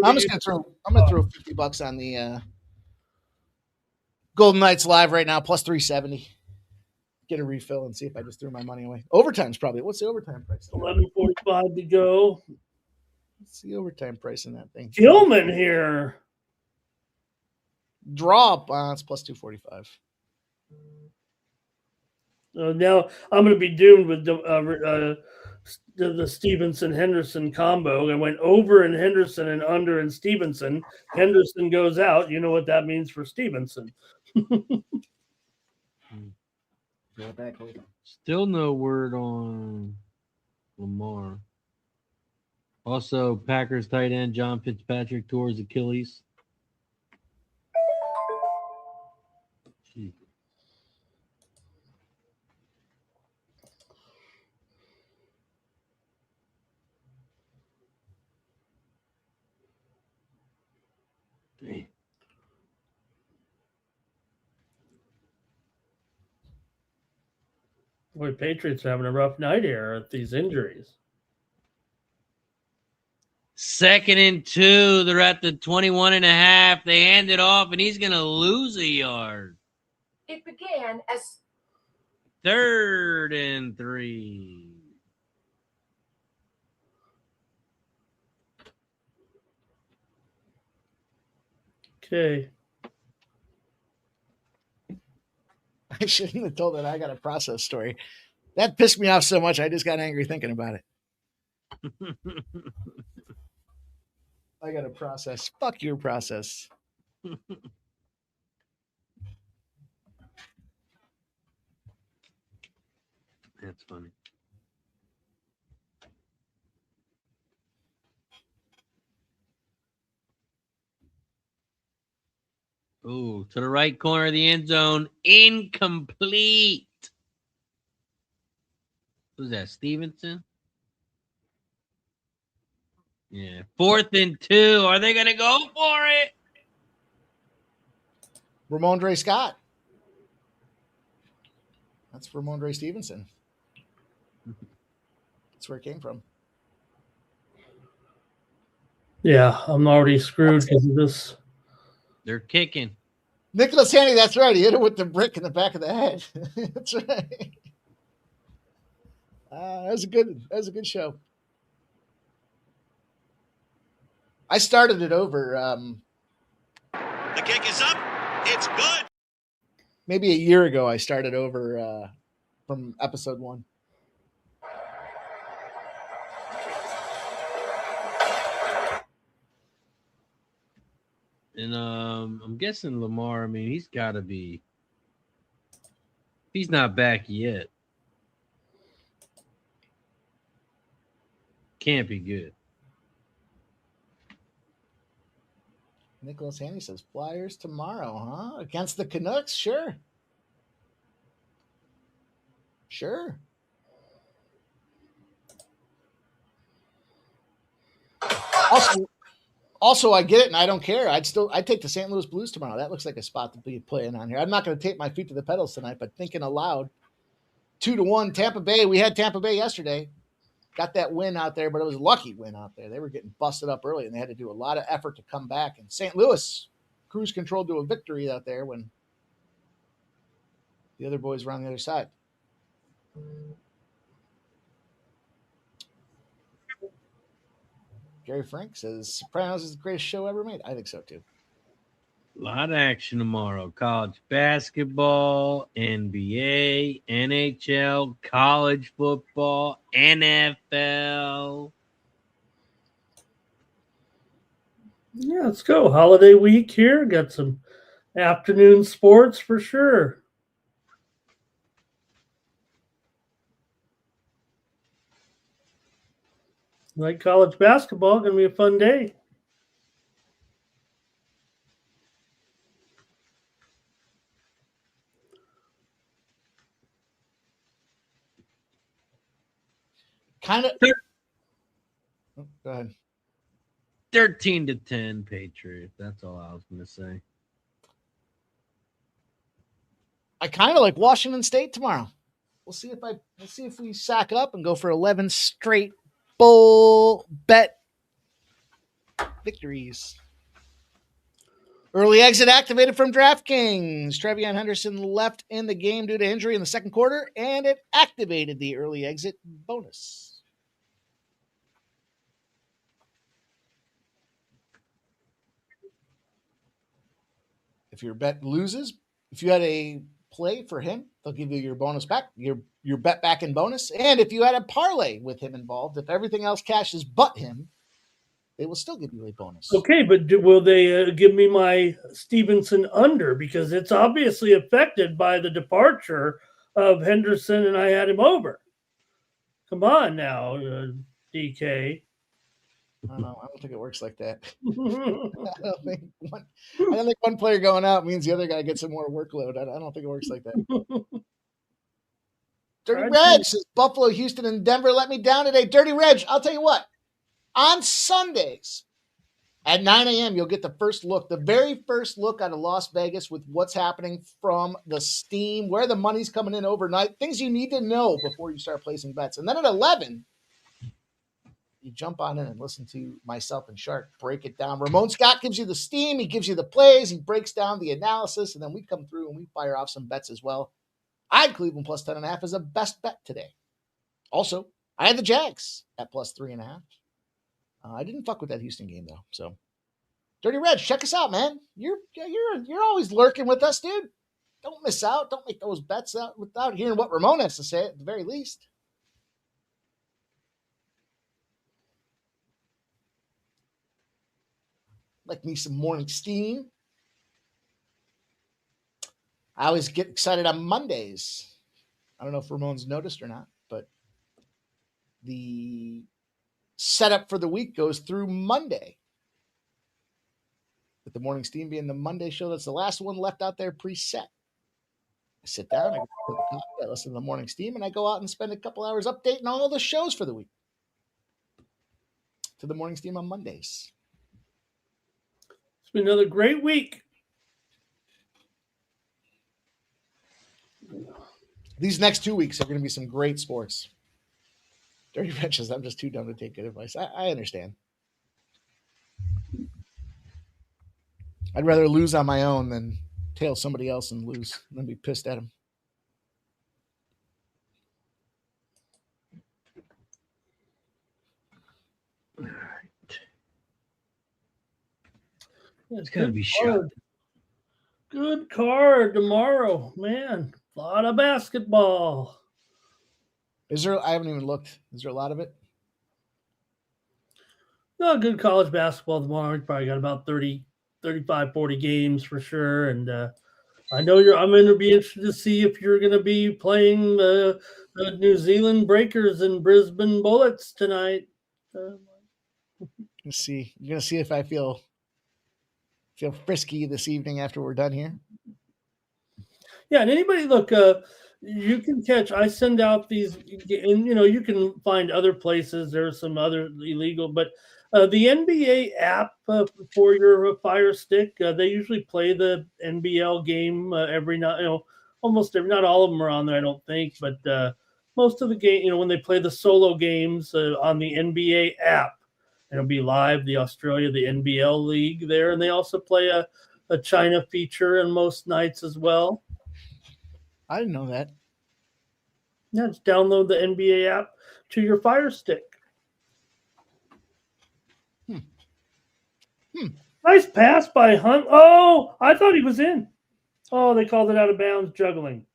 I'm just gonna throw $50 on the Golden Knights live right now, plus 370. Get a refill and see if I just threw my money away. Overtime's probably what's the overtime price? 11:45 to go. What's the overtime price in that thing? Gilman here. Draw it's plus 245. Now I'm going to be doomed with the Stevenson-Henderson combo. I went over in Henderson and under in Stevenson. Henderson goes out. You know what that means for Stevenson. Still no word on Lamar. Also, Packers tight end John Fitzpatrick tore his Achilles. Jeez. Boy, Patriots are having a rough night here with these injuries. 2nd and 2. They're at the 21.5. They hand it off, and he's going to lose a yard. It began as 3rd and 3. Okay. I shouldn't have told that I got a process story. That pissed me off so much, I just got angry thinking about it. I got a process. Fuck your process. That's funny. Ooh, to the right corner of the end zone. Incomplete. Who's that? Stevenson? Yeah. 4th and 2. Are they going to go for it? Ramondre Scott. That's Ramondre Stevenson. That's where it came from. Yeah, I'm already screwed because of this. They're kicking. Nicholas Haney, that's right. He hit it with the brick in the back of the head. That's right. That was a good show. I started it over. The kick is up. It's good. Maybe a year ago, I started over from episode 1. And I'm guessing Lamar, I mean, he's got to be. He's not back yet. Can't be good. Nicholas Haney says Flyers tomorrow, huh? Against the Canucks? Sure. Also, I get it, and I don't care. I'd take the St. Louis Blues tomorrow. That looks like a spot to be playing on here. I'm not going to take my feet to the pedals tonight, but thinking aloud, 2-1 Tampa Bay. We had Tampa Bay yesterday. Got that win out there, but it was a lucky win out there. They were getting busted up early, and they had to do a lot of effort to come back. And St. Louis cruise controlled to a victory out there when the other boys were on the other side. Gary Frank says Sopranos is the greatest show ever made. I think so too. A lot of action tomorrow. College basketball, NBA, NHL, college football, NFL. Yeah, let's go. Holiday week here. Got some afternoon sports for sure. Like college basketball, going to be a fun day. Kind of. Go ahead. 13-10 Patriots. That's all I was going to say. I kind of like Washington State tomorrow. We'll see if we sack up and go for 11 straight bowl bet victories. Early exit activated from DraftKings. Trevion Henderson left in the game due to injury in the second quarter, and it activated the early exit bonus. If your bet loses, if you had a play for him, they'll give you your bonus back, your bet back in bonus. And if you had a parlay with him involved, if everything else cashes but him, they will still give you a bonus. Okay, but will they give me my Stevenson under? Because it's obviously affected by the departure of Henderson, and I had him over. Come on now, DK. I don't know. I don't think it works like that. I don't think one player going out means the other guy gets some more workload. I don't think it works like that. Dirty Reg says Buffalo, Houston, and Denver let me down today. Dirty Reg, I'll tell you what. On Sundays at 9 a.m., you'll get the very first look out of Las Vegas with what's happening from the steam, where the money's coming in overnight, things you need to know before you start placing bets. And then at 11, you jump on in and listen to myself and Shark break it down. Ramon Scott gives you the steam. He gives you the plays. He breaks down the analysis. And then we come through and we fire off some bets as well. I had Cleveland plus 10.5 as a best bet today. Also, I had the Jags at plus 3.5. I didn't fuck with that Houston game, though. So Dirty Reds, check us out, man. You're always lurking with us, dude. Don't miss out. Don't make those bets out without hearing what Ramon has to say at the very least. Like me some morning steam. I always get excited on Mondays. I don't know if Ramon's noticed or not, but the setup for the week goes through Monday. With the morning steam being the Monday show, that's the last one left out there preset. I sit down, I listen to the morning steam, and I go out and spend a couple hours updating all the shows for the week to the morning steam on Mondays. It's been another great week. These next 2 weeks are going to be some great sports. Dirty Wrenches, I'm just too dumb to take good advice. I understand. I'd rather lose on my own than tail somebody else and lose and then be pissed at them. It's gonna be shot. Good card tomorrow, man. A lot of basketball. Is there? I haven't even looked. Is there a lot of it? No, good college basketball tomorrow. We probably got about 30, 35, 40 games for sure. And I know I'm going to be interested to see if you're going to be playing the New Zealand Breakers and Brisbane Bullets tonight. Let's see. You're going to see if I feel frisky this evening after we're done here. Yeah, and anybody look, you can catch. I send out these, and you can find other places. There's some other illegal, but the NBA app for your Fire Stick, they usually play the NBL game every night. Almost every. Not all of them are on there, I don't think, but most of the game. When they play the solo games on the NBA app, it'll be live. The Australia, the NBL league there, and they also play a China feature on most nights as well. I didn't know that. Yeah, just download the NBA app to your Fire Stick. Nice pass by Hunt. Oh, I thought he was in. Oh, they called it out of bounds, juggling.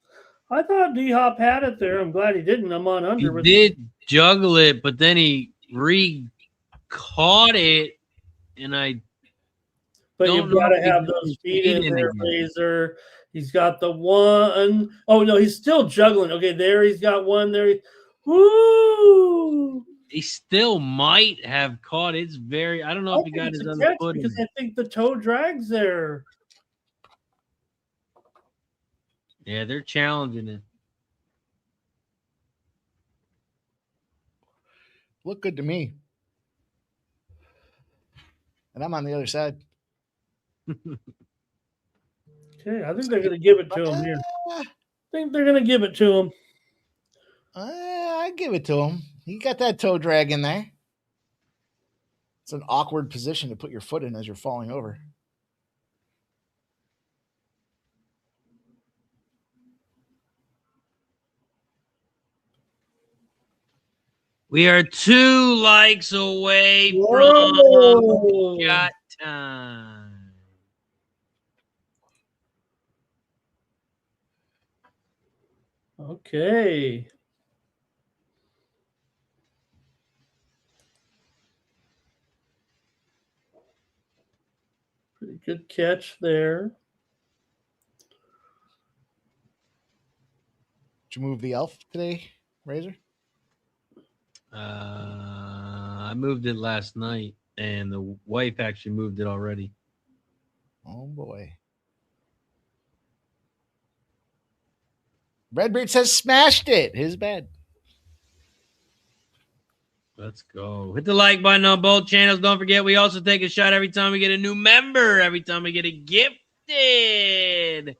I thought D-Hop had it there. I'm glad he didn't. I'm on under. He did juggle it, but then he caught it, and But you've got to have those feet in there, Razor. He's got the one. Oh, no, he's still juggling. Okay, there he's got one there. Woo! He still might have caught. It's very. I don't know if he got his other foot in. Because I think the toe drags there. Yeah, they're challenging it. Look good to me. And I'm on the other side. Okay, I think they're going to give it to him here. I think they're going to give it to him. I give it to him. He got that toe drag in there. It's an awkward position to put your foot in as you're falling over. We are 2 likes away from shot time. Okay. Pretty good catch there. Did you move the elf today, Razor? I moved it last night, and the wife actually moved it already. Oh, boy. Redbeard says smashed it. His bad. Let's go. Hit the like button on both channels. Don't forget, we also take a shot every time we get a new member, every time we get a gifted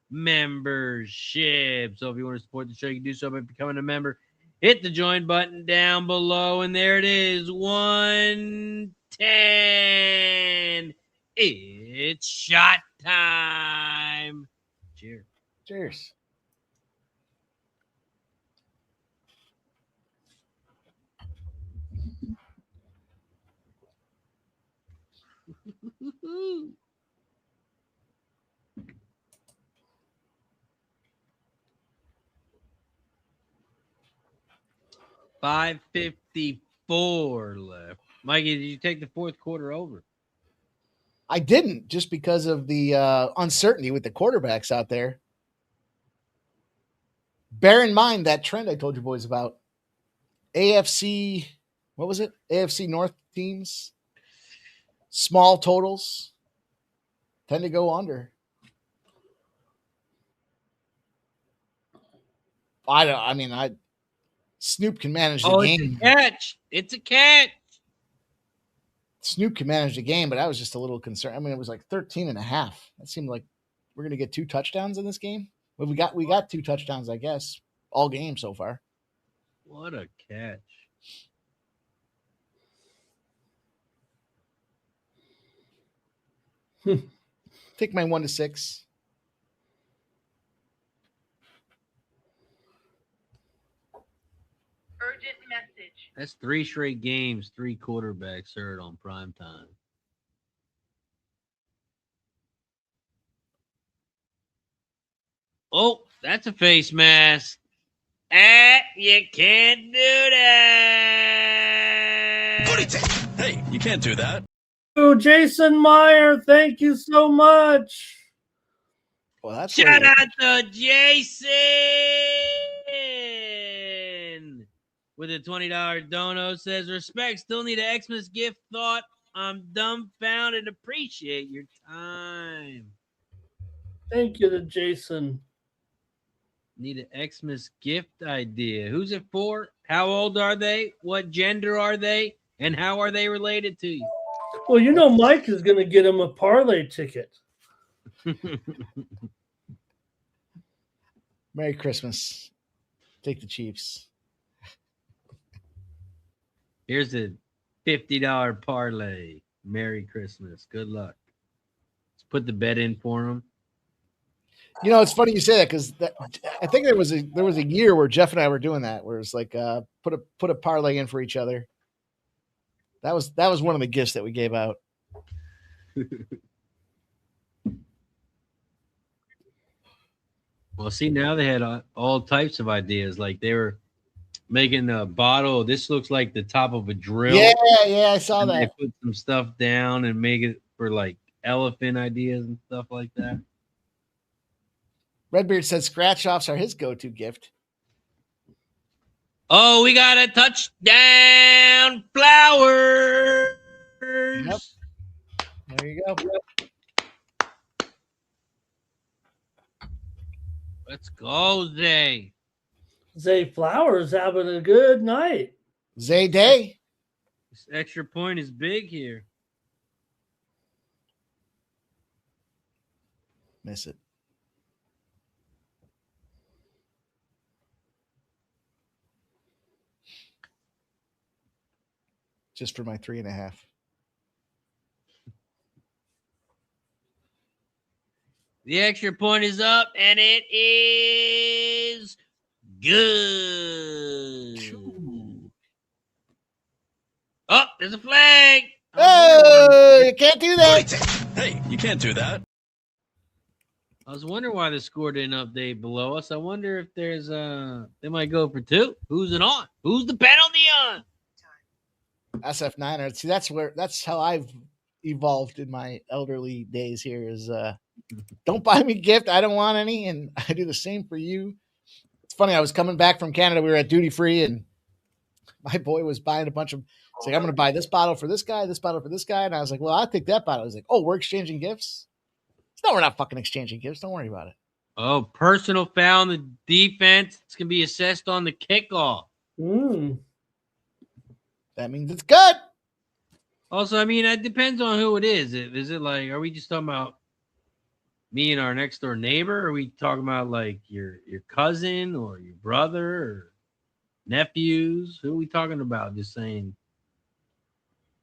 membership. So if you want to support the show, you can do so by becoming a member. Hit the join button down below, and there it is, 110. It's shot time. Cheers. Cheers. $5.54 left. Mikey, did you take the fourth quarter over? I didn't, just because of the uncertainty with the quarterbacks out there. Bear in mind that trend I told you boys about. AFC, what was it? AFC North teams, small totals tend to go under. Snoop can manage the game. It's a catch. It's a catch. Snoop can manage the game, but I was just a little concerned. I mean, it was like 13.5. That seemed like we're going to get 2 touchdowns in this game. Well, we got 2 touchdowns, I guess, all game so far. What a catch. Take my 1-6. Urgent message. That's 3 straight games, 3 quarterbacks hurt on prime time. Oh, that's a face mask. You can't do that. Hey, you can't do that. Oh, Jason Meyer, thank you so much. Well, that's Shout out to Jason with a $20 dono. Says, respect, still need an Xmas gift. Thought I'm dumbfounded. Appreciate your time. Thank you to Jason. Need an Xmas gift idea. Who's it for? How old are they? What gender are they? And how are they related to you? Well, you know Mike is going to get him a parlay ticket. Merry Christmas. Take the Chiefs. Here's a $50 parlay. Merry Christmas. Good luck. Let's put the bet in for them. You know, it's funny you say that because I think there was a year where Jeff and I were doing that, where it's like put a parlay in for each other. That was one of the gifts that we gave out. Well, see, now they had all types of ideas. Like they were making a bottle. This looks like the top of a drill. Yeah, I saw that. They put some stuff down and make it for like elephant ideas and stuff like that. Redbeard said scratch offs are his go-to gift. Oh, we got a touchdown, Flowers. Yep. There you go. Let's go, Zay. Zay Flowers having a good night. Zay Day. This extra point is big here. Miss it. Just for my 3.5. The extra point is up, and it is good. Oh, there's a flag. Oh, you can't do that. Hey, you can't do that. I was wondering why the score didn't update below us. I wonder if there's they might go for 2. Who's it on? Who's the penalty on? SF Niner. See, that's how I've evolved in my elderly days here is don't buy me a gift. I don't want any. And I do the same for you. It's funny. I was coming back from Canada. We were at duty free and my boy was buying a bunch of, it's like, I'm going to buy this bottle for this guy, this bottle for this guy. And I was like, well, I'll take that bottle. I was like, oh, we're exchanging gifts. No, we're not fucking exchanging gifts. Don't worry about it. Oh, personal foul on the defense. It's going to be assessed on the kickoff. That means it's good. Also, I mean, it depends on who it is. Is it like, are we just talking about me and our next door neighbor? Or are we talking about like your cousin or your brother or nephews? Who are we talking about? Just saying,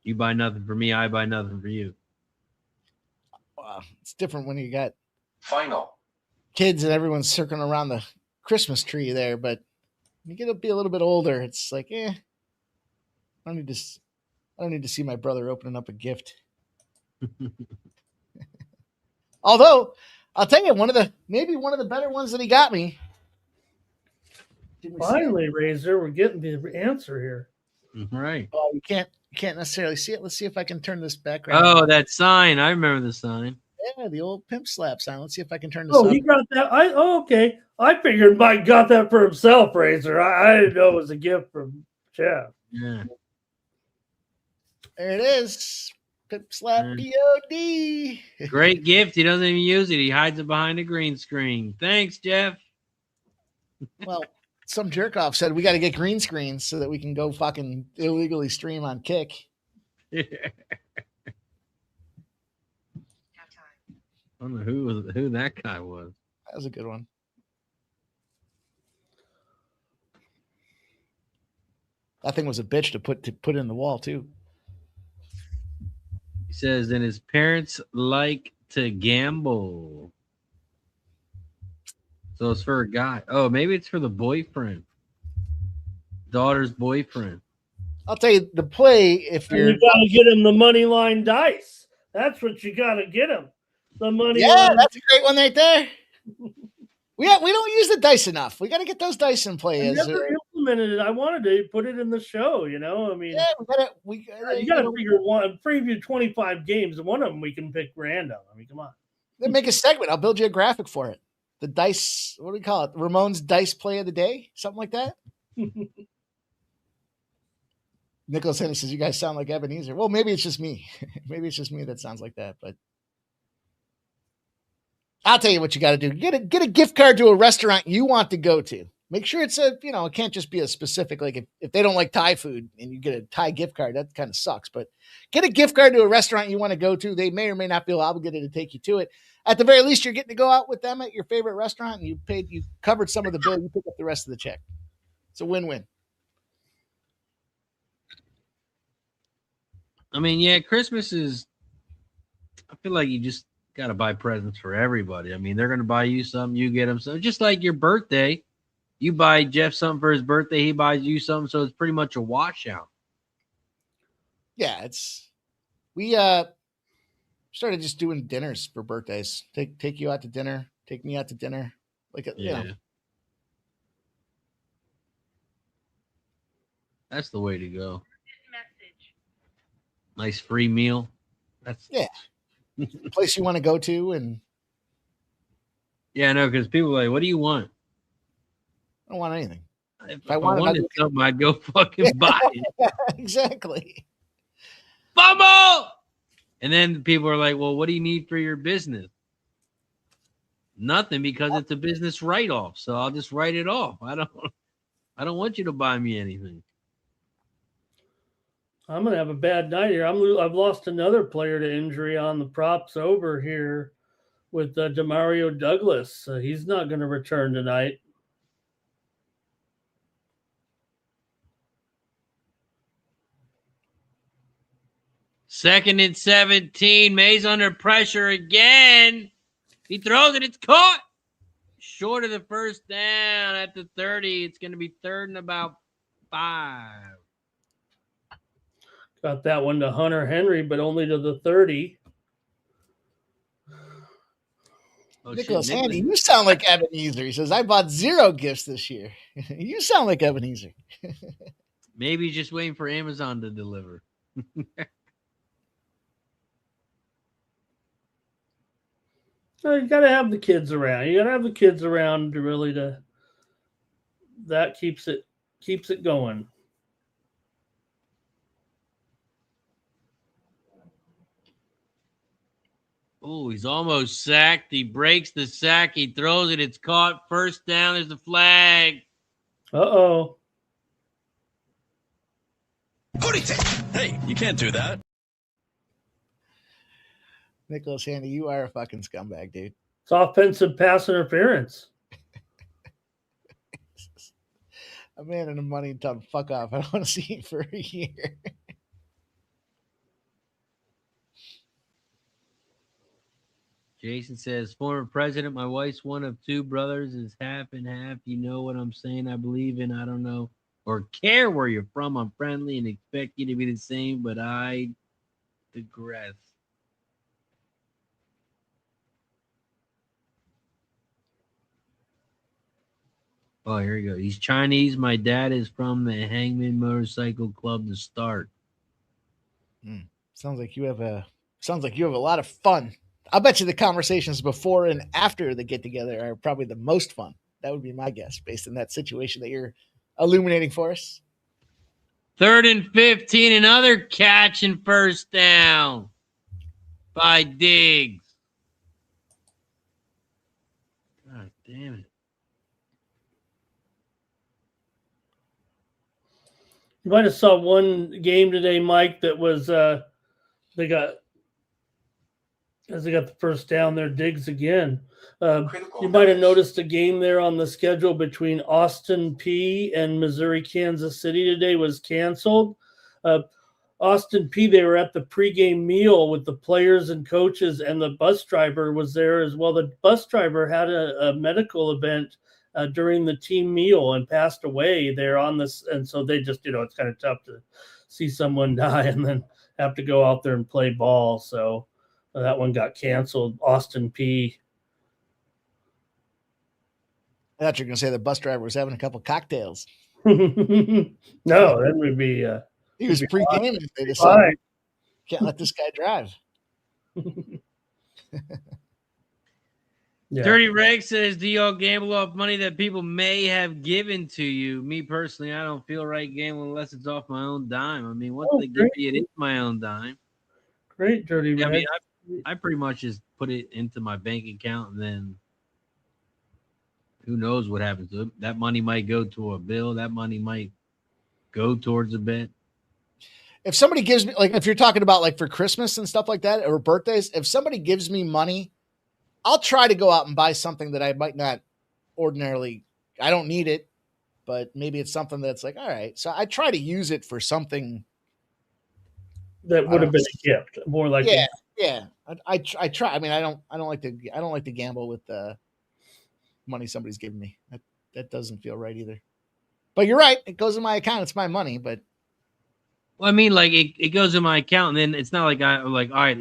you buy nothing for me, I buy nothing for you. Wow, it's different when you got Final. kids and everyone's circling around the Christmas tree there. But when you get to be a little bit older, it's like, I don't need to see my brother opening up a gift. Although, I'll tell you, maybe one of the better ones that he got me. Finally, Razor, we're getting the answer here. Right. Oh, you can't necessarily see it. Let's see if I can turn this background. Oh, that sign. I remember the sign. Yeah, the old pimp slap sign. Let's see if I can turn this Oh, up. he got that. Okay. I figured Mike got that for himself, Razor. I didn't know it was a gift from Jeff. Yeah. There it is. Pimp slap POD. Great gift. He doesn't even use it. He hides it behind a green screen. Thanks, Jeff. Well, some jerk off said we got to get green screens so that we can go fucking illegally stream on Kick. I don't know who that guy was. That was a good one. That thing was a bitch to put in the wall too. He says, and his parents like to gamble. So it's for a guy. Oh, maybe it's for the boyfriend. Daughter's boyfriend. I'll tell you the play if you gotta get him the money line dice. That's what you gotta get him. The money line. Yeah, that's a great one right there. We don't use the dice enough. We got to get those dice in play. I never implemented it. I wanted to put it in the show. You know, I mean, yeah, you got to figure one preview 25 games. One of them we can pick random. I mean, come on. Then make a segment. I'll build you a graphic for it. The dice. What do we call it? Ramon's dice play of the day, something like that. Nicholas Henry says, "You guys sound like Ebenezer." Well, maybe it's just me. Maybe it's just me that sounds like that, but. I'll tell you what you got to do. Get a gift card to a restaurant you want to go to. Make sure it's it can't just be a specific, like if they don't like Thai food and you get a Thai gift card, that kind of sucks. But get a gift card to a restaurant you want to go to. They may or may not feel obligated to take you to it. At the very least, you're getting to go out with them at your favorite restaurant and you covered some of the bill. You pick up the rest of the check. It's a win-win. I mean, yeah, Christmas is, I feel like you just got to buy presents for everybody. I mean, they're going to buy you something, you get them something. Just like your birthday, you buy Jeff something for his birthday, he buys you something, so it's pretty much a washout. Yeah, we started just doing dinners for birthdays. Take you out to dinner, take me out to dinner, That's the way to go. Nice free meal. Place you want to go to, and yeah, no, because people are like, what do you want? I don't want anything. If I wanted something, I'd go fucking buy it. Exactly. Bumble! And then people are like, well, what do you need for your business? Nothing, because it's a business write-off. So I'll just write it off. I don't want you to buy me anything. I'm gonna have a bad night here. I've lost another player to injury on the props over here with Demario Douglas. He's not going to return tonight. Second and 17. Mays under pressure again. He throws it. It's caught. Short of the first down at the 30. It's going to be third and about 5. Got that one to Hunter Henry, but only to the 30. Nicholas Handy, you sound like Ebenezer. He says, I bought 0 gifts this year. You sound like Ebenezer. Maybe he's just waiting for Amazon to deliver. You got to have the kids around. You got to have the kids around to really that keeps it going. Oh, he's almost sacked. He breaks the sack. He throws it. It's caught. First down. There's the flag. Uh-oh. Hey, you can't do that. Nicholas Handy, you are a fucking scumbag, dude. It's offensive pass interference. A man in the money tell him, fuck off. I don't want to see you for a year. Jason says, former president, my wife's one of 2 brothers, is half and half. You know what I'm saying? I believe in, I don't know, or care where you're from. I'm friendly and expect you to be the same, but I digress. Oh, here we go. He's Chinese. My dad is from the Hangman Motorcycle Club to start. Sounds like you have a lot of fun. I'll bet you the conversations before and after the get together are probably the most fun. That would be my guess based on that situation that you're illuminating for us. 3rd and 15, another catch and first down by Diggs. God damn it. You might have saw one game today, Mike, that was they got the first down there, Diggs again. You might have noticed a game there on the schedule between Austin P and Missouri, Kansas City today was canceled. Austin P, they were at the pregame meal with the players and coaches, and the bus driver was there as well. The bus driver had a medical event during the team meal and passed away there on this. And so they just, it's kind of tough to see someone die and then have to go out there and play ball. So that one got canceled. Austin P. I thought you were going to say the bus driver was having a couple cocktails. No, that would be. He was pre-game. They decided, can't let this guy drive. Yeah. Dirty Reg says, do y'all gamble off money that people may have given to you? Me personally, I don't feel right gambling unless it's off my own dime. I mean, once they give me it, it's my own dime. Great, Dirty Reg. I mean, I pretty much just put it into my bank account, and then who knows what happens to it. That money might go to a bill. That money might go towards a bet. If somebody gives me, like if you're talking about like for Christmas and stuff like that or birthdays, if somebody gives me money, I'll try to go out and buy something that I might not ordinarily, I don't need it, but maybe it's something that's like, all right. So I try to use it for something that would have been a gift, more like yeah. I try. I mean, I don't like to gamble with the money somebody's giving me. That doesn't feel right either. But you're right. It goes in my account. It's my money, but. Well, I mean, like it goes in my account, and then it's not like I'm like, all right,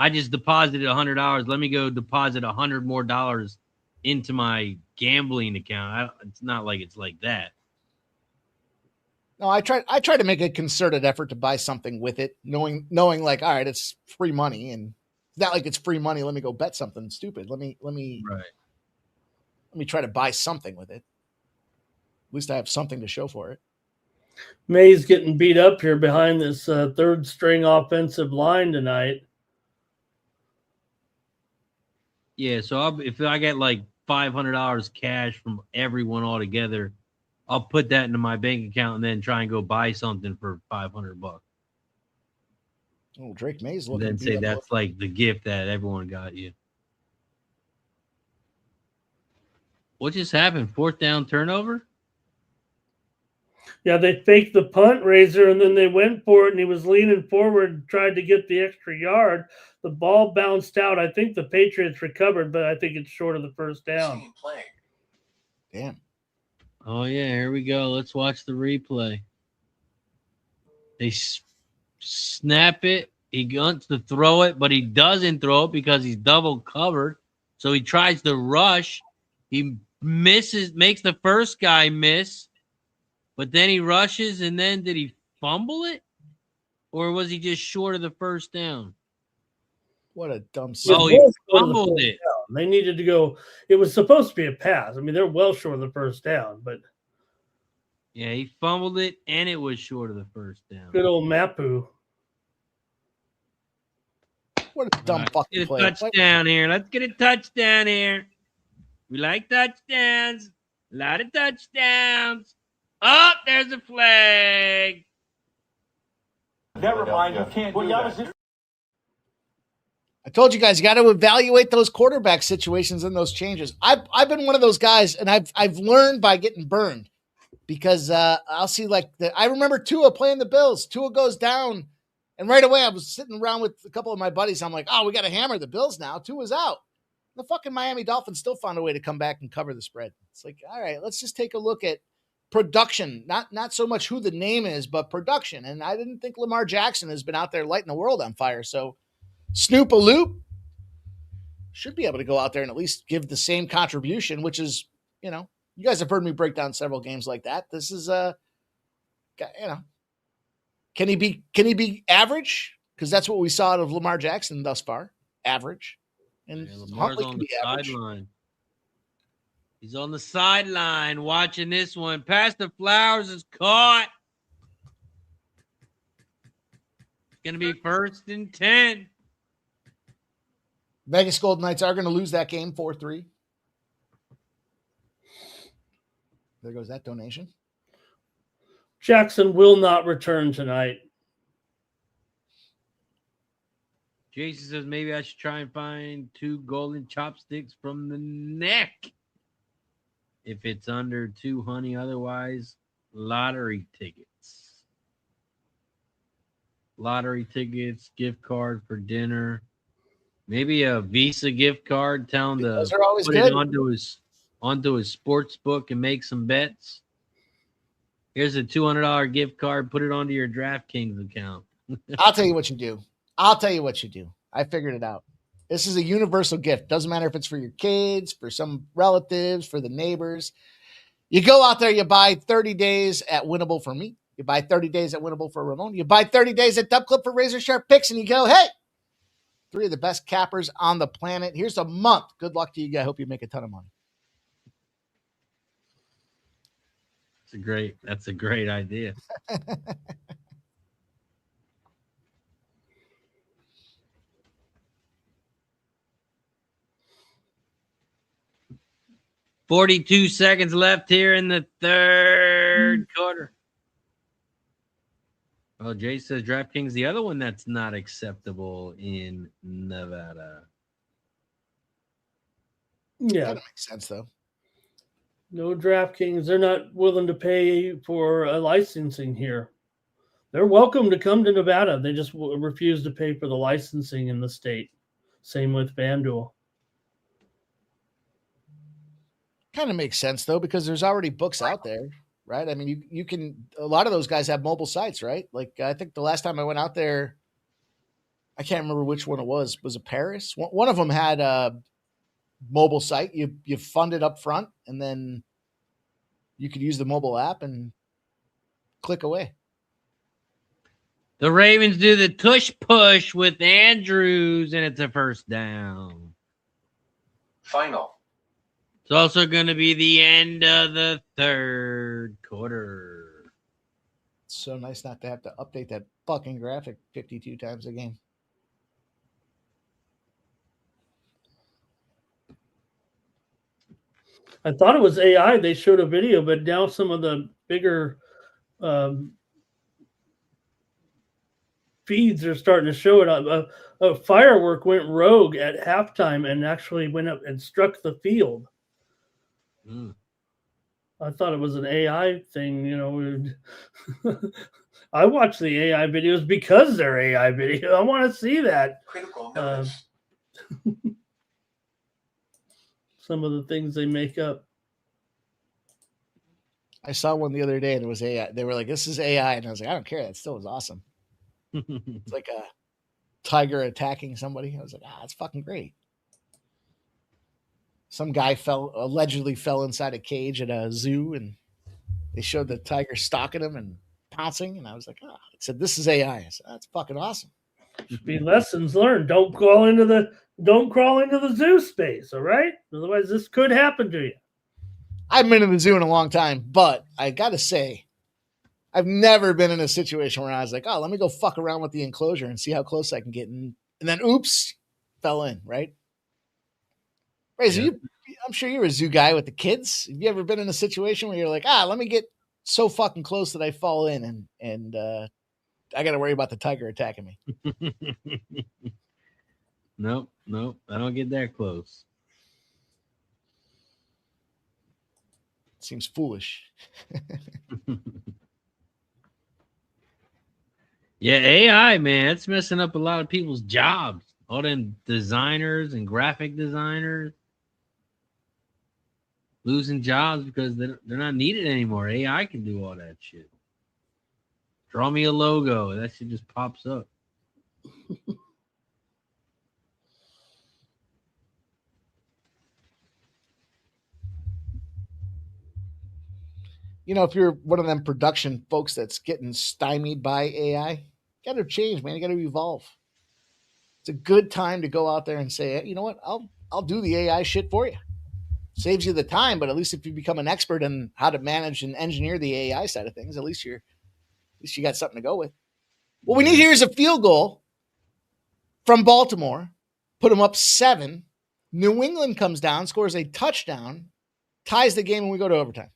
I just deposited $100. Let me go deposit $100 more into my gambling account. It's not like it's like that. No, I try to make a concerted effort to buy something with it, knowing like, all right, it's free money, and it's not like it's free money. Let me go bet something stupid. Let me try to buy something with it. At least I have something to show for it. May's getting beat up here behind this third string offensive line tonight. Yeah, so if I get like $500 cash from everyone all together, I'll put that into my bank account and then try and go buy something for $500. Oh, Drake May's looking. And then say that's like the gift that everyone got you. What just happened? 4th down turnover? Yeah, they faked the punt, Razor, and then they went for it, and he was leaning forward, tried to get the extra yard. The ball bounced out. I think the Patriots recovered, but I think it's short of the first down. Damn. Oh, yeah, here we go. Let's watch the replay. They snap it. He wants to throw it, but he doesn't throw it because he's double covered. So he tries to rush. He misses, makes the first guy miss. But then he rushes, and then did he fumble it? Or was he just short of the first down? What a dumb Oh, he fumbled it. Down. They needed to go. It was supposed to be a pass. I mean, they're well short of the first down, but. Yeah, he fumbled it, and it was short of the first down. Good old Mapu. What a dumb fucking play. Let's get a touchdown here. Let's get a touchdown here. We like touchdowns. A lot of touchdowns. Oh, there's a flag. Never mind, you can't do that. I told you guys, you got to evaluate those quarterback situations and those changes. I've been one of those guys, and I've learned by getting burned because I'll see I remember Tua playing the Bills. Tua goes down, and right away I was sitting around with a couple of my buddies. I'm like, oh, we got to hammer the Bills now. Tua's out. The fucking Miami Dolphins still found a way to come back and cover the spread. It's like, all right, let's just take a look at production, not so much who the name is, but production. And I didn't think Lamar Jackson has been out there lighting the world on fire. So Snoop a Loop should be able to go out there and at least give the same contribution, which is, You guys have heard me break down several games like that. This is can he be average? Because that's what we saw out of Lamar Jackson thus far, average. And Lamar's Huntley on can the be average. sideline. He's on the sideline watching this one. Pass to Flowers is caught. It's going to be 1st and 10. Vegas Golden Knights are going to lose that game 4-3. There goes that donation. Jackson will not return tonight. Jason says maybe I should try and find 2 golden chopsticks from the neck. If it's under 2, honey, otherwise, lottery tickets. Lottery tickets, gift card for dinner. Maybe a Visa gift card. Tell him to put it onto his sports book and make some bets. Here's a $200 gift card. Put it onto your DraftKings account. I'll tell you what you do. I figured it out. This is a universal gift. Doesn't matter if it's for your kids, for some relatives, for the neighbors. You go out there, you buy 30 days at Winnable for me. You buy 30 days at Winnable for Ramon. You buy 30 days at Dub Clip for Razor Sharp Picks, and you go, hey, 3 of the best cappers on the planet. Here's a month. Good luck to you guys. I hope you make a ton of money. That's a great idea. $42 seconds left here in the 3rd quarter. Well, Jay says DraftKings, the other one that's not acceptable in Nevada. Yeah. That makes sense, though. No DraftKings. They're not willing to pay for licensing here. They're welcome to come to Nevada. They just refuse to pay for the licensing in the state. Same with FanDuel. Kind of makes sense, though, because there's already books out there, right? I mean, you can, a lot of those guys have mobile sites, right? Like, I think the last time I went out there, I can't remember which one it was. Was it Paris? One of them had a mobile site. You fund it up front, and then you could use the mobile app and click away. The Ravens do the tush push with Andrews, and it's a 1st down. Final. It's also going to be the end of the 3rd quarter. It's so nice not to have to update that fucking graphic 52 times a game. I thought it was AI. They showed a video, but now some of the bigger feeds are starting to show it. A firework went rogue at halftime and actually went up and struck the field. I thought it was an AI thing, I watch the AI videos because they're AI videos. I want to see that. Critical notice. Some of the things they make up. I saw one the other day and it was AI. They were like, this is AI. And I was like, I don't care. That still was awesome. It's like a tiger attacking somebody. I was like, that's fucking great. Some guy allegedly fell inside a cage at a zoo and they showed the tiger stalking him and pouncing. And I was like, it said, this is AI. I said, that's fucking awesome. Should be lessons learned. Don't crawl into the zoo space. All right. Otherwise this could happen to you. I haven't been in the zoo in a long time, but I got to say, I've never been in a situation where I was like, let me go fuck around with the enclosure and see how close I can get. And then, oops, fell in, right? Razor, yeah. I'm sure you're a zoo guy with the kids. Have you ever been in a situation where you're like, let me get so fucking close that I fall in and I got to worry about the tiger attacking me? Nope. I don't get that close. Seems foolish. Yeah, AI, man, it's messing up a lot of people's jobs. All them designers and graphic designers losing jobs because they're not needed anymore. AI can do all that shit. Draw me a logo. That shit just pops up. You know, if you're one of them production folks that's getting stymied by AI, you got to change, man. You got to evolve. It's a good time to go out there and say, you know what, I'll do the AI shit for you. Saves you the time, but at least if you become an expert in how to manage and engineer the AI side of things, at least you got something to go with. What we need here is a field goal from Baltimore, put them up 7. New England comes down, scores a touchdown, ties the game, and we go to overtime.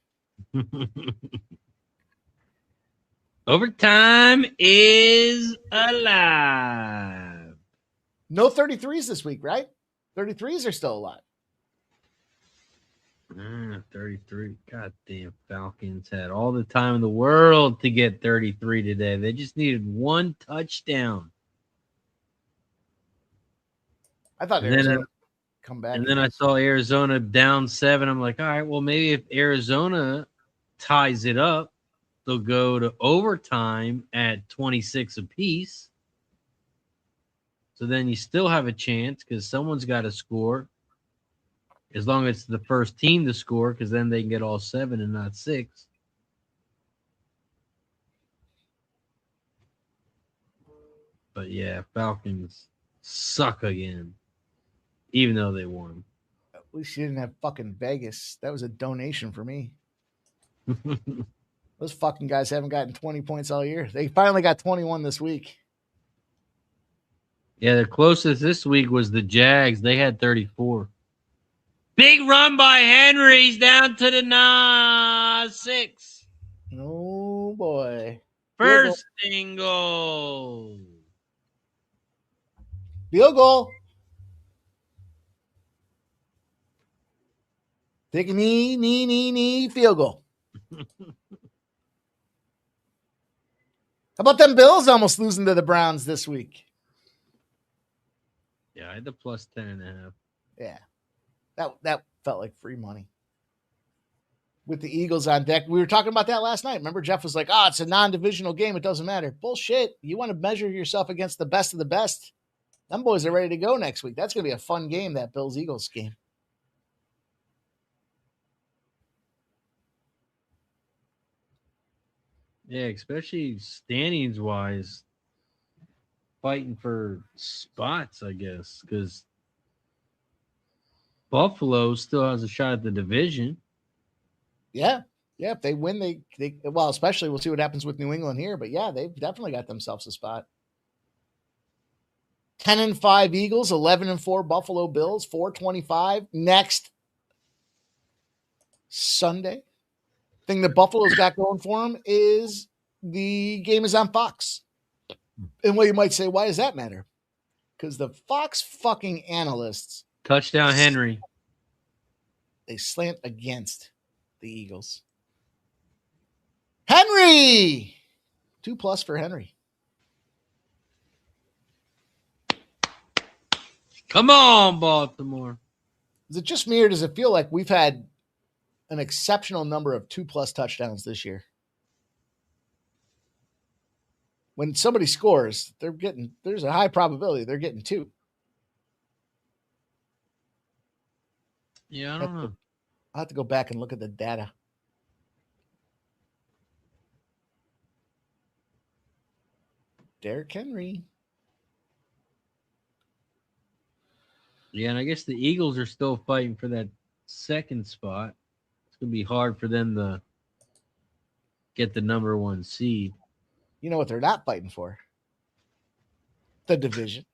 Overtime is alive. No 33s this week, right? 33s are still alive. 33. Goddamn Falcons had all the time in the world to get 33 today. They just needed one touchdown. I thought Arizona come back. And then I saw Arizona down 7. I'm like, all right, well, maybe if Arizona ties it up, they'll go to overtime at 26 apiece. So then you still have a chance because someone's got to score. As long as it's the first team to score, because then they can get all 7 and not 6. But yeah, Falcons suck again, even though they won. At least you didn't have fucking Vegas. That was a donation for me. Those fucking guys haven't gotten 20 points all year. They finally got 21 this week. Yeah, the closest this week was the Jags. They had 34. Big run by Henry's down to the 6. Oh, boy. First and goal. Field goal. Take a knee, field goal. How about them Bills almost losing to the Browns this week? Yeah, I had the plus 10.5. Yeah. That felt like free money. With the Eagles on deck. We were talking about that last night. Remember, Jeff was like, it's a non-divisional game. It doesn't matter. Bullshit. You want to measure yourself against the best of the best. Them boys are ready to go next week. That's going to be a fun game, that Bills-Eagles game. Yeah, especially standings-wise. Fighting for spots, I guess, because Buffalo still has a shot at the division. Yeah. Yeah, if they win, they well, especially we'll see what happens with New England here. But yeah, they've definitely got themselves a spot. 10-5 Eagles, 11-4 Buffalo Bills, 425 next Sunday. Thing that Buffalo's got going for them is the game is on Fox. And what you might say, why does that matter? Because the Fox fucking analysts touchdown Henry. They slant against the Eagles. Henry! 2+ for Henry. Come on, Baltimore. Is it just me or does it feel like we've had an exceptional number of 2+ touchdowns this year? When somebody scores, there's a high probability they're getting 2. Yeah, I don't know. I'll have to go back and look at the data. Derrick Henry. Yeah, and I guess the Eagles are still fighting for that second spot. It's going to be hard for them to get the number 1 seed. You know what they're not fighting for? The division.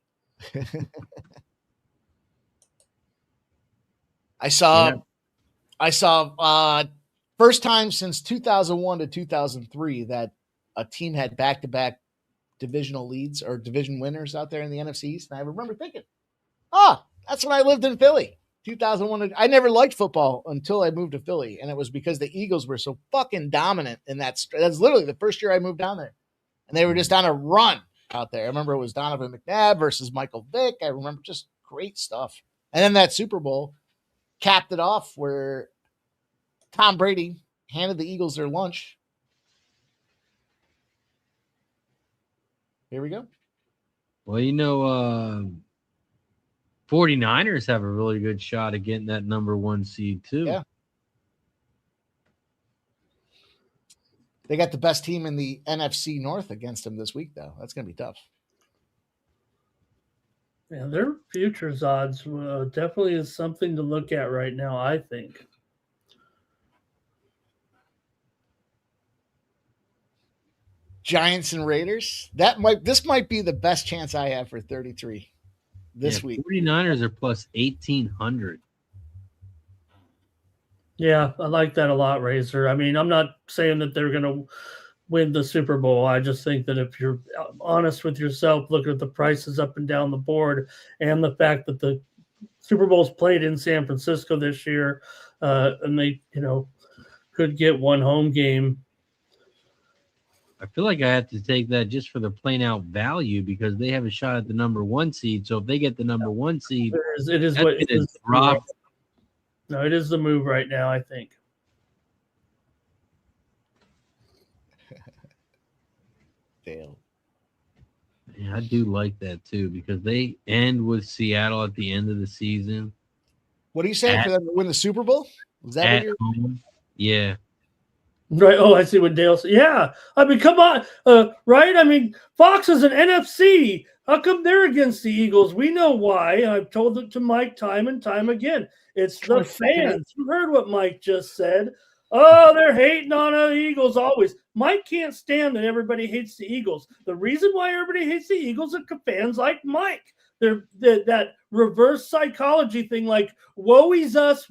I saw first time since 2001 to 2003 that a team had back-to-back divisional leads or division winners out there in the NFC East. And I remember thinking, that's when I lived in Philly. 2001. I never liked football until I moved to Philly. And it was because the Eagles were so fucking dominant in that. That's literally the first year I moved down there. And they were just on a run out there. I remember it was Donovan McNabb versus Michael Vick. I remember just great stuff. And then that Super Bowl capped it off where Tom Brady handed the Eagles their lunch. Here we go. Well, 49ers have a really good shot at getting that number 1 seed too. Yeah. They got the best team in the NFC North against them this week, though. That's going to be tough. Yeah, their futures odds definitely is something to look at right now, I think. Giants and Raiders. This might be the best chance I have for 33 this week. 49ers are plus 1,800. Yeah, I like that a lot, Razor. I mean, I'm not saying that they're going to win the Super Bowl. I just think that if you're honest with yourself, look at the prices up and down the board and the fact that the Super Bowl's played in San Francisco this year, and they, could get one home game. I feel like I have to take that just for the plain out value because they have a shot at the number 1 seed. So if they get the number 1 seed, it is what it is. Drop. No, it is the move right now, I think. Dale. Yeah, I do like that too because they end with Seattle at the end of the season. What are you saying for them to win the Super Bowl? Is that what you're home? Yeah. Right. Oh, I see what Dale said. Yeah. I mean, come on. Right? I mean, Fox is an NFC. How come they're against the Eagles? We know why. I've told it to Mike time and time again. It's the fans. You heard what Mike just said. Oh, they're hating on the Eagles always. Mike can't stand that everybody hates the Eagles. The reason why everybody hates the Eagles is fans like Mike. They're that reverse psychology thing, like woe is us,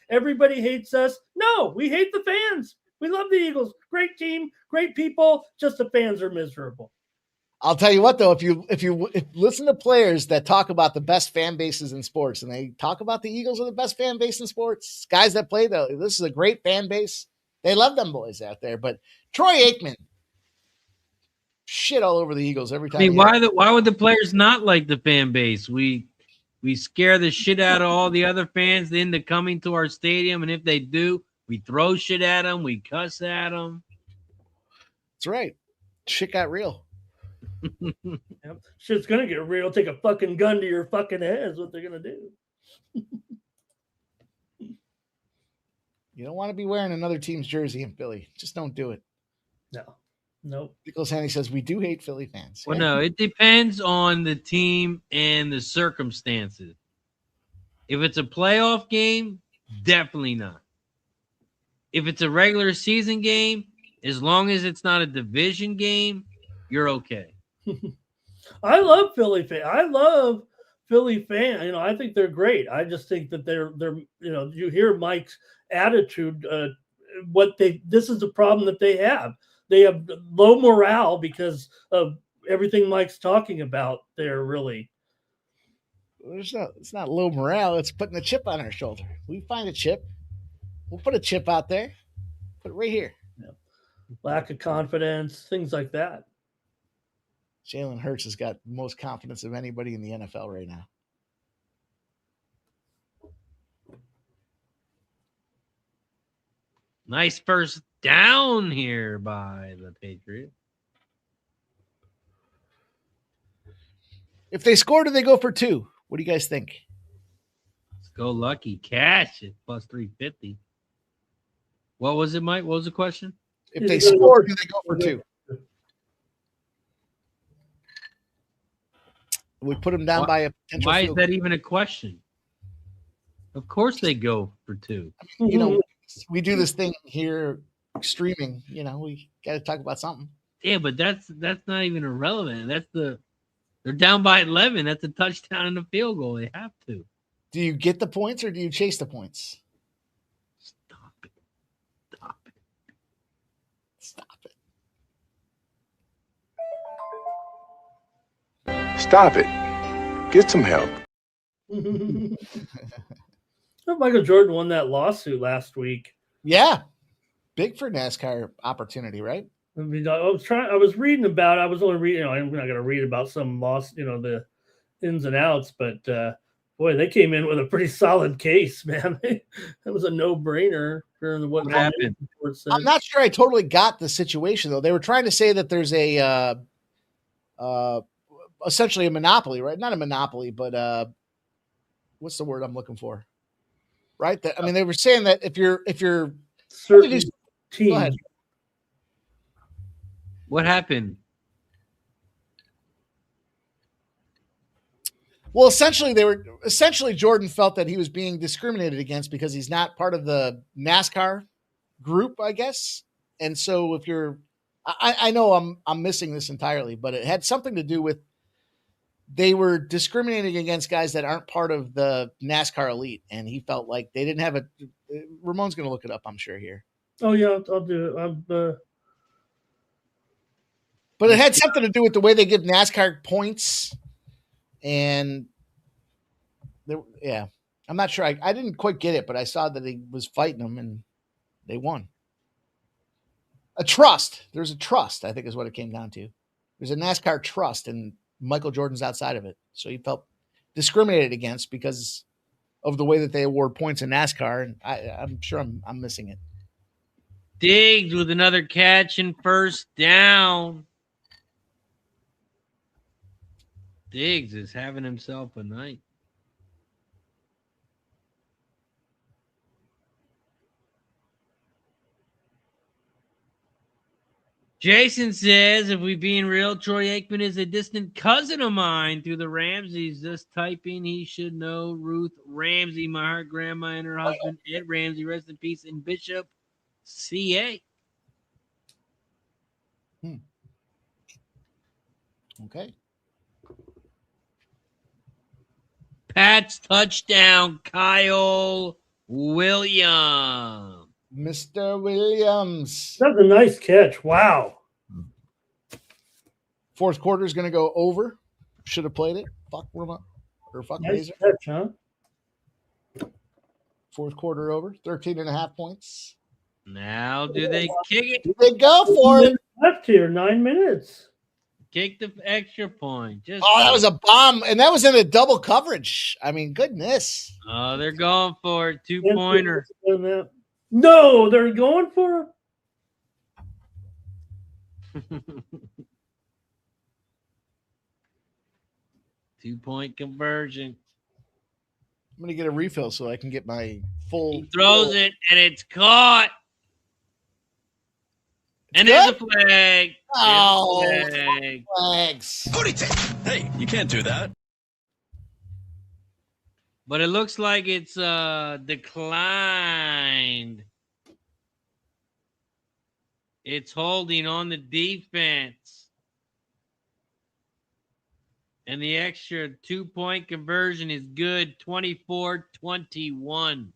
everybody hates us. No, we hate the fans. We love the Eagles. Great team, great people. Just the fans are miserable. I'll tell you what, though, if you listen to players that talk about the best fan bases in sports, and they talk about the Eagles are the best fan base in sports, guys that play, though, this is a great fan base. They love them boys out there. But Troy Aikman, shit all over the Eagles every time. I mean, why would the players not like the fan base? We scare the shit out of all the other fans into coming to our stadium, and if they do, we throw shit at them, we cuss at them. That's right. Shit got real. Yep. Shit's gonna get real. Take a fucking gun to your fucking head is what they're gonna do. You don't want to be wearing another team's jersey in Philly. Just don't do it. No. Nope. Nicholas Haney says we do hate Philly fans. Well, no, it depends on the team and the circumstances. If it's a playoff game, definitely not. If it's a regular season game, as long as it's not a division game, you're okay. I love Philly fans. I think they're great. I just think that they're you hear Mike's attitude. This is the problem that they have. They have low morale because of everything Mike's talking about. They're really. It's not low morale. It's putting a chip on our shoulder. We find a chip. We'll put a chip out there. Put it right here. Yeah. Lack of confidence, things like that. Jalen Hurts has got the most confidence of anybody in the NFL right now. Nice first down here by the Patriots. If they score, do they go for 2? What do you guys think? Let's go lucky. Cash at plus 350. What was it, Mike? What was the question? If they score, do they go for 2? We put them down by a potential. Why is that even a question? Of course they go for 2. We do this thing here streaming. We got to talk about something. Yeah, but that's not even irrelevant. They're down by 11. That's a touchdown and a field goal. They have to. Do you get the points or do you chase the points? Stop it. Stop it. Stop it. Stop it. Get some help. Michael Jordan won that lawsuit last week. Yeah. Big for NASCAR opportunity, right? I mean, I was reading about it. I was only reading, I'm not going to read about some loss, the ins and outs, but boy, they came in with a pretty solid case, man. That was a no-brainer. What happened? I'm not sure I totally got the situation, though. They were trying to say that there's a essentially a monopoly, right? Not a monopoly, but what's the word I'm looking for? Right? They were saying that if you're certain teams, What happened? Well, essentially Jordan felt that he was being discriminated against because he's not part of the NASCAR group, I guess. And so if you're, I know I'm missing this entirely, but it had something to do with they were discriminating against guys that aren't part of the NASCAR elite, and he felt like they didn't have a. Ramon's going to look it up, I'm sure here. Oh yeah, I'll do it. But it had something to do with the way they give NASCAR points, and yeah, I'm not sure. I didn't quite get it, but I saw that he was fighting them, and they won. A trust. There's a trust, I think, is what it came down to. There's a NASCAR trust, and Michael Jordan's outside of it, so he felt discriminated against because of the way that they award points in NASCAR, and I'm sure I'm missing it. Diggs with another catch and first down. Diggs is having himself a night. Jason says, if we being real, Troy Aikman is a distant cousin of mine through the Ramseys. Just typing, he should know Ruth Ramsey, my heart grandma, and her husband, Ed Ramsey. Rest in peace in Bishop, CA. Okay. Pat's touchdown, Kyle Williams. Mr. Williams. That's a nice catch. Wow. Fourth quarter is going to go over. Should have played it. Fuck Roma. Or fuck Nice Razor. catch, huh? Fourth quarter over. 13.5 points. Now, do they kick it? Do they go for it? Left here, 9 minutes. Kick the extra point. Just that was a bomb. And that was in a double coverage. I mean, goodness. Oh, they're going for it. 2-pointer. No, they're going for it. 2-point conversion. I'm going to get a refill so I can get my full. He throws it, and it's caught. And there's a flag. Oh, flag. Flags. Hey, you can't do that. But it looks like it's declined. It's holding on the defense. And the extra 2-point conversion is good, 24-21.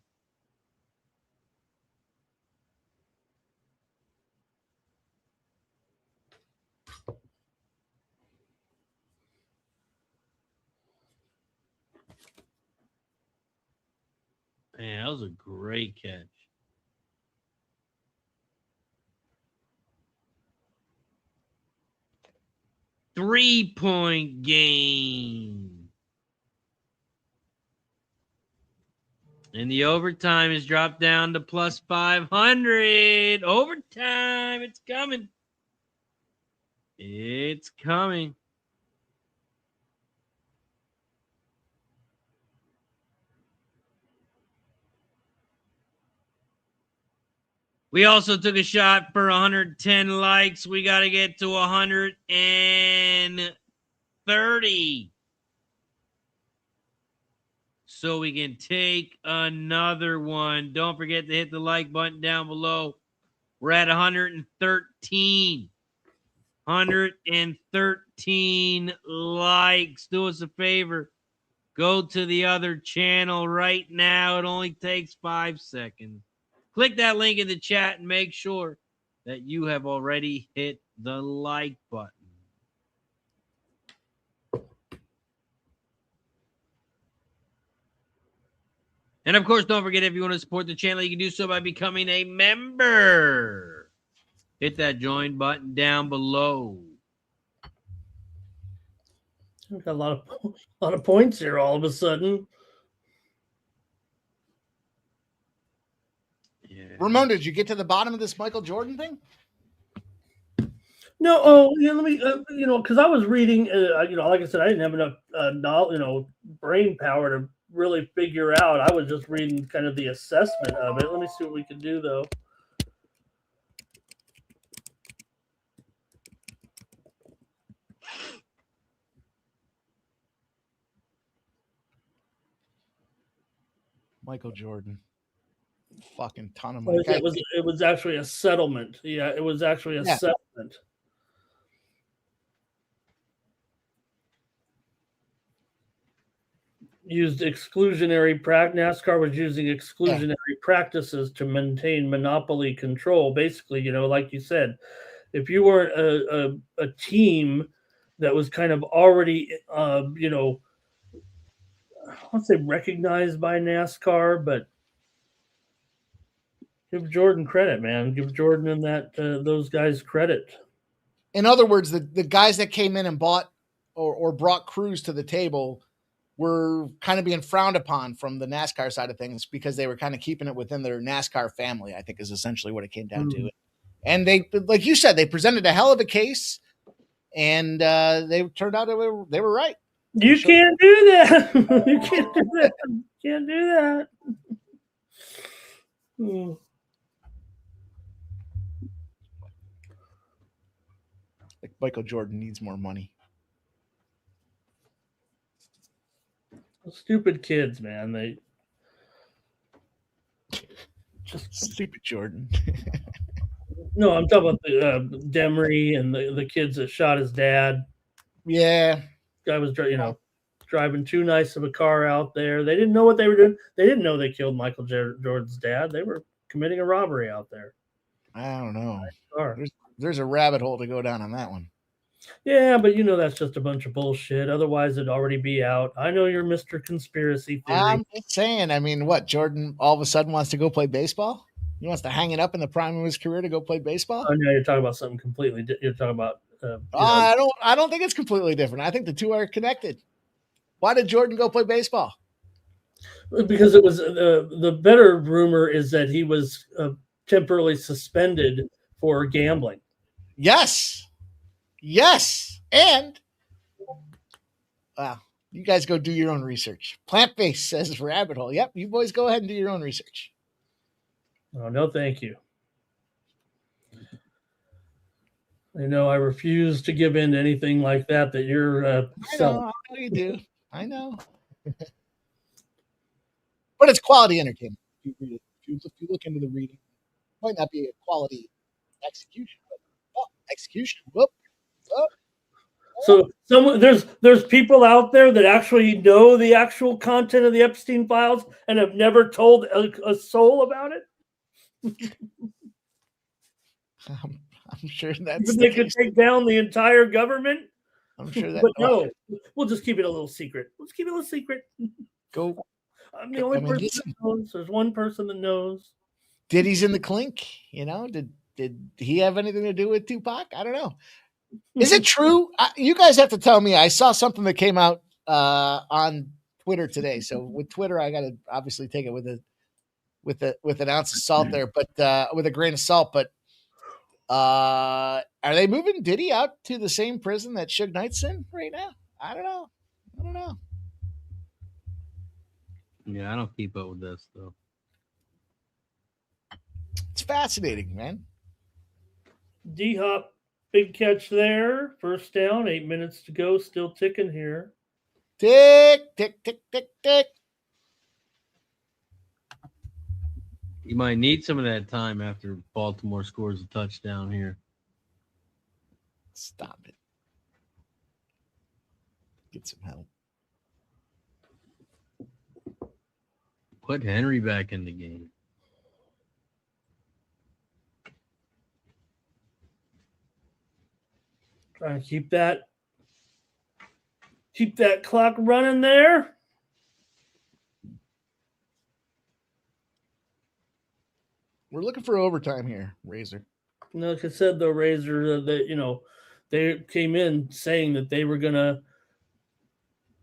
Man, that was a great catch. Three-point game. And the overtime is dropped down to plus 500. Overtime. It's coming. It's coming. We also took a shot for 110 likes. We got to get to 130. So we can take another one. Don't forget to hit the like button down below. We're at 113. 113 likes. Do us a favor. Go to the other channel right now. It only takes 5 seconds. Click that link in the chat and make sure that you have already hit the like button. And of course, don't forget, if you want to support the channel, you can do so by becoming a member. Hit that join button down below. We've got a lot of points here all of a sudden. Ramon, did you get to the bottom of this Michael Jordan thing? No, oh, yeah. Let me, because I was reading, like I said, I didn't have enough, brain power to really figure out. I was just reading kind of the assessment of it. Let me see what we can do, though. Michael Jordan. Fucking ton of money. It was actually a settlement. Yeah, it was actually a settlement. NASCAR was using exclusionary practices to maintain monopoly control. Basically, like you said, if you weren't a team that was kind of already, I won't say recognized by NASCAR, but give Jordan credit, man. Give Jordan and those guys credit. In other words, the guys that came in and bought or brought crews to the table were kind of being frowned upon from the NASCAR side of things because they were kind of keeping it within their NASCAR family, I think is essentially what it came down to. And they, like you said, they presented a hell of a case, and they turned out they were right. You can't do that. You can't do that. You can't do that. Like Michael Jordan needs more money. Stupid kids, man. They just stupid Jordan. No, I'm talking about the Demery and the kids that shot his dad. Yeah, guy was driving too nice of a car out there. They didn't know what they were doing. They didn't know they killed Michael Jordan's dad. They were committing a robbery out there. I don't know. There's a rabbit hole to go down on that one. Yeah, but that's just a bunch of bullshit. Otherwise, it'd already be out. I know you're Mr. Conspiracy Theory. I'm just saying. I mean, what? Jordan all of a sudden wants to go play baseball? He wants to hang it up in the prime of his career to go play baseball? Oh, no, you're talking about something completely different. You're talking about... I don't think it's completely different. I think the two are connected. Why did Jordan go play baseball? Because it was... the better rumor is that he was temporarily suspended for gambling. Yes. And wow, you guys go do your own research. Plant-based says rabbit hole. Yep, you boys go ahead and do your own research. Oh, no, thank you. I refuse to give in to anything like that you're selling. I know you do. I know. But it's quality entertainment. If you look into the reading, it might not be a quality execution, but execution. Whoop. So there's people out there that actually know the actual content of the Epstein files and have never told a soul about it. I'm sure that's they could take down the entire government. I'm sure that. But no, we'll just keep it a little secret. Let's keep it a little secret. Go. I'm the only person that knows. There's one person that knows. Diddy's in the clink. Did he have anything to do with Tupac? I don't know. Is it true? You guys have to tell me. I saw something that came out on Twitter today. So with Twitter, I got to obviously take it with an ounce of salt there, but with a grain of salt. But are they moving Diddy out to the same prison that Suge Knight's in right now? I don't know. Yeah, I don't keep up with this though. It's fascinating, man. D-Hop, big catch there. First down, 8 minutes to go. Still ticking here. Tick, tick, tick, tick, tick. You might need some of that time after Baltimore scores a touchdown here. Stop it. Get some help. Put Henry back in the game. Trying to keep that clock running there. We're looking for overtime here, Razor. Like I said, though, Razor, they came in saying that they were going to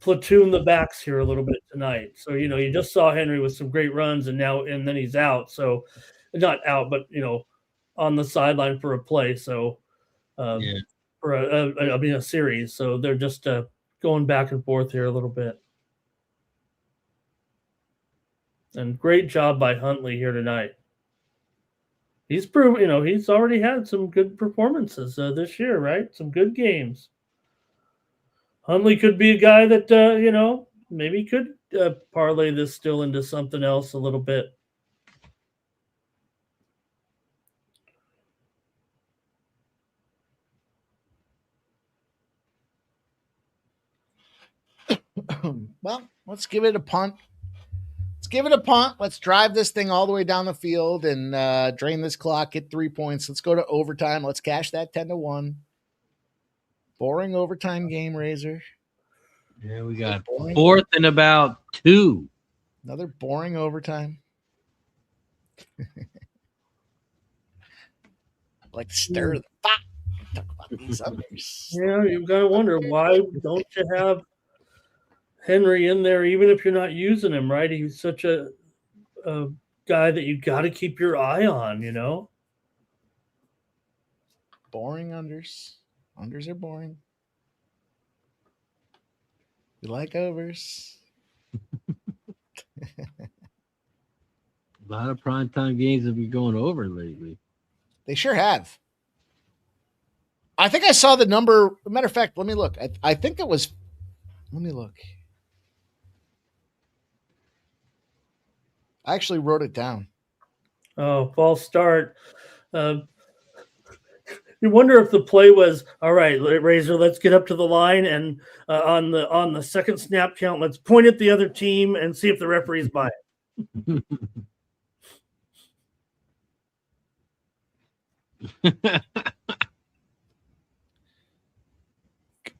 platoon the backs here a little bit tonight. So, you just saw Henry with some great runs and then he's out. So not out, but, on the sideline for a play. So, for a series. So they're just going back and forth here a little bit. And great job by Huntley here tonight. He's proven, he's already had some good performances this year, right? Some good games. Huntley could be a guy that, maybe could parlay this still into something else a little bit. Well, let's give it a punt. Let's drive this thing all the way down the field and drain this clock, get 3 points. Let's go to overtime. Let's cash that 10-1. Boring overtime game, Razor. Yeah, we got fourth and about 2. Another boring overtime. Like stir the pot. Talk about these others. Yeah, you've got to wonder, why don't you have Henry in there, even if you're not using him, right? He's such a guy that you got to keep your eye on, you know? Boring unders. Unders are boring. We like overs. A lot of primetime games have been going over lately. They sure have. I think I saw the number. Matter of fact, let me look. I think it was. Let me look. I actually wrote it down. Oh, false start. You wonder if the play was, all right, Razor, let's get up to the line, and on the second snap count, let's point at the other team and see if the referee's by it.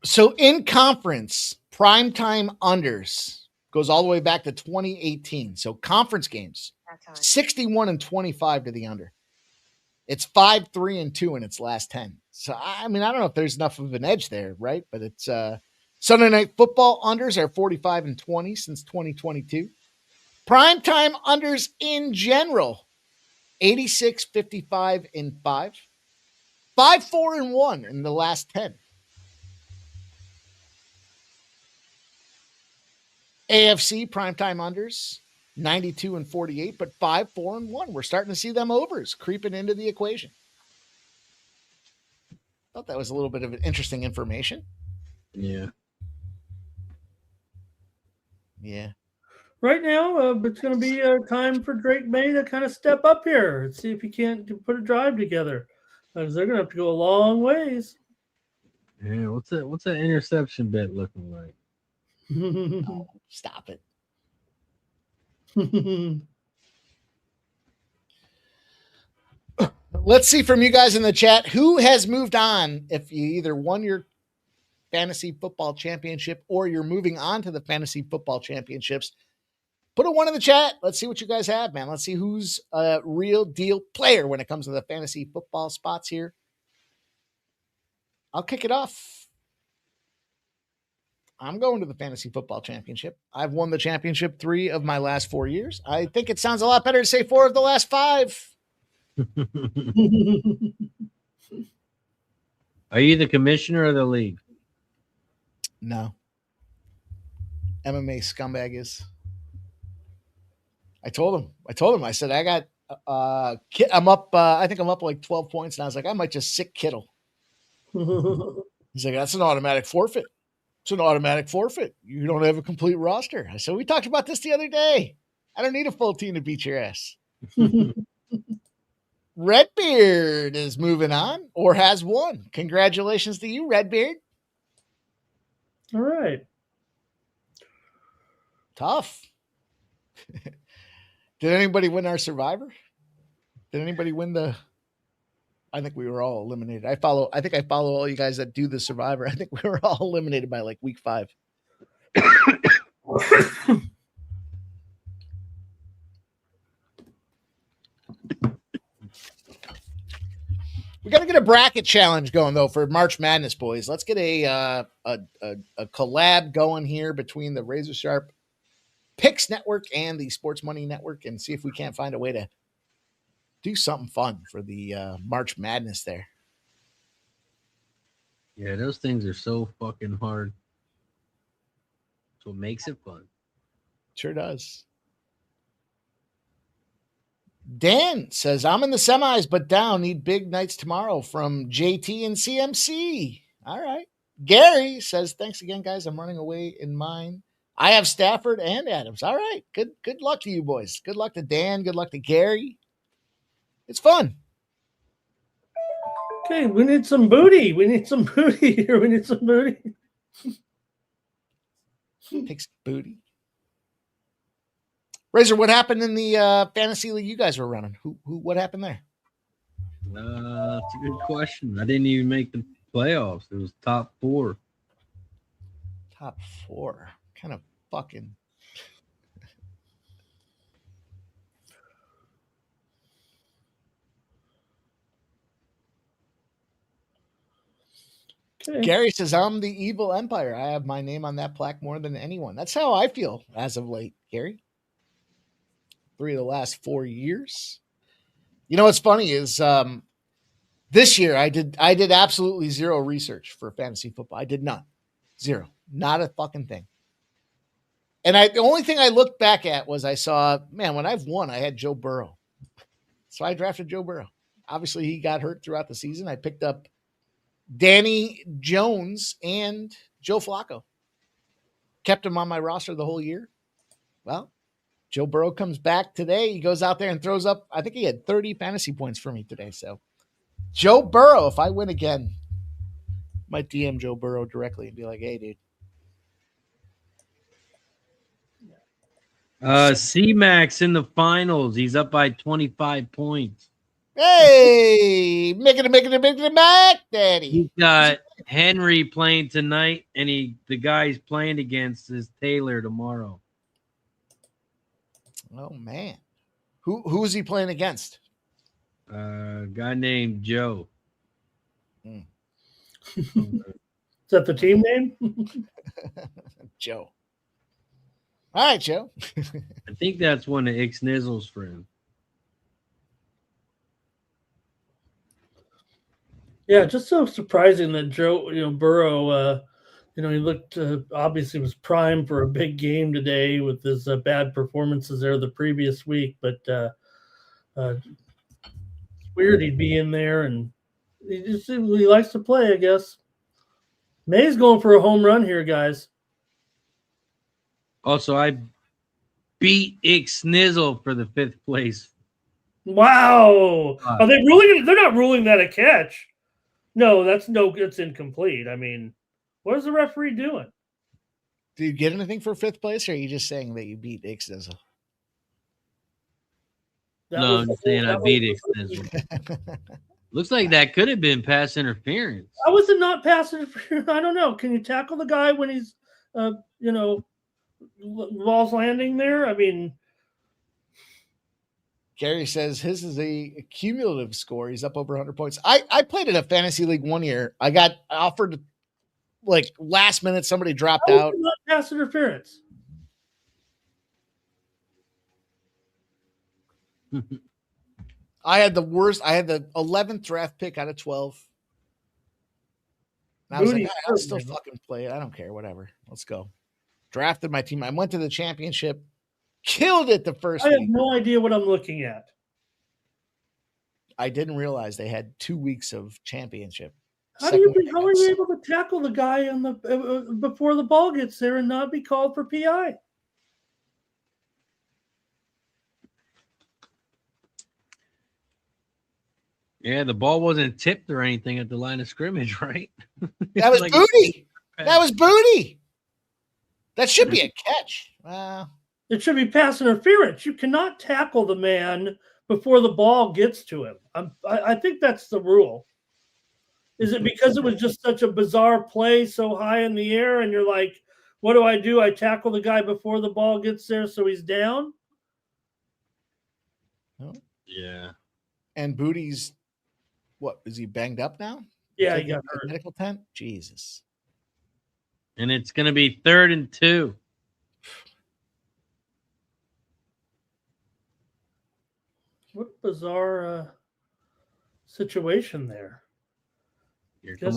So in conference, primetime unders goes all the way back to 2018. So conference games, 61-25 to the under. It's 5-3-2 in its last 10. So, I mean, I don't know if there's enough of an edge there, right? But it's Sunday Night Football unders are 45-20 since 2022. Primetime unders in general, 86-55-5. 5-4-1 in the last 10. AFC primetime unders, 92-48, but 5-4-1. We're starting to see them overs creeping into the equation. Thought that was a little bit of an interesting information. Yeah. Yeah. Right now, it's going to be time for Drake May to kind of step up here and see if he can't put a drive together, because they're going to have to go a long ways. Yeah, what's that interception bet looking like? Oh, stop it. Let's see from you guys in the chat who has moved on. If you either won your fantasy football championship or you're moving on to the fantasy football championships, put a 1 in the chat. Let's see what you guys have, man. Let's see who's a real deal player when it comes to the fantasy football spots here. I'll kick it off. I'm going to the fantasy football championship. I've won the championship 3 of my last 4 years. I think it sounds a lot better to say 4 of the last 5. Are you the commissioner of the league? No. MMA scumbag is. I told him. I said, I got, I'm up, I think I'm up like 12 points. And I was like, I might just sick Kittle. He's like, that's an automatic forfeit. It's an automatic forfeit. You don't have a complete roster. I said, we talked about this the other day. I don't need a full team to beat your ass. Redbeard is moving on or has won. Congratulations to you, Redbeard. All right. Tough. Did anybody win our Survivor? Did anybody win the... I think we were all eliminated. I think I follow all you guys that do the Survivor. I think we were all eliminated by like week 5. We got to get a bracket challenge going though for March Madness, boys. Let's get a collab going here between the Razor Sharp Picks Network and the Sports Money Network, and see if we can't find a way to do something fun for the March Madness there. Yeah, those things are so fucking hard. That's what makes it fun. Sure does. Dan says, I'm in the semis, but down. Need big nights tomorrow from JT and CMC. All right. Gary says, thanks again, guys. I'm running away in mine. I have Stafford and Adams. All right. Good luck to you boys. Good luck to Dan. Good luck to Gary. It's fun. Okay, we need some booty. We need some booty here. We need some booty. Take some booty. Razor, what happened in the fantasy league you guys were running? What happened there? That's a good question. I didn't even make the playoffs. It was top 4. Top 4. Kind of fucking. Okay. Gary says, I'm the evil empire. I have my name on that plaque more than anyone. That's how I feel as of late, Gary. 3 of the last 4 years. You know what's funny is this year I did absolutely zero research for fantasy football. I did none. Zero. Not a fucking thing. And the only thing I looked back at was I saw, man, when I've won, I had Joe Burrow. So I drafted Joe Burrow. Obviously, he got hurt throughout the season. I picked up Danny Jones and Joe Flacco. Kept him on my roster the whole year. Well, Joe Burrow comes back today. He goes out there and throws up, I think he had 30 fantasy points for me today. So Joe Burrow, if I win again, might DM Joe Burrow directly and be like, hey, dude. C-Max in the finals. He's up by 25 points. Hey, making it back, Daddy. He's got Henry playing tonight, and the guy he's playing against is Taylor tomorrow. Oh man, who is he playing against? A guy named Joe. Is that the team name? Joe. All right, Joe. I think that's one of Ixnizzle's friends. Yeah, just so surprising that Joe, Burrow, he looked obviously was primed for a big game today with his bad performances there the previous week. But it's weird he'd be in there, and he likes to play, I guess. May's going for a home run here, guys. Also, I beat Ixnizzle for the 5th place. Wow. Are they really? They're not ruling that a catch. No, it's incomplete. I mean, what is the referee doing? Do you get anything for 5th place, or are you just saying that you beat Ixnizzle? No, I'm saying I beat Ixnizzle. Looks like that could have been pass interference. How was it not pass interference? I don't know. Can you tackle the guy when he's, ball's landing there? I mean, Gary says his is a cumulative score. He's up over 100 points. I played in a fantasy league one year. I got offered, like, last minute, somebody dropped out. Not pass interference. I had the worst. I had the 11th draft pick out of 12. And I was like, I'll still fucking play it. I don't care. Whatever. Let's go. Drafted my team. I went to the championship. Killed it the first week. I have no idea what I'm looking at. I didn't realize they had 2 weeks of championship. How are you able to tackle the guy on the before the ball gets there and not be called for PI? Yeah, the ball wasn't tipped or anything at the line of scrimmage, right? That was booty. That was booty. That should be a catch. It should be pass interference. You cannot tackle the man before the ball gets to him. I think that's the rule. Is it because it was just such a bizarre play so high in the air and you're like, what do? I tackle the guy before the ball gets there so he's down? Yeah. And Booty's, what, is he banged up now? Yeah, he got hurt. Medical tent? Jesus. And it's going to be 3rd and 2. What a bizarre situation there. Here comes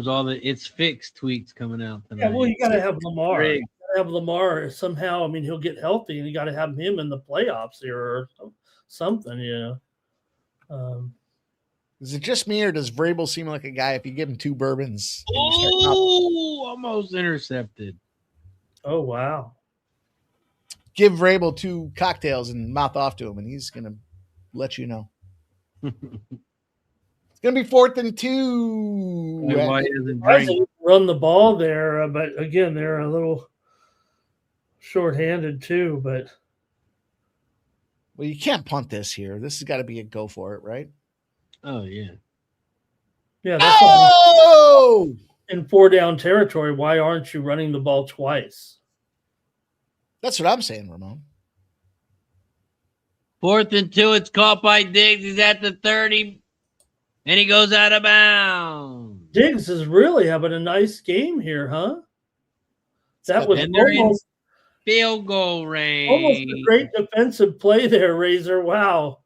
all the it's fixed tweets coming out tonight. Yeah, well, you got to have Lamar. You got to have Lamar somehow. I mean, he'll get healthy, and you got to have him in the playoffs here or something. Is it just me, or does Vrabel seem like a guy if you give him 2 bourbons? Oh, almost intercepted. Oh, wow. Give Vrabel 2 cocktails and mouth off to him, and he's going to let you know. It's going to be 4th and 2. Why doesn't Why drink? does he run the ball there? But again, they're a little short-handed too. But well, you can't punt this here. This has got to be a go for it, right? Oh yeah. Yeah, that's in 4-down territory. Why aren't you running the ball twice? That's what I'm saying, Ramon. 4th and 2. It's caught by Diggs. He's at the 30, and he goes out of bounds. Diggs is really having a nice game here, huh? That was almost field goal range. Almost a great defensive play there, Razor. Wow.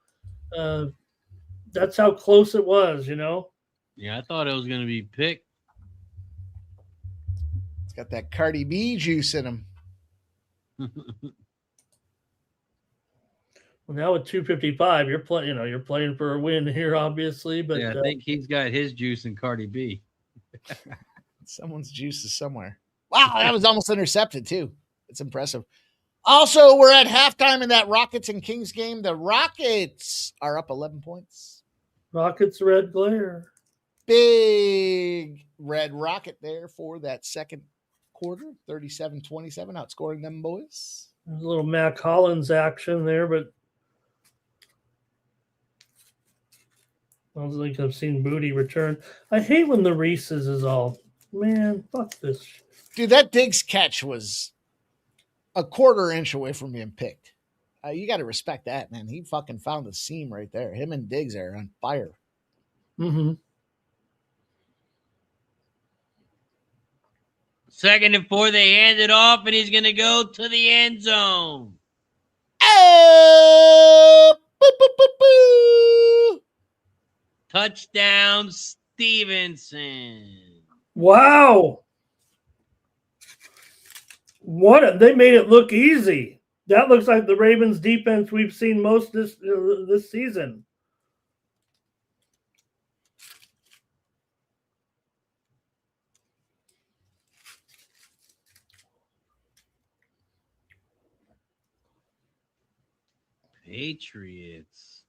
That's how close it was, you know? Yeah, I thought it was going to be picked. It's got that Cardi B juice in him. Well, now with 255, you're playing for a win here, obviously. But yeah, I think he's got his juice in Cardi B. Someone's juice is somewhere. Wow, that was almost intercepted too. It's impressive. Also, we're at halftime in that Rockets and Kings game. The Rockets are up 11 points. Rockets red glare. Big red rocket there for that second quarter. 37-27, outscoring them boys. There's a little Mac Hollins action there, but I don't think I've seen Booty return. I hate when the Reese's is all, man, fuck this shit. Dude, that Diggs catch was a quarter inch away from being picked. You got to respect that, man. He fucking found the seam right there. Him and Diggs are on fire. Mm-hmm. 2nd and 4, they hand it off, and he's going to go to the end zone. Oh! Boo, boo, boo, boo. Touchdown, Stevenson. Wow. They made it look easy. That looks like the Ravens defense we've seen most this season. Patriots.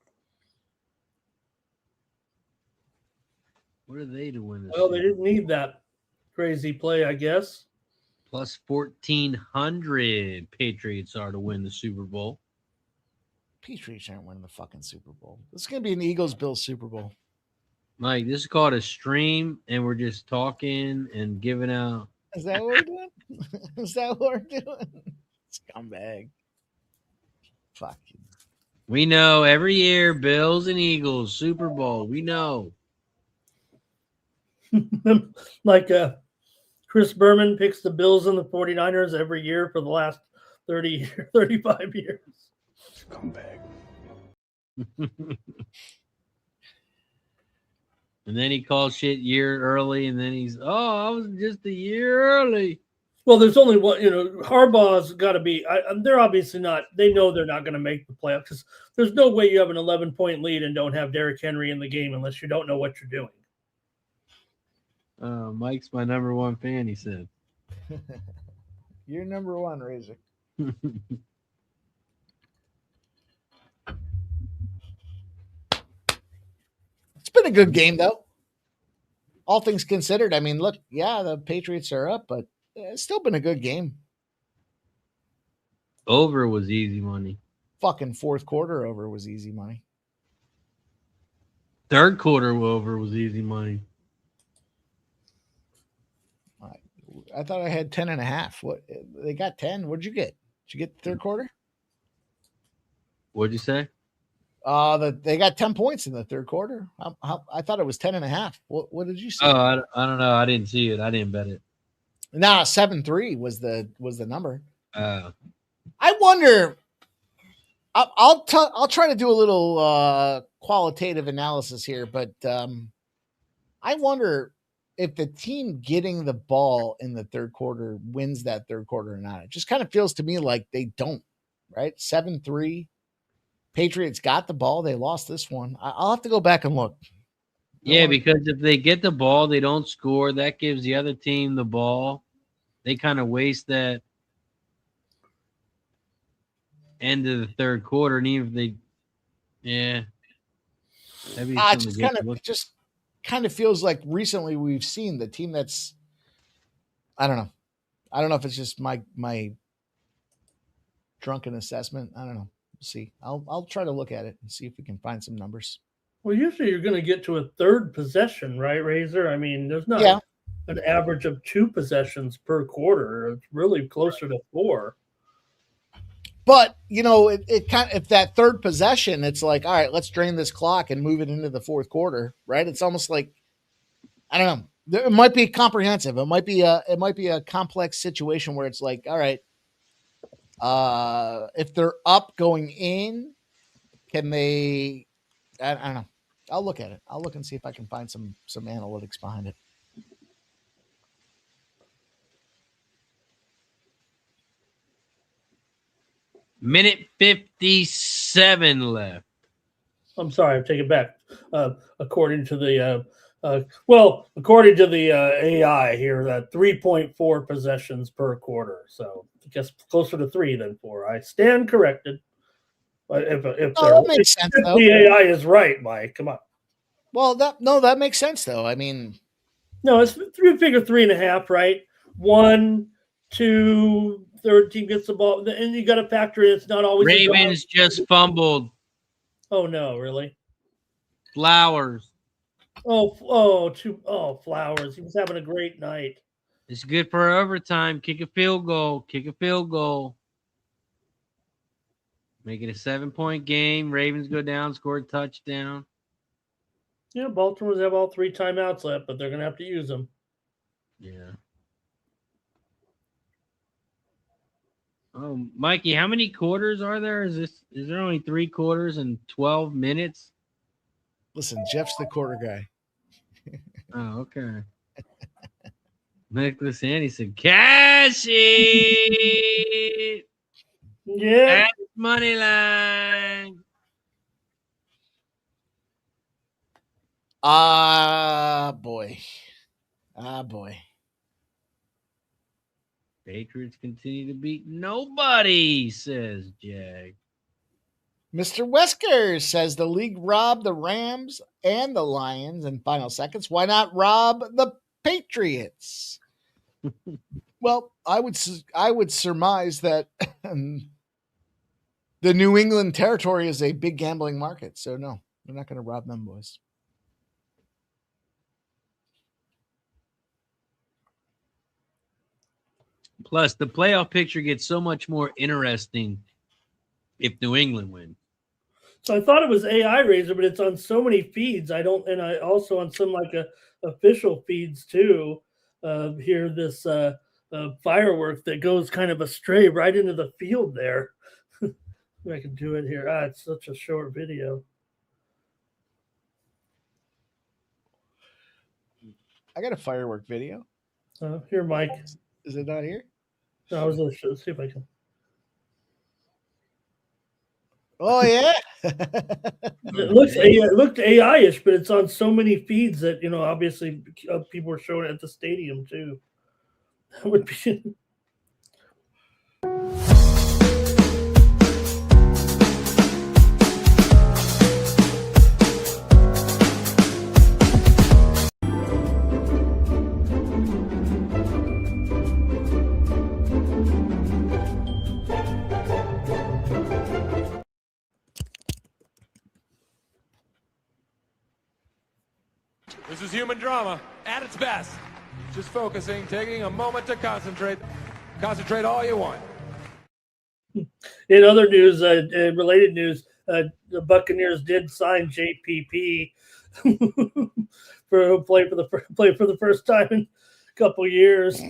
What are they to win this? Well, they didn't need that crazy play, I guess. Plus 1,400 Patriots are to win the Super Bowl. Patriots aren't winning the fucking Super Bowl. This is going to be an Eagles-Bills Super Bowl. Mike, this is called a stream, and we're just talking and giving out. Is that what we're doing? Is that what we're doing? Scumbag. Fuck you. We know every year, Bills and Eagles, Super Bowl. We know. Like Chris Berman picks the Bills and the 49ers every year for the last 35 years. Scumbag. And then he calls shit year early, and then he's, I was just a year early. Well, there's only one, Harbaugh's got to be, they're obviously not, they know they're not going to make the playoffs because there's no way you have an 11-point lead and don't have Derrick Henry in the game unless you don't know what you're doing. Mike's my number one fan, he said. You're number one, Razor. It's been a good game, though. All things considered. I mean, look, yeah, the Patriots are up, but it's still been a good game. Over was easy money. Fucking fourth quarter over was easy money. Third quarter over was easy money. I thought I had 10.5. What they got 10? What'd you get? Did you get the third quarter? What'd you say? They got 10 points in the third quarter. I thought it was 10.5. What did you see? Oh, I don't know. I didn't see it. I didn't bet it. Nah, 7-3 was the number. I wonder. I'll try to do a little qualitative analysis here, but I wonder if the team getting the ball in the third quarter wins that third quarter or not. It just kind of feels to me like they don't, right? 7-3. Patriots got the ball. They lost this one. I'll have to go back and look. Yeah, because if they get the ball, they don't score. That gives the other team the ball. They kind of waste that end of the third quarter, and even if they, yeah, that'd be It something just good to look. just kind of feels like recently we've seen the team that's, I don't know. I don't know if it's just my drunken assessment. I don't know. We'll see. I'll try to look at it and see if we can find some numbers. Well, usually you're going to get to a third possession, right, Razor? I mean, there's not Yeah. an average of 2 possessions per quarter. It's really closer to 4. But it kind of, if that third possession, it's like, all right, let's drain this clock and move it into the fourth quarter, right? It's almost like, I don't know. It might be comprehensive. It might be a complex situation where it's like, all right, if they're up going in, can they? I don't know. I'll look at it. I'll look and see if I can find some analytics behind it. Minute 57 left. I'm sorry, I take it back. According to the AI here, that 3.4 possessions per quarter. So I guess closer to 3 than 4. I stand corrected. If that makes sense, if though. the AI is right, Mike, come on. Well, that makes sense, though. I mean, no, it's figure 3.5, right? 1, 2, third team gets the ball, and you got to factor in it's not always. Ravens just fumbled. Oh no, really? Flowers. Flowers. He was having a great night. It's good for overtime. Kick a field goal. Make it a 7-point game. Ravens go down, score a touchdown. Yeah, Baltimore's have all 3 timeouts left, but they're going to have to use them. Yeah. Oh, Mikey, how many quarters are there? Is there only 3 quarters and 12 minutes? Listen, Jeff's the quarter guy. Oh, okay. Nicholas Andy said, cash it. Yeah. That's money line. Boy. Patriots continue to beat nobody, says Jag. Mr. Wesker says the league robbed the Rams and the Lions in final seconds. Why not rob the Patriots? Well, I would surmise that the New England territory is a big gambling market. So no, we're not going to rob them, boys. Plus, the playoff picture gets so much more interesting if New England wins. So I thought it was AI Razor, but it's on so many feeds. I also on some official feeds too. Hear this firework that goes kind of astray right into the field there. I can do it here. It's such a short video. I got a firework video. Here, Mike. Is it not here? No, I was going to see if I can. Oh yeah. It looked AI-ish, but it's on so many feeds that obviously people are showing it at the stadium too. That would be. This is human drama at its best. Just focusing, taking a moment to concentrate. Concentrate all you want. In other news, related news, the Buccaneers did sign JPP for play for the first time in a couple years.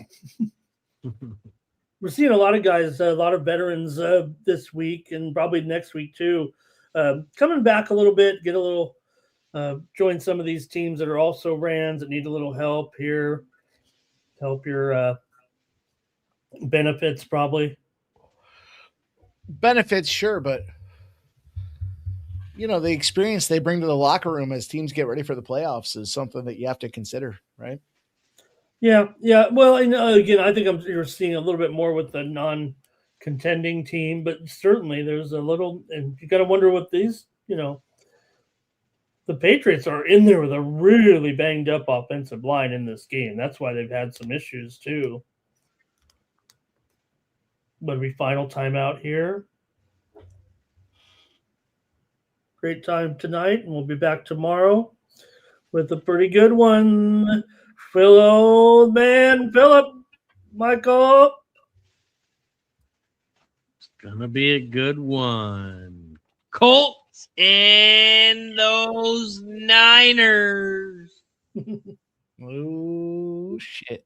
We're seeing a lot of guys, a lot of veterans this week and probably next week too, coming back a little bit, get a little. Join some of these teams that are also Rams that need a little help here. Help your benefits, probably. Benefits, sure, but the experience they bring to the locker room as teams get ready for the playoffs is something that you have to consider, right? Yeah. Well, again, I think you're seeing a little bit more with the contending team, but certainly there's a little, and you got to wonder what these, the Patriots are in there with a really banged up offensive line in this game. That's why they've had some issues too. But we final timeout here. Great time tonight, and we'll be back tomorrow with a pretty good one. Philip, Michael. It's gonna be a good one. Colts and those Niners. Oh shit!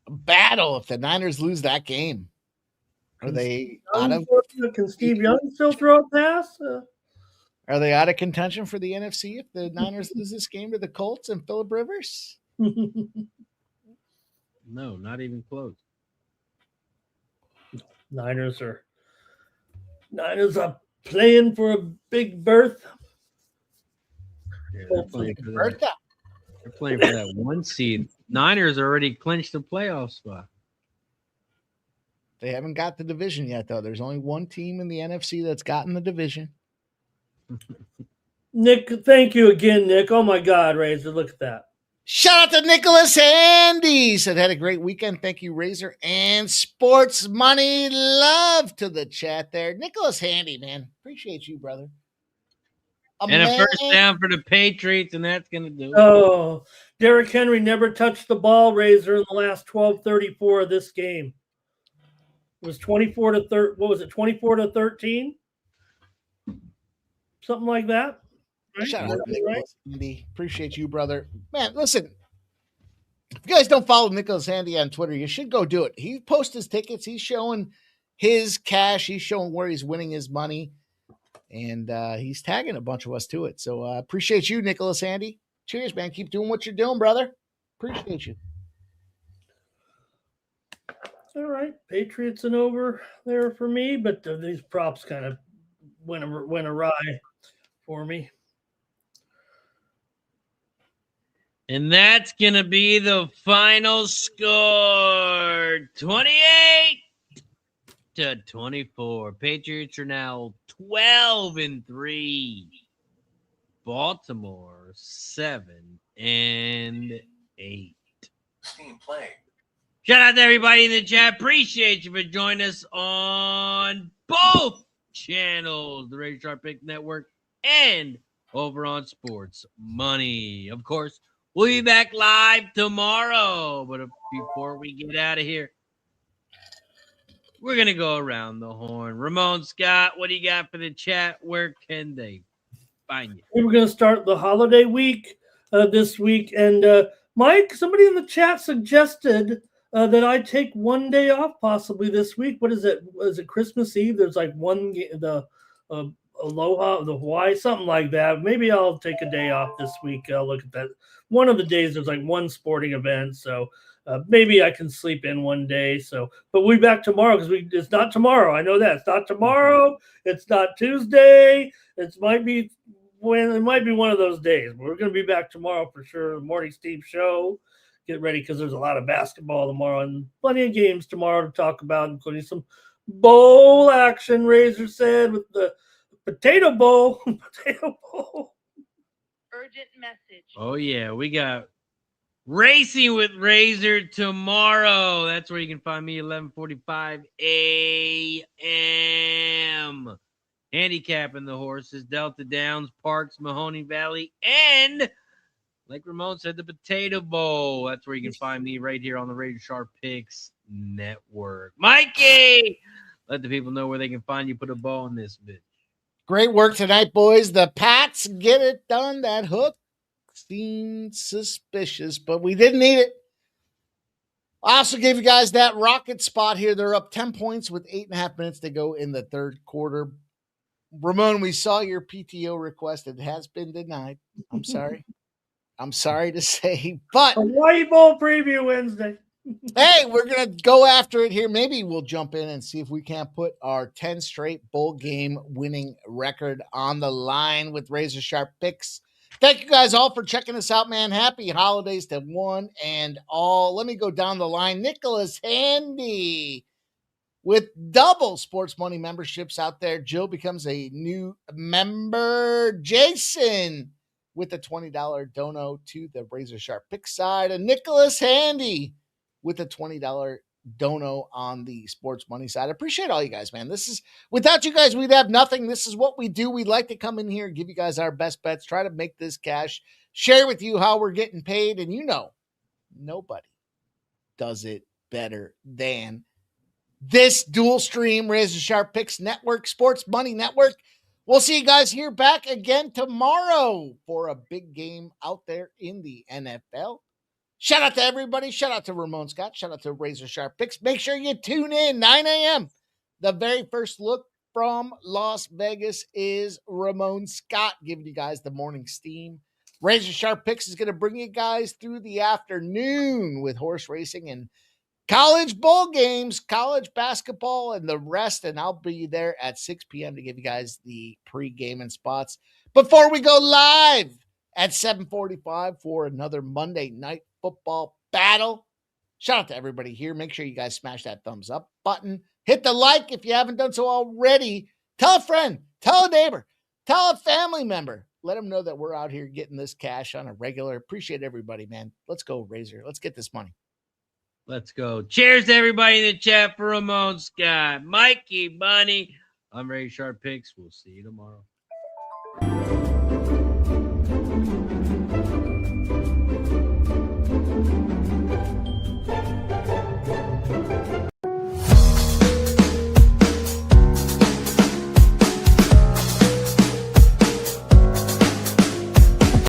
A battle if the Niners lose that game. Are they out of? Can Steve Young still throw a pass? Are they out of contention for the NFC if the Niners lose this game to the Colts and Phillip Rivers? No, not even close. Niners are playing for a big berth. Yeah, they're playing for that 1 seed. Niners already clinched the playoff spot. They haven't got the division yet, though. There's only one team in the NFC that's gotten the division. Nick, thank you again, Nick. Oh, my God, Razor, look at that. Shout out to Nicholas Handy. Said had a great weekend. Thank you, Razor and Sports Money. Love to the chat there. Nicholas Handy, man. Appreciate you, brother. A first down for the Patriots, and that's going to do it. Oh, Derrick Henry never touched the ball, Razor, in the last 12:34 of this game. It was 24 to 13. What was it? 24 to 13? Something like that. Right? Shout out to Nicholas Handy. Appreciate you, brother. Man, listen. If you guys don't follow Nicholas Handy on Twitter, you should go do it. He posts his tickets. He's showing his cash. He's showing where he's winning his money. And he's tagging a bunch of us to it. So appreciate you, Nicholas Handy. Cheers, man. Keep doing what you're doing, brother. Appreciate you. All right. Patriots and over there for me, but these props kind of went awry for me. And that's going to be the final score. 28 to 24. Patriots are now 12-3. Baltimore 7-8. Team playing. Shout out to everybody in the chat. Appreciate you for joining us on both channels, the Radio Sharp Pick Network and over on Sports Money. Of course, we'll be back live tomorrow. But before we get out of here, we're going to go around the horn. Ramon, Scott, what do you got for the chat? Where can they find you? We're going to start the holiday week this week. And Mike, somebody in the chat suggested that I take one day off possibly this week. What is it? Is it Christmas Eve? There's like one, the Aloha, the Hawaii, something like that. Maybe I'll take a day off this week. I'll look at that. One of the days there's like one sporting event. So maybe I can sleep in one day. So, but we'll be back tomorrow because it's not tomorrow. I know that it's not tomorrow. It's not Tuesday. It might be one of those days. But we're going to be back tomorrow for sure. The Morning Steve show. Get ready because there's a lot of basketball tomorrow and plenty of games tomorrow to talk about, including some bowl action. Razor said with the potato bowl. Urgent message. Oh, yeah. We got Racing with Razor tomorrow. That's where you can find me, 11:45 a.m. Handicapping the horses, Delta Downs, Parks, Mahoney Valley, and like Ramon said, the Potato Bowl. That's where you can find me right here on the Radio Sharp Picks Network. Mikey, let the people know where they can find you. Put a bow on this bitch. Great work tonight, boys. The Pats get it done. That hook seemed suspicious, but we didn't need it. I also gave you guys that rocket spot here. They're up 10 points with 8.5 minutes to go in the third quarter. Ramon, we saw your PTO request. It has been denied. I'm sorry. I'm sorry to say, but Hawaii Bowl preview Wednesday. Hey, we're going to go after it here. Maybe we'll jump in and see if we can't put our 10 straight bowl game winning record on the line with razor sharp picks Thank you guys all for checking us out, man. Happy holidays to one and all. Let me go down the line. Nicholas Handy with double sports money memberships out there. Jill becomes a new member. Jason with the $20 dono to the Razor Sharp Pick side. And Nicholas Handy with the $20 dono on the sports money side. I appreciate all you guys, man. Without you guys, we'd have nothing. This is what we do. We like to come in here and give you guys our best bets, try to make this cash, share with you how we're getting paid. And nobody does it better than this dual stream Razor Sharp Picks Network, Sports Money Network. We'll see you guys here back again tomorrow for a big game out there in the NFL. Shout out to everybody. Shout out to Ramon Scott. Shout out to Razor Sharp Picks. Make sure you tune in 9 a.m. The very first look from Las Vegas is Ramon Scott giving you guys the morning steam. Razor Sharp Picks is going to bring you guys through the afternoon with horse racing and college bowl games, college basketball, and the rest. And I'll be there at 6 p.m. to give you guys the pre-gaming spots before we go live at 7:45 for another Monday Night Football battle. Shout out to everybody here. Make sure you guys smash that thumbs up button. Hit the like if you haven't done so already. Tell a friend, tell a neighbor, tell a family member. Let them know that we're out here getting this cash on a regular. Appreciate everybody, man. Let's go, Razor. Let's get this money. Let's go. Cheers to everybody in the chat for Ramon Scott, Mikey, Bunny. I'm Razor Sharp Picks. We'll see you tomorrow.